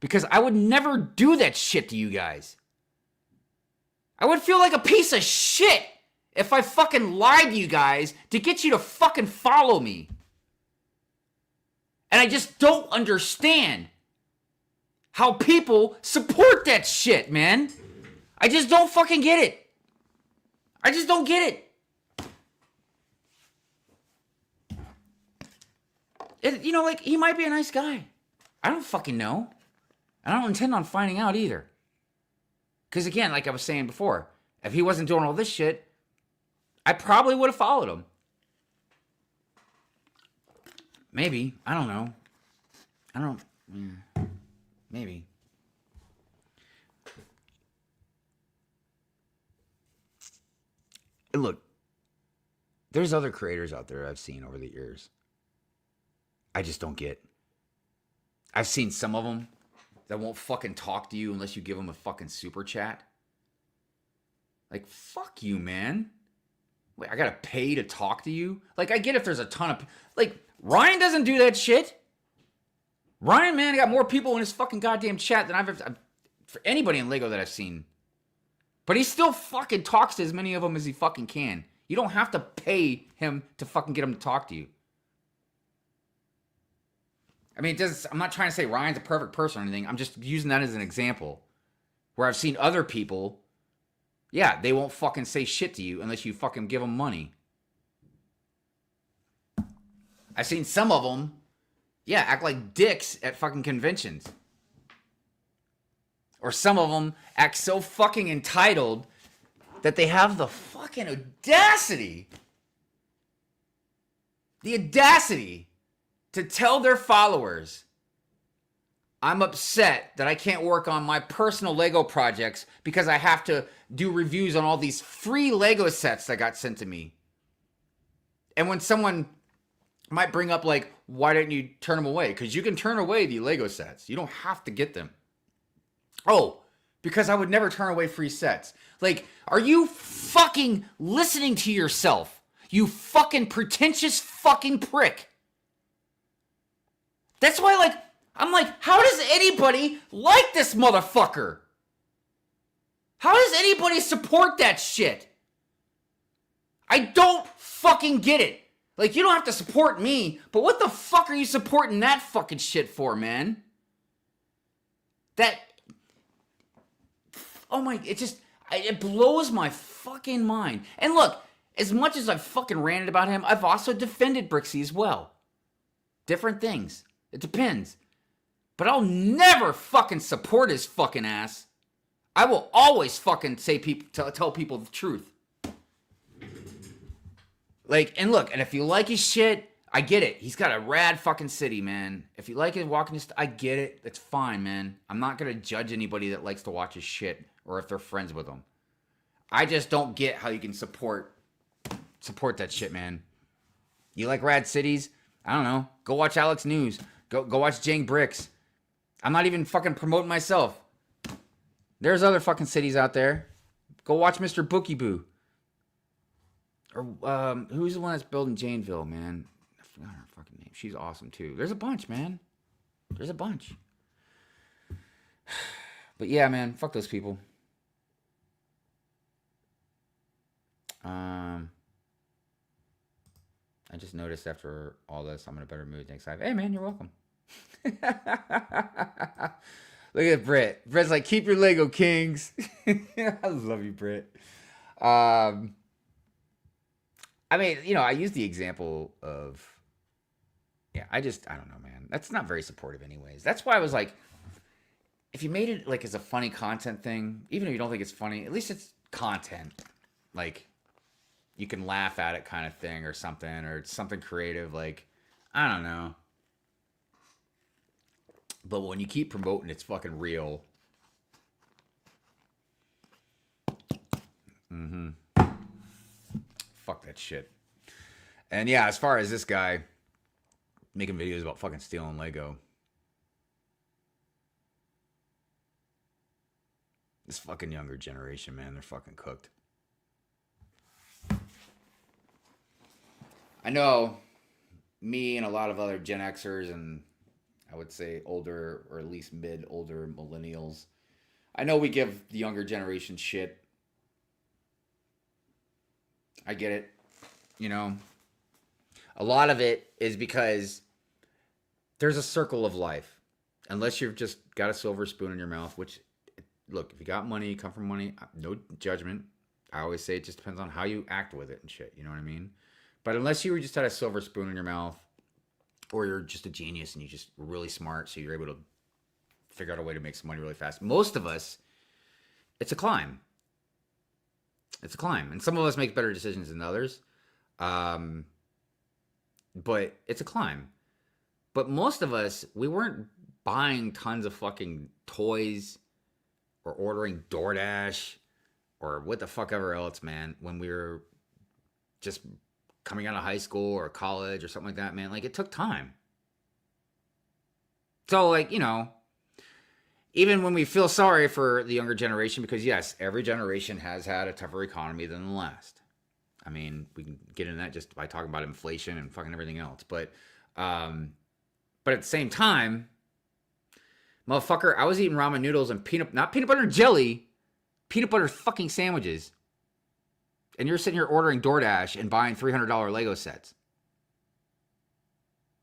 because I would never do that shit to you guys. I would feel like a piece of shit if I fucking lied to you guys to get you to fucking follow me. And I just don't understand how people support that shit, man. I just don't fucking get it. I just don't get it. You know, like, he might be a nice guy. I don't fucking know. And I don't intend on finding out either. Because again, like I was saying before, if he wasn't doing all this shit, I probably would have followed him. Maybe. I don't know. Maybe. And look, there's other creators out there I've seen over the years. I just don't get. I've seen some of them that won't fucking talk to you unless you give them a fucking super chat. Like, fuck you, man. Wait, I gotta pay to talk to you? Like, I get if there's a ton of... Like, Ryan doesn't do that shit. Ryan, man, got more people in his fucking goddamn chat than I've ever... For anybody in Lego that I've seen. But he still fucking talks to as many of them as he fucking can. You don't have to pay him to fucking get him to talk to you. I mean, I'm not trying to say Ryan's a perfect person or anything. I'm just using that as an example. Where I've seen other people, yeah, they won't fucking say shit to you unless you fucking give them money. I've seen some of them, yeah, act like dicks at fucking conventions. Or some of them act so fucking entitled that they have the fucking audacity. The audacity to tell their followers, I'm upset that I can't work on my personal Lego projects because I have to do reviews on all these free Lego sets that got sent to me. And when someone might bring up, like, why didn't you turn them away? Because you can turn away the Lego sets. You don't have to get them. Oh, because I would never turn away free sets. Like, are you fucking listening to yourself? You fucking pretentious fucking prick. That's why, like, I'm like, how does anybody like this motherfucker? How does anybody support that shit? I don't fucking get it. Like, you don't have to support me, but what the fuck are you supporting that fucking shit for, man? That... Oh my, it blows my fucking mind. And look, as much as I've fucking ranted about him, I've also defended Brixie as well. Different things. It depends. But I'll never fucking support his fucking ass. I will always fucking tell people the truth. Like, and look, and if you like his shit, I get it. He's got a rad fucking city, man. If you like it walking his... I get it. It's fine, man. I'm not going to judge anybody that likes to watch his shit or if they're friends with him. I just don't get how you can support that shit, man. You like rad cities? I don't know. Go watch Alex News. Go watch Jang Bricks. I'm not even fucking promoting myself. There's other fucking cities out there. Go watch Mr. Bookie Boo. Or who's the one that's building Janeville, man? I forgot her fucking name. She's awesome too. There's a bunch, man. There's a bunch. But yeah, man, fuck those people. I just noticed after all this, I'm in a better mood next time. Hey, man, you're welcome. Look at Britt. Britt's like, keep your Lego kings. I love you, Britt. I mean, you know, I use the example of, yeah, I don't know, man. That's not very supportive anyways. That's why I was like, if you made it like as a funny content thing, even if you don't think it's funny, at least it's content. Like, you can laugh at it kind of thing or something, or it's something creative. Like, I don't know. But when you keep promoting it's fucking real. Fuck that shit. And yeah, as far as this guy making videos about fucking stealing Lego. This fucking younger generation, man, they're fucking cooked. I know me and a lot of other Gen Xers and I would say older or at least older millennials. I know we give the younger generation shit. I get it. You know, a lot of it is because there's a circle of life. Unless you've just got a silver spoon in your mouth, which, look, if you got money, you come from money, no judgment. I always say it just depends on how you act with it and shit. You know what I mean? But unless you just had a silver spoon in your mouth, or you're just a genius and you're just really smart, so you're able to figure out a way to make some money really fast. Most of us, it's a climb. It's a climb. And some of us make better decisions than others. But it's a climb. But most of us, we weren't buying tons of fucking toys or ordering DoorDash or what the fuck ever else, man, when we were just coming out of high school or college or something like that, man. Like, it took time. So, like, you know, even when we feel sorry for the younger generation, because yes, every generation has had a tougher economy than the last. I mean, we can get into that just by talking about inflation and fucking everything else. But at the same time, motherfucker, I was eating ramen noodles and not peanut butter and jelly, peanut butter fucking sandwiches. And you're sitting here ordering DoorDash and buying $300 Lego sets.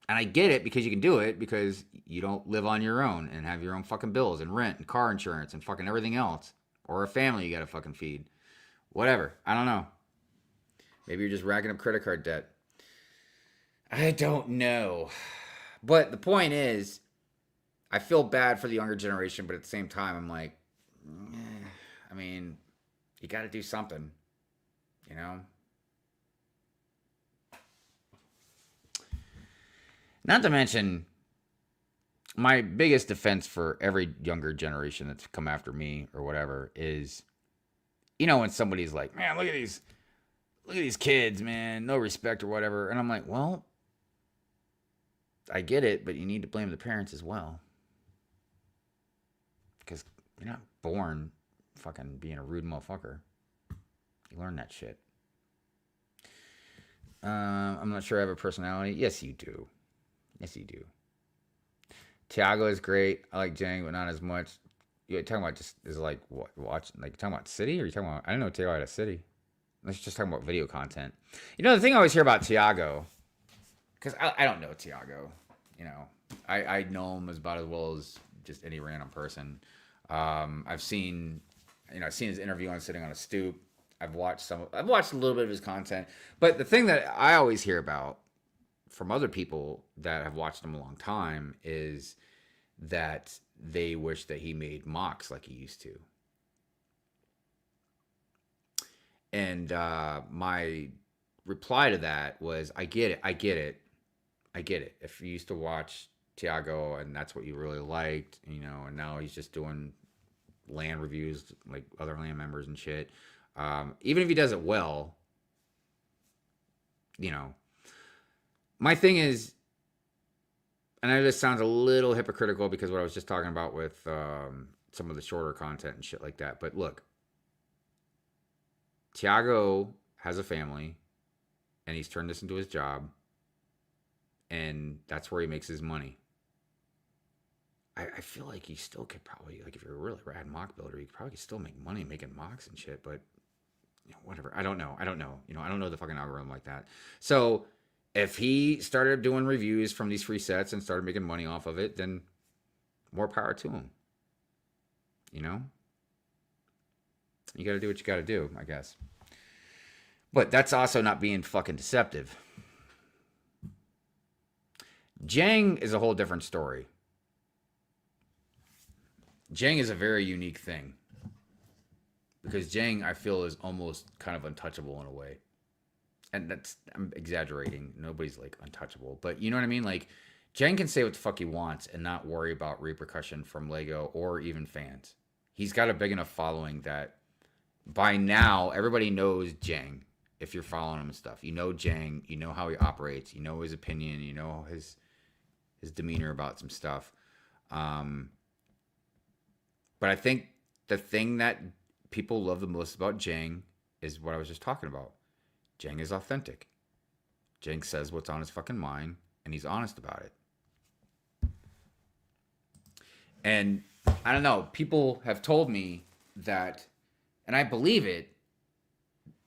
And I get it because you can do it because you don't live on your own and have your own fucking bills and rent and car insurance and fucking everything else. Or a family you gotta fucking feed. Whatever. I don't know. Maybe you're just racking up credit card debt. I don't know. But the point is, I feel bad for the younger generation, but at the same time, I'm like, I mean, you gotta do something. You know? Not to mention, my biggest defense for every younger generation that's come after me or whatever is, you know, when somebody's like, man, look at these kids, man, no respect or whatever. And I'm like, well, I get it, but you need to blame the parents as well. Because you're not born fucking being a rude motherfucker. You learn that shit. I'm not sure I have a personality. Yes, you do. Yes, you do. Tiago is great. I like Jang, but not as much. You're talking about just is like what watch like talking about city or you talking about I don't know Tiago had a city. Let's just talk about video content. You know the thing I always hear about Tiago, because I don't know Tiago. You know, I know him about as well as just any random person. I've seen his interview on Sitting on a Stoop. I've watched a little bit of his content, but the thing that I always hear about from other people that have watched him a long time is that they wish that he made mocks like he used to. And my reply to that was, I get it. If you used to watch Tiago and that's what you really liked, you know, and now he's just doing land reviews like other land members and shit. Even if he does it well, you know, my thing is, and I know this sounds a little hypocritical because what I was just talking about with some of the shorter content and shit like that. But look, Tiago has a family and he's turned this into his job and that's where he makes his money. I feel like he still could probably, like if you're a really rad mock builder, you could probably still make money making mocks and shit, but you know, whatever. I don't know. You know, I don't know the fucking algorithm like that. So if he started doing reviews from these free sets and started making money off of it, then more power to him. You know? You gotta do what you gotta do, I guess. But that's also not being fucking deceptive. Jang is a whole different story. Jang is a very unique thing. Because Jang, I feel, is almost kind of untouchable in a way. And I'm exaggerating. Nobody's like untouchable. But you know what I mean? Like, Jang can say what the fuck he wants and not worry about repercussion from Lego or even fans. He's got a big enough following that by now, everybody knows Jang. If you're following him and stuff. You know Jang. You know how he operates. You know his opinion. You know his demeanor about some stuff. But I think the thing that people love the most about Jang is what I was just talking about. Jang is authentic. Jang says what's on his fucking mind, and he's honest about it. And I don't know, people have told me that, and I believe it,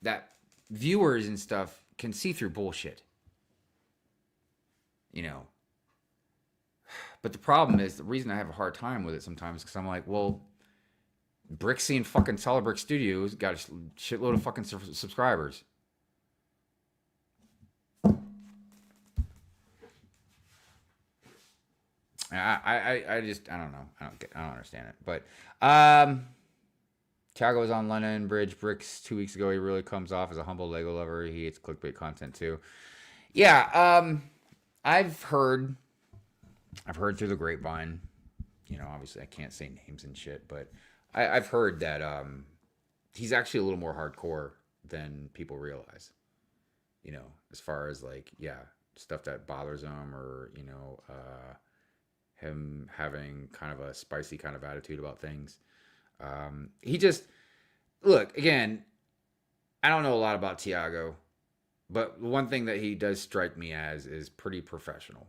that viewers and stuff can see through bullshit. You know. But the problem is, the reason I have a hard time with it sometimes is because I'm like, well, Brixie and fucking Solid Brick Studios got a shitload of fucking subscribers. I don't know. I don't understand it. But Tiago was on London Bridge Bricks 2 weeks ago. He really comes off as a humble Lego lover. He hates clickbait content too. Yeah, I've heard I've heard through the grapevine, obviously I can't say names and shit, but I've heard that he's actually a little more hardcore than people realize. As far as like, yeah, stuff that bothers him, or him having kind of a spicy kind of attitude about things. He just, look, again, I don't know a lot about Tiago, but one thing that he does strike me as is pretty professional.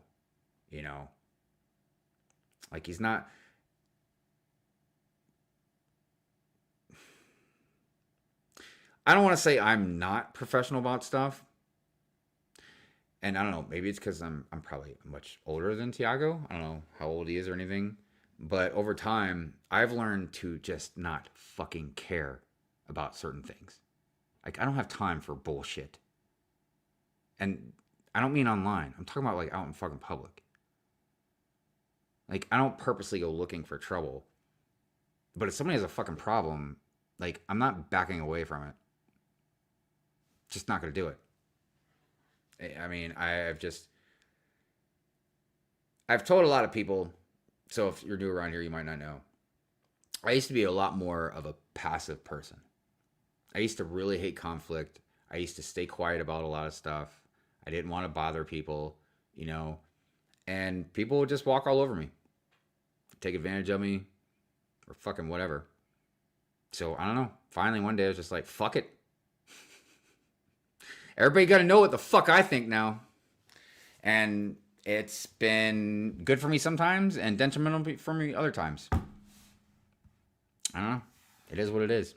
Like, he's not. I don't want to say I'm not professional about stuff. And I don't know, maybe it's because I'm probably much older than Tiago. I don't know how old he is or anything. But over time, I've learned to just not fucking care about certain things. Like, I don't have time for bullshit. And I don't mean online. I'm talking about like out in fucking public. Like, I don't purposely go looking for trouble. But if somebody has a fucking problem, like, I'm not backing away from it. Just not going to do it. I mean, I've told a lot of people, so if you're new around here, you might not know. I used to be a lot more of a passive person. I used to really hate conflict. I used to stay quiet about a lot of stuff. I didn't want to bother people, and people would just walk all over me, take advantage of me, or fucking whatever. So, I don't know. Finally, one day I was just like, fuck it. Everybody got to know what the fuck I think now. And it's been good for me sometimes and detrimental for me other times. I don't know. It is what it is.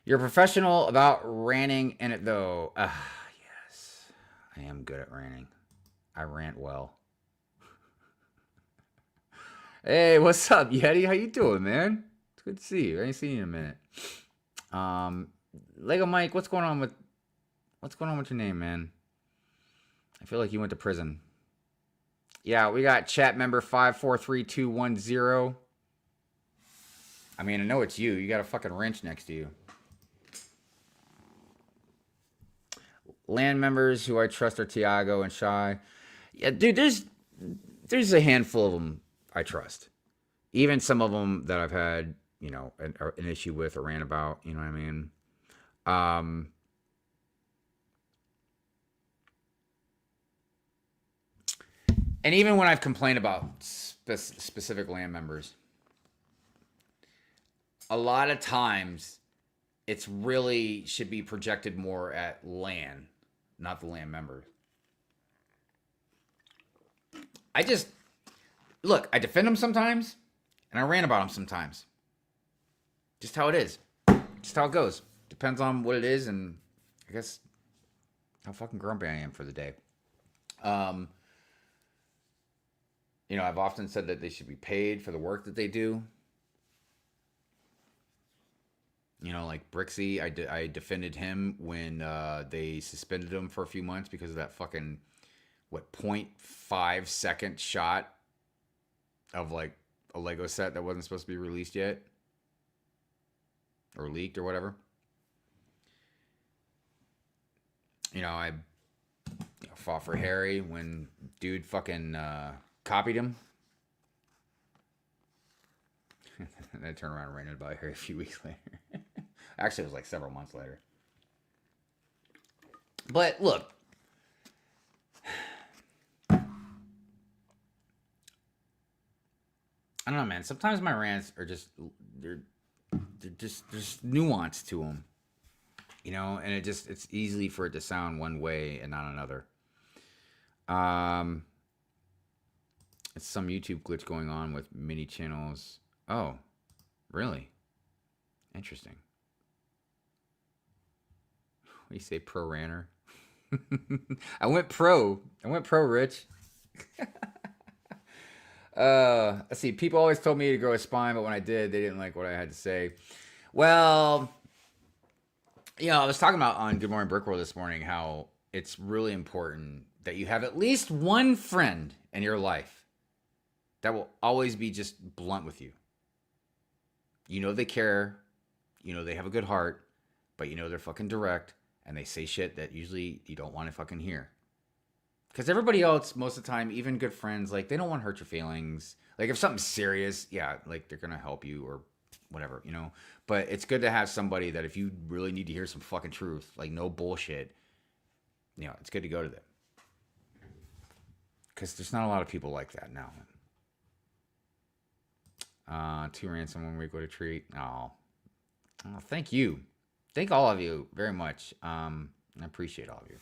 You're a professional about ranting in it, though. Yes. I am good at ranting. I rant well. Hey, what's up, Yeti? How you doing, man? It's good to see you. I ain't seen you in a minute. Lego Mike, what's going on with your name, man? I feel like you went to prison. Yeah, we got chat member 543210. I mean, I know it's you. You got a fucking wrench next to you. Land members who I trust are Tiago and Shy. Yeah, dude, there's a handful of them I trust. Even some of them that I've had, an issue with or ran about. You know what I mean? And even when I've complained about specific land members, a lot of times it's really should be projected more at land, not the land members. I defend them sometimes, and I rant about them sometimes. Just how it is. Just how it goes. Depends on what it is, and I guess how fucking grumpy I am for the day. I've often said that they should be paid for the work that they do. Like Brixie, I defended him when they suspended him for a few months because of that fucking, 0.5 second shot of like a Lego set that wasn't supposed to be released yet. Or leaked or whatever. I fought for Harry when dude fucking copied him. And I turned around and ranted about Harry a few weeks later. Actually, it was like several months later. But look, I don't know, man. Sometimes my rants are just there's nuance to them, and it's easy for it to sound one way and not another. It's some YouTube glitch going on with mini channels. Oh, really? Interesting. What do you say, pro ranter? I went pro, Rich. Let's see. People always told me to grow a spine, but when I did, they didn't like what I had to say. Well, I was talking about on Good Morning Brickworld this morning how it's really important that you have at least one friend in your life that will always be just blunt with you. They care. They have a good heart, but they're fucking direct, and they say shit that usually you don't want to fucking hear. Because everybody else, most of the time, even good friends, like, they don't want to hurt your feelings. Like, if something's serious, yeah, like, they're going to help you or whatever, you know? But it's good to have somebody that if you really need to hear some fucking truth, like, no bullshit, you know, it's good to go to them. Because there's not a lot of people like that now. 2 rants in 1 week, what a treat. Oh, thank you. Thank all of you very much. I appreciate all of you.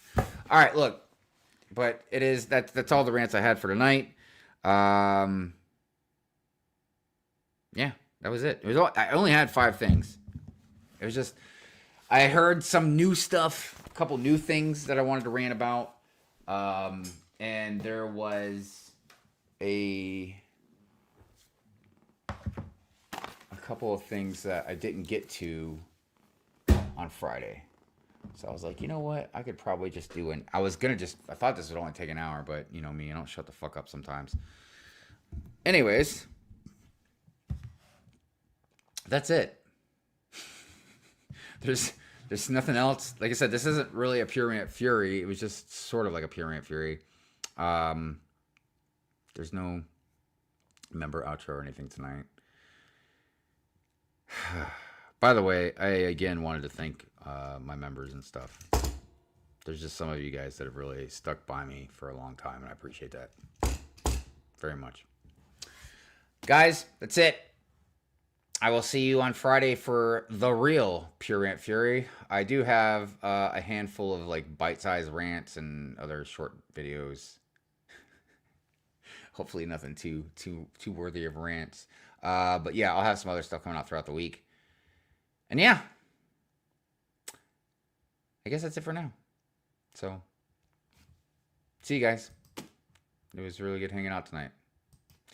All right, look. But it is that's all the rants I had for tonight. Yeah, that was it. I only had 5 things. It was just I heard some new stuff, a couple new things that I wanted to rant about. And there was a couple of things that I didn't get to on Friday. So I was like, you know what? I could probably just do I thought this would only take an hour, but you know me, I don't shut the fuck up sometimes. Anyways, that's it. There's nothing else. Like I said, this isn't really a Pure Rant Fury. It was just sort of like a Pure Rant Fury. There's no member outro or anything tonight. By the way, I again wanted to thank my members and stuff. There's just some of you guys that have really stuck by me for a long time, and I appreciate that very much. Guys, that's it. I will see you on Friday for the real Pure Rant Fury. I do have a handful of like bite-sized rants and other short videos. Hopefully nothing too worthy of rants. But yeah, I'll have some other stuff coming out throughout the week. And yeah, I guess that's it for now. So, see you guys. It was really good hanging out tonight.